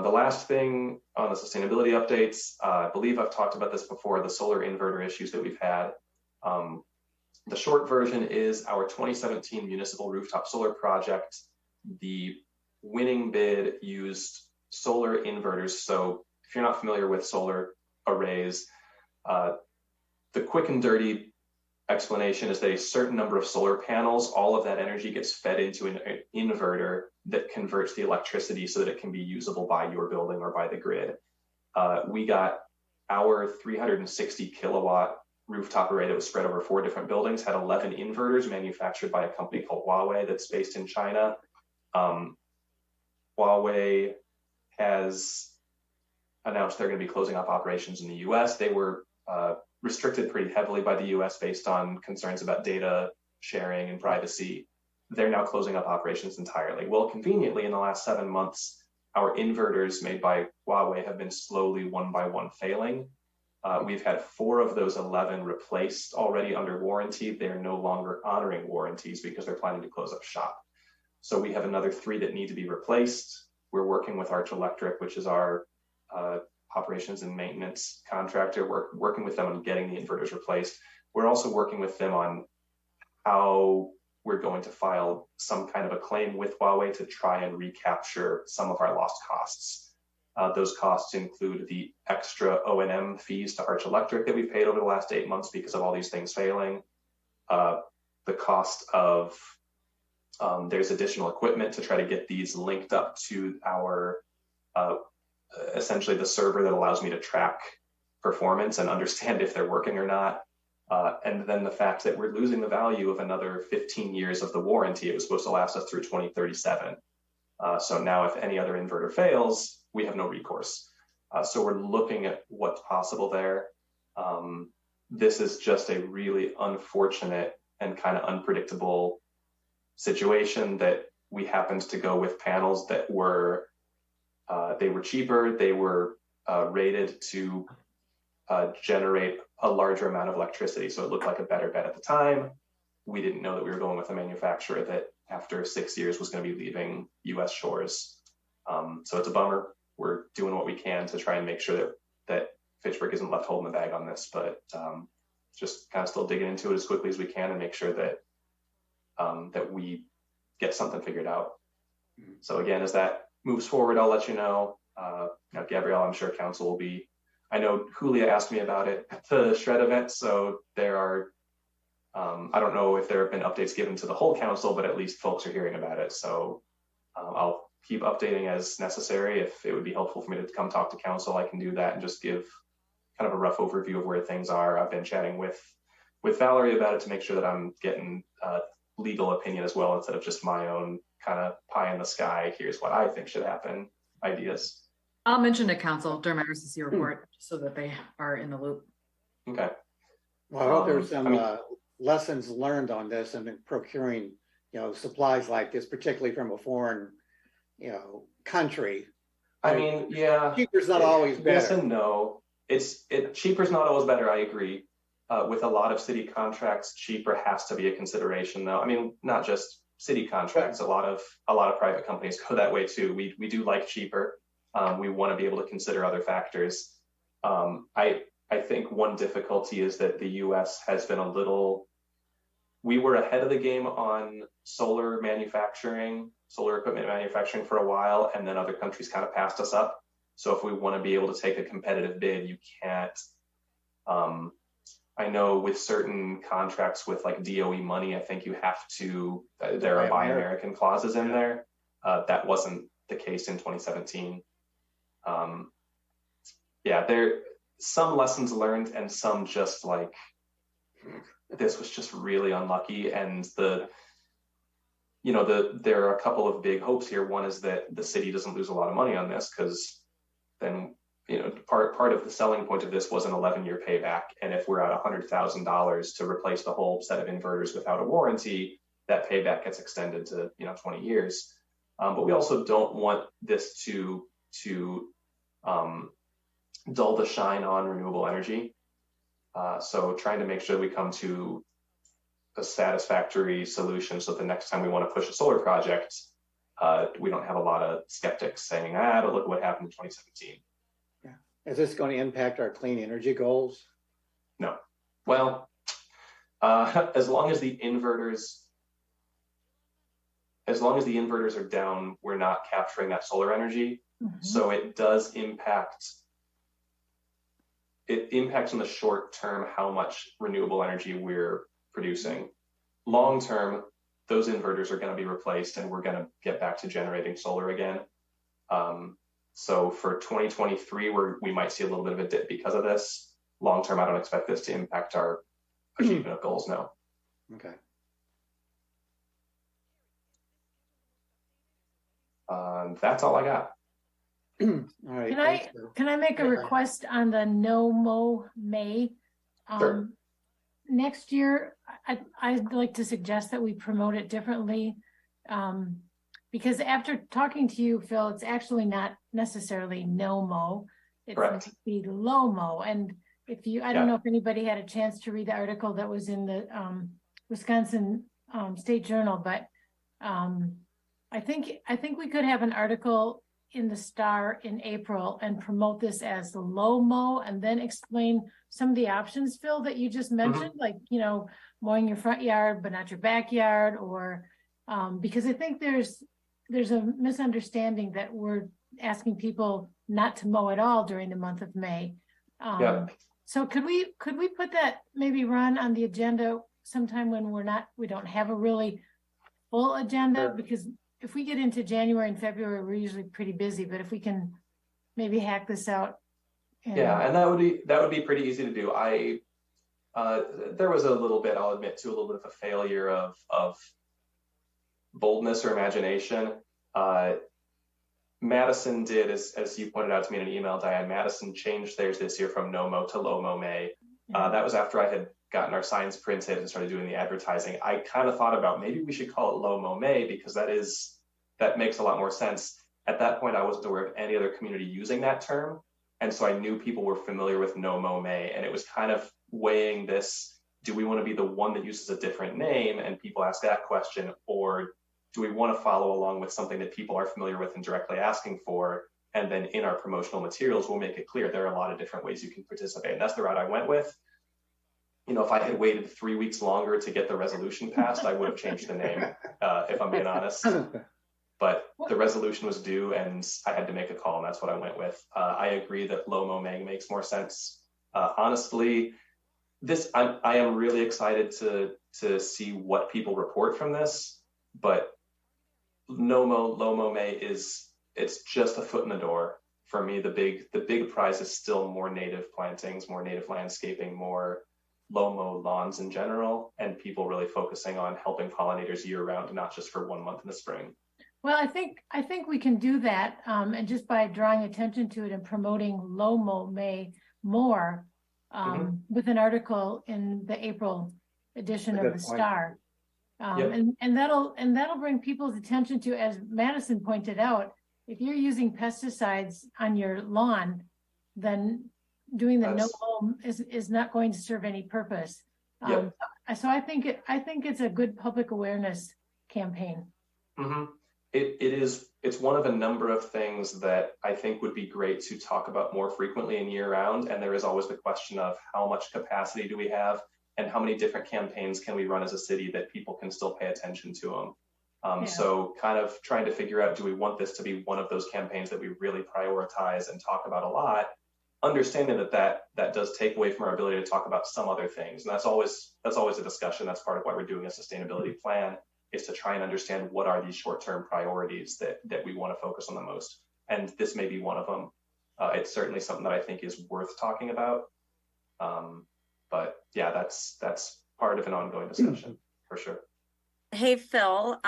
The last thing on the sustainability updates, I believe I've talked about this before, the solar inverter issues that we've had. The short version is our 2017 municipal rooftop solar project. The winning bid used solar inverters. So if you're not familiar with solar arrays, the quick and dirty explanation is that a certain number of solar panels, all of that energy gets fed into an inverter that converts the electricity so that it can be usable by your building or by the grid. We got our 360 kilowatt rooftop array that was spread over 4 different buildings, had 11 inverters manufactured by a company called Huawei that's based in China. Huawei has announced they're going to be closing off operations in the US. They were restricted pretty heavily by the US based on concerns about data sharing and privacy. They're now closing up operations entirely. Well, conveniently, in the last 7 months, our inverters made by Huawei have been slowly one by one failing. We've had 4 of those 11 replaced already under warranty. They're no longer honoring warranties because they're planning to close up shop. So we have another 3 that need to be replaced. We're working with Arch Electric, which is our operations and maintenance contractor. We're working with them on getting the inverters replaced. We're also working with them on how we're going to file some kind of a claim with Huawei to try and recapture some of our lost costs. Those costs include the extra O&M fees to Arch Electric that we've paid over the last 8 months because of all these things failing. The cost of, there's additional equipment to try to get these linked up to our, essentially the server that allows me to track performance and understand if they're working or not. And then the fact that we're losing the value of another 15 years of the warranty. It was supposed to last us through 2037. So now if any other inverter fails, we have no recourse. So we're looking at what's possible there. This is just a really unfortunate and kind of unpredictable situation that we happened to go with panels that were they were cheaper. They were rated to generate a larger amount of electricity, so it looked like a better bet at the time. We didn't know that we were going with a manufacturer that after 6 years was going to be leaving U.S. shores. So it's a bummer. We're doing what we can to try and make sure that Fitchburg isn't left holding the bag on this, but just kind of still digging into it as quickly as we can and make sure that that we get something figured out. So again, as that moves forward, I'll let you know. Gabrielle, I'm sure council will be. I know Julia asked me about it at the Shred event, so there are. I don't know if there have been updates given to the whole council, but at least folks are hearing about it. So I'll keep updating as necessary. If it would be helpful for me to come talk to council, I can do that and just give kind of a rough overview of where things are. I've been chatting with Valerie about it to make sure that I'm getting legal opinion as well, instead of just my own kind of pie in the sky, here's what I think should happen ideas. I'll mention to council during my RCC report so that they are in the loop. Okay. Well, I hope there's some lessons learned on this and in procuring, supplies like this, particularly from a foreign, country. I mean, yeah. Cheaper's not always better. Yes and no. Cheaper's not always better. I agree. With a lot of city contracts, cheaper has to be a consideration, though. I mean, not just city contracts. A lot of private companies go that way too. We do like cheaper. We want to be able to consider other factors. I think one difficulty is that the U.S. has been we were ahead of the game on solar equipment manufacturing for a while, and then other countries kind of passed us up. So if we want to be able to take a competitive bid, you can't. I know with certain contracts with like DOE money, I think you have to, there are Buy American clauses in there. That wasn't the case in 2017. There some lessons learned and some just like, this was just really unlucky. And there are a couple of big hopes here. One is that the city doesn't lose a lot of money on this, because then, part of the selling point of this was an 11-year payback. And if we're at $100,000 to replace the whole set of inverters without a warranty, that payback gets extended to, 20 years. But we also don't want this to dull the shine on renewable energy. So trying to make sure we come to a satisfactory solution so the next time we want to push a solar project, we don't have a lot of skeptics saying, but look what happened in 2017. Yeah. Is this going to impact our clean energy goals? No. Well, as long as the inverters are down, we're not capturing that solar energy. Mm-hmm. So it does impact. It impacts in the short term how much renewable energy we're producing. Long term, those inverters are going to be replaced and we're going to get back to generating solar again. So for 2023, we might see a little bit of a dip because of this. Long term, I don't expect this to impact our achievement of goals, no. Okay. That's all I got. All right. Can I make a request on the no mow May? Sure. Next year, I'd like to suggest that we promote it differently, because after talking to you, Phil, it's actually not necessarily no mow. It's Correct. The low mow. And I don't know if anybody had a chance to read the article that was in the Wisconsin State Journal, but I think we could have an article in the Star in April and promote this as the low mow, and then explain some of the options, Phil, that you just mentioned, like, mowing your front yard, but not your backyard, or because I think there's a misunderstanding that we're asking people not to mow at all during the month of May. So could we put that, maybe run on the agenda sometime when we don't have a really full agenda? Sure. Because if we get into January and February, we're usually pretty busy, but if we can maybe hack this out. And that would be pretty easy to do. There was I'll admit to a little bit of a failure of boldness or imagination. Madison did, as you pointed out to me in an email, Diane, Madison changed theirs this year from no mow to low mow May. That was after I had gotten our signs printed and started doing the advertising, I kind of thought about maybe we should call it Low Mo May, because that makes a lot more sense. At that point, I wasn't aware of any other community using that term. And so I knew people were familiar with No Mo May. And it was kind of weighing this, do we want to be the one that uses a different name and people ask that question? Or do we want to follow along with something that people are familiar with and directly asking for? And then in our promotional materials, we'll make it clear there are a lot of different ways you can participate. And that's the route I went with. You know, if I had waited 3 weeks longer to get the resolution passed, I would have changed the name, if I'm being honest. But the resolution was due and I had to make a call, and that's what I went with. I agree that Low Mo May makes more sense. Honestly, I am really excited to see what people report from this, but Low Mo May it's just a foot in the door. For me, the big prize is still more native plantings, more native landscaping, more low mo lawns in general, and people really focusing on helping pollinators year round, not just for 1 month in the spring. Well, I think we can do that, and just by drawing attention to it and promoting Low Mo May more, with an article in the April edition of the Star, and that'll bring people's attention to, as Madison pointed out, if you're using pesticides on your lawn, then doing the no mow is not going to serve any purpose. So I think it's a good public awareness campaign. It's one of a number of things that I think would be great to talk about more frequently and year round. And there is always the question of how much capacity do we have and how many different campaigns can we run as a city that people can still pay attention to them. So kind of trying to figure out, do we want this to be one of those campaigns that we really prioritize and talk about a lot, understanding that does take away from our ability to talk about some other things. And that's always a discussion. That's part of why we're doing a sustainability plan, is to try and understand what are these short-term priorities that we want to focus on the most. And this may be one of them. It's certainly something that I think is worth talking about. But yeah, that's part of an ongoing discussion for sure. Hey, Phil,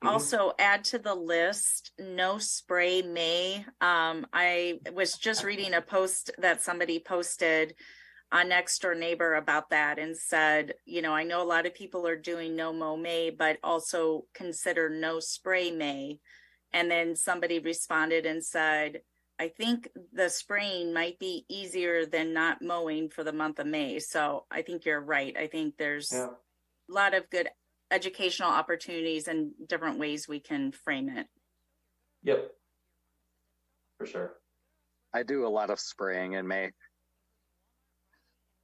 also add to the list, No Spray May. I was just reading a post that somebody posted on Next Door Neighbor about that and said, you know, I know a lot of people are doing No Mow May, but also consider No Spray May. And then somebody responded and said, I think the spraying might be easier than not mowing for the month of May. So I think you're right. I think there's a lot of good educational opportunities and different ways we can frame it. Yep, for sure. I do a lot of spraying in May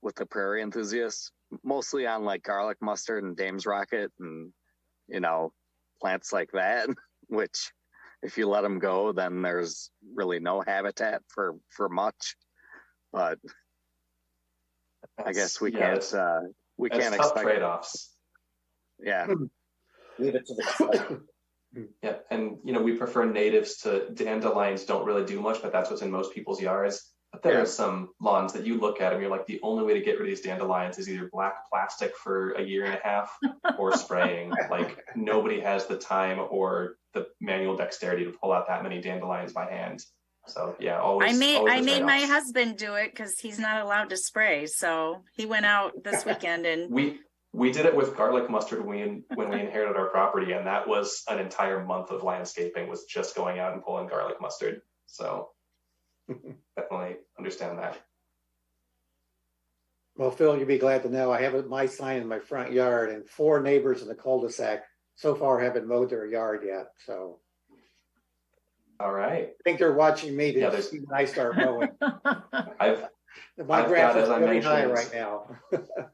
with the prairie enthusiasts, mostly on like garlic mustard and Dame's rocket and, you know, plants like that, which if you let them go, then there's really no habitat for much. But I guess we can't expect trade-offs. Yeah. Leave it to the Yeah, and you know, we prefer natives to dandelions. Don't really do much, but that's what's in most people's yards. But there are some lawns that you look at and you're like, the only way to get rid of these dandelions is either black plastic for a year and a half or spraying. Like nobody has the time or the manual dexterity to pull out that many dandelions by hand. So yeah, always. I made my husband do it because he's not allowed to spray. So he went out this weekend and we did it with garlic mustard when we inherited our property, and that was an entire month of landscaping, was just going out and pulling garlic mustard. So definitely understand that. Well, Phil, you'd be glad to know I have my sign in my front yard, and 4 neighbors in the cul-de-sac so far haven't mowed their yard yet. So, all right. I think they're watching me to see when I start mowing. My grass is really high right now.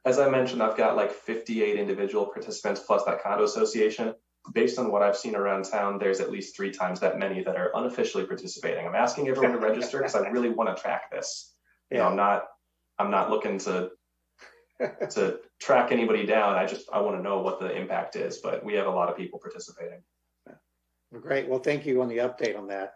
As I mentioned, I've got like 58 individual participants plus that condo association. Based on what I've seen around town, there's at least 3 times that many that are unofficially participating. I'm asking everyone to register because I really want to track this. You know, I'm not looking to track anybody down. I want to know what the impact is, but we have a lot of people participating. Great. Well, thank you on the update on that.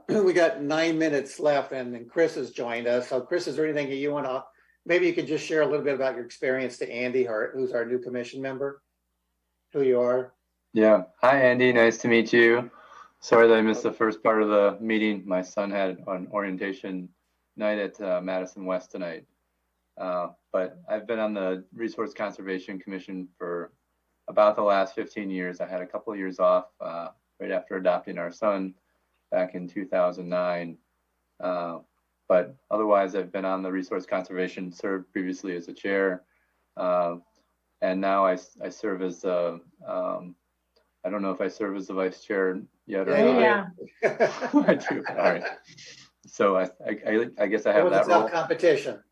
We got 9 minutes left, and then Chris has joined us. So Chris, is there anything that you want to, maybe you could just share a little bit about your experience to Andy, who's our new commission member, who you are? Yeah. Hi, Andy. Nice to meet you. Sorry that I missed the first part of the meeting. My son had an orientation night at Madison West tonight. But I've been on the Resource Conservation Commission for about the last 15 years. I had a couple of years off right after adopting our son back in 2009. But otherwise, I've been on the Resource Conservation, served previously as a chair. And now I serve as, I don't know if I serve as the vice chair yet or Yeah, not. I do, all right. So I guess I That have was a that tough role. competition.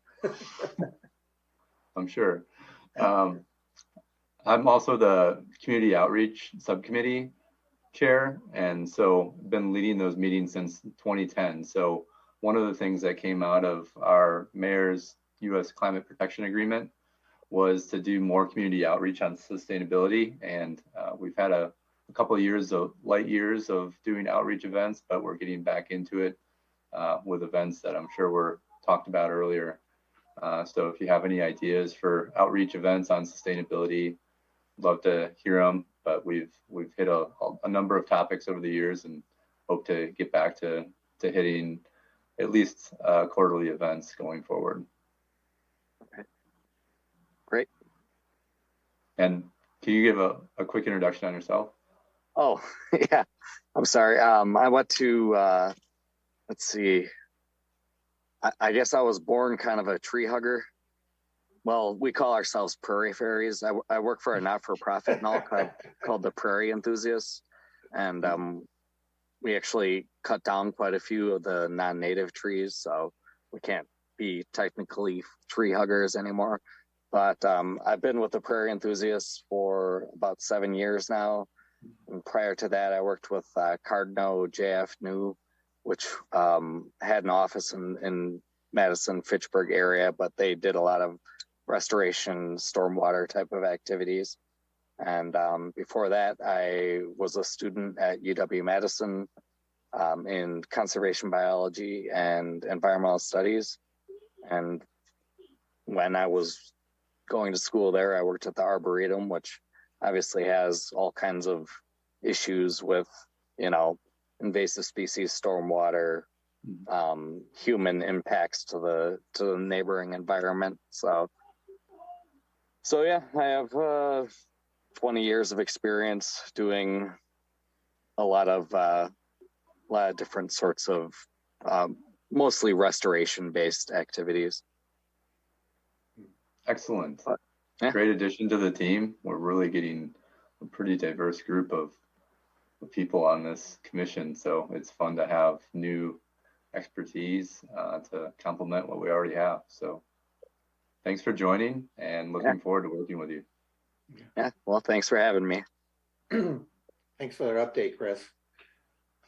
I'm sure. I'm also the community outreach subcommittee chair, and so been leading those meetings since 2010. So one of the things that came out of our mayor's U.S. Climate Protection Agreement was to do more community outreach on sustainability, and we've had a couple of years of light years of doing outreach events, but we're getting back into it with events that I'm sure were talked about earlier. So if you have any ideas for outreach events on sustainability, love to hear them. But we've hit a number of topics over the years and hope to get back to hitting at least quarterly events going forward. Okay. Great. And can you give a quick introduction on yourself? Oh, yeah. I'm sorry. I went to, let's see. I guess I was born kind of a tree hugger. Well, we call ourselves prairie fairies. I work for a not-for-profit now called the Prairie Enthusiasts. And we actually cut down quite a few of the non-native trees. So we can't be technically tree huggers anymore. But I've been with the Prairie Enthusiasts for about 7 years now. And prior to that, I worked with Cardno JF New, which had an office in Madison, Fitchburg area, but they did a lot of restoration, stormwater type of activities. And before that, I was a student at UW-Madison in conservation biology and environmental studies. And when I was going to school there, I worked at the Arboretum, which obviously has all kinds of issues with, invasive species, stormwater, human impacts to the neighboring environment. So yeah, I have 20 years of experience doing a lot of different sorts of mostly restoration-based activities. Excellent. Yeah. Great addition to the team. We're really getting a pretty diverse group of people on this commission, so it's fun to have new expertise to complement what we already have. So thanks for joining, and looking forward to working with you. Yeah, well, thanks for having me. Thanks for the update, Chris.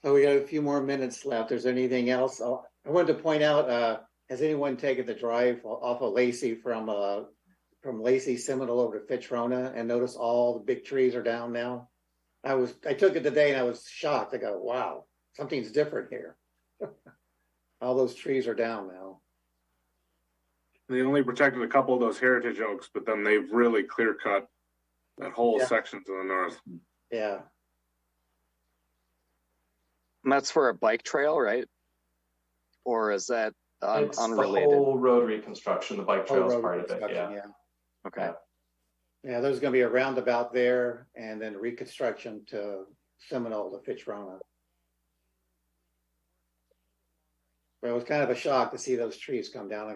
So we got a few more minutes left. Is there anything else? I wanted to point out, has anyone taken the drive off of Lacey from Lacey Seminole over to Fitchrona and notice all the big trees are down now? I took it today and I was shocked. I go, wow, something's different here. All those trees are down now. They only protected a couple of those heritage oaks, but then they've really clear cut that whole section to the north. Yeah. And that's for a bike trail, right? Or is that It's unrelated? the whole road reconstruction. The bike trail is Road part of it. reconstruction, Yeah. Okay. Yeah, there's going to be a roundabout there and then reconstruction to Seminole to Fitchrona. But it was kind of a shock to see those trees come down.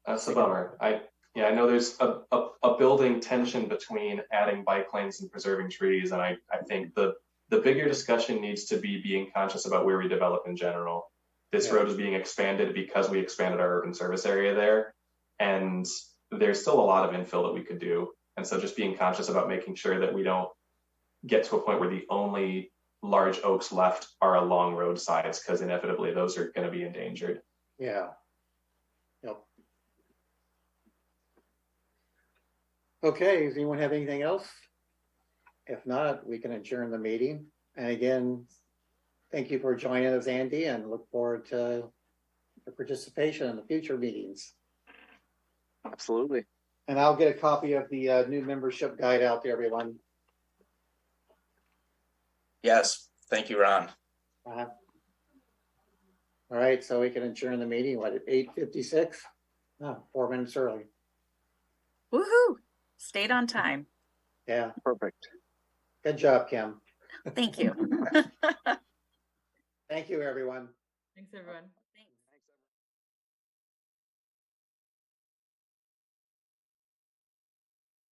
That's a bummer. I know there's a building tension between adding bike lanes and preserving trees, and I think the bigger discussion needs to be being conscious about where we develop in general. This road is being expanded because we expanded our urban service area there, and there's still a lot of infill that we could do. And so just being conscious about making sure that we don't get to a point where the only large oaks left are along roadsides, because inevitably those are going to be endangered. Yeah. Yep. Okay, does anyone have anything else? If not, we can adjourn the meeting. And again, thank you for joining us, Andy, and look forward to your participation in the future meetings. Absolutely. And I'll get a copy of the new membership guide out to everyone. Yes, thank you, Ron. All right, so we can adjourn the meeting, at 8:56? Oh, 4 minutes early. Woohoo! Stayed on time. Yeah, Perfect. good job, Kim. Thank you. Thank you, everyone. Thanks, everyone.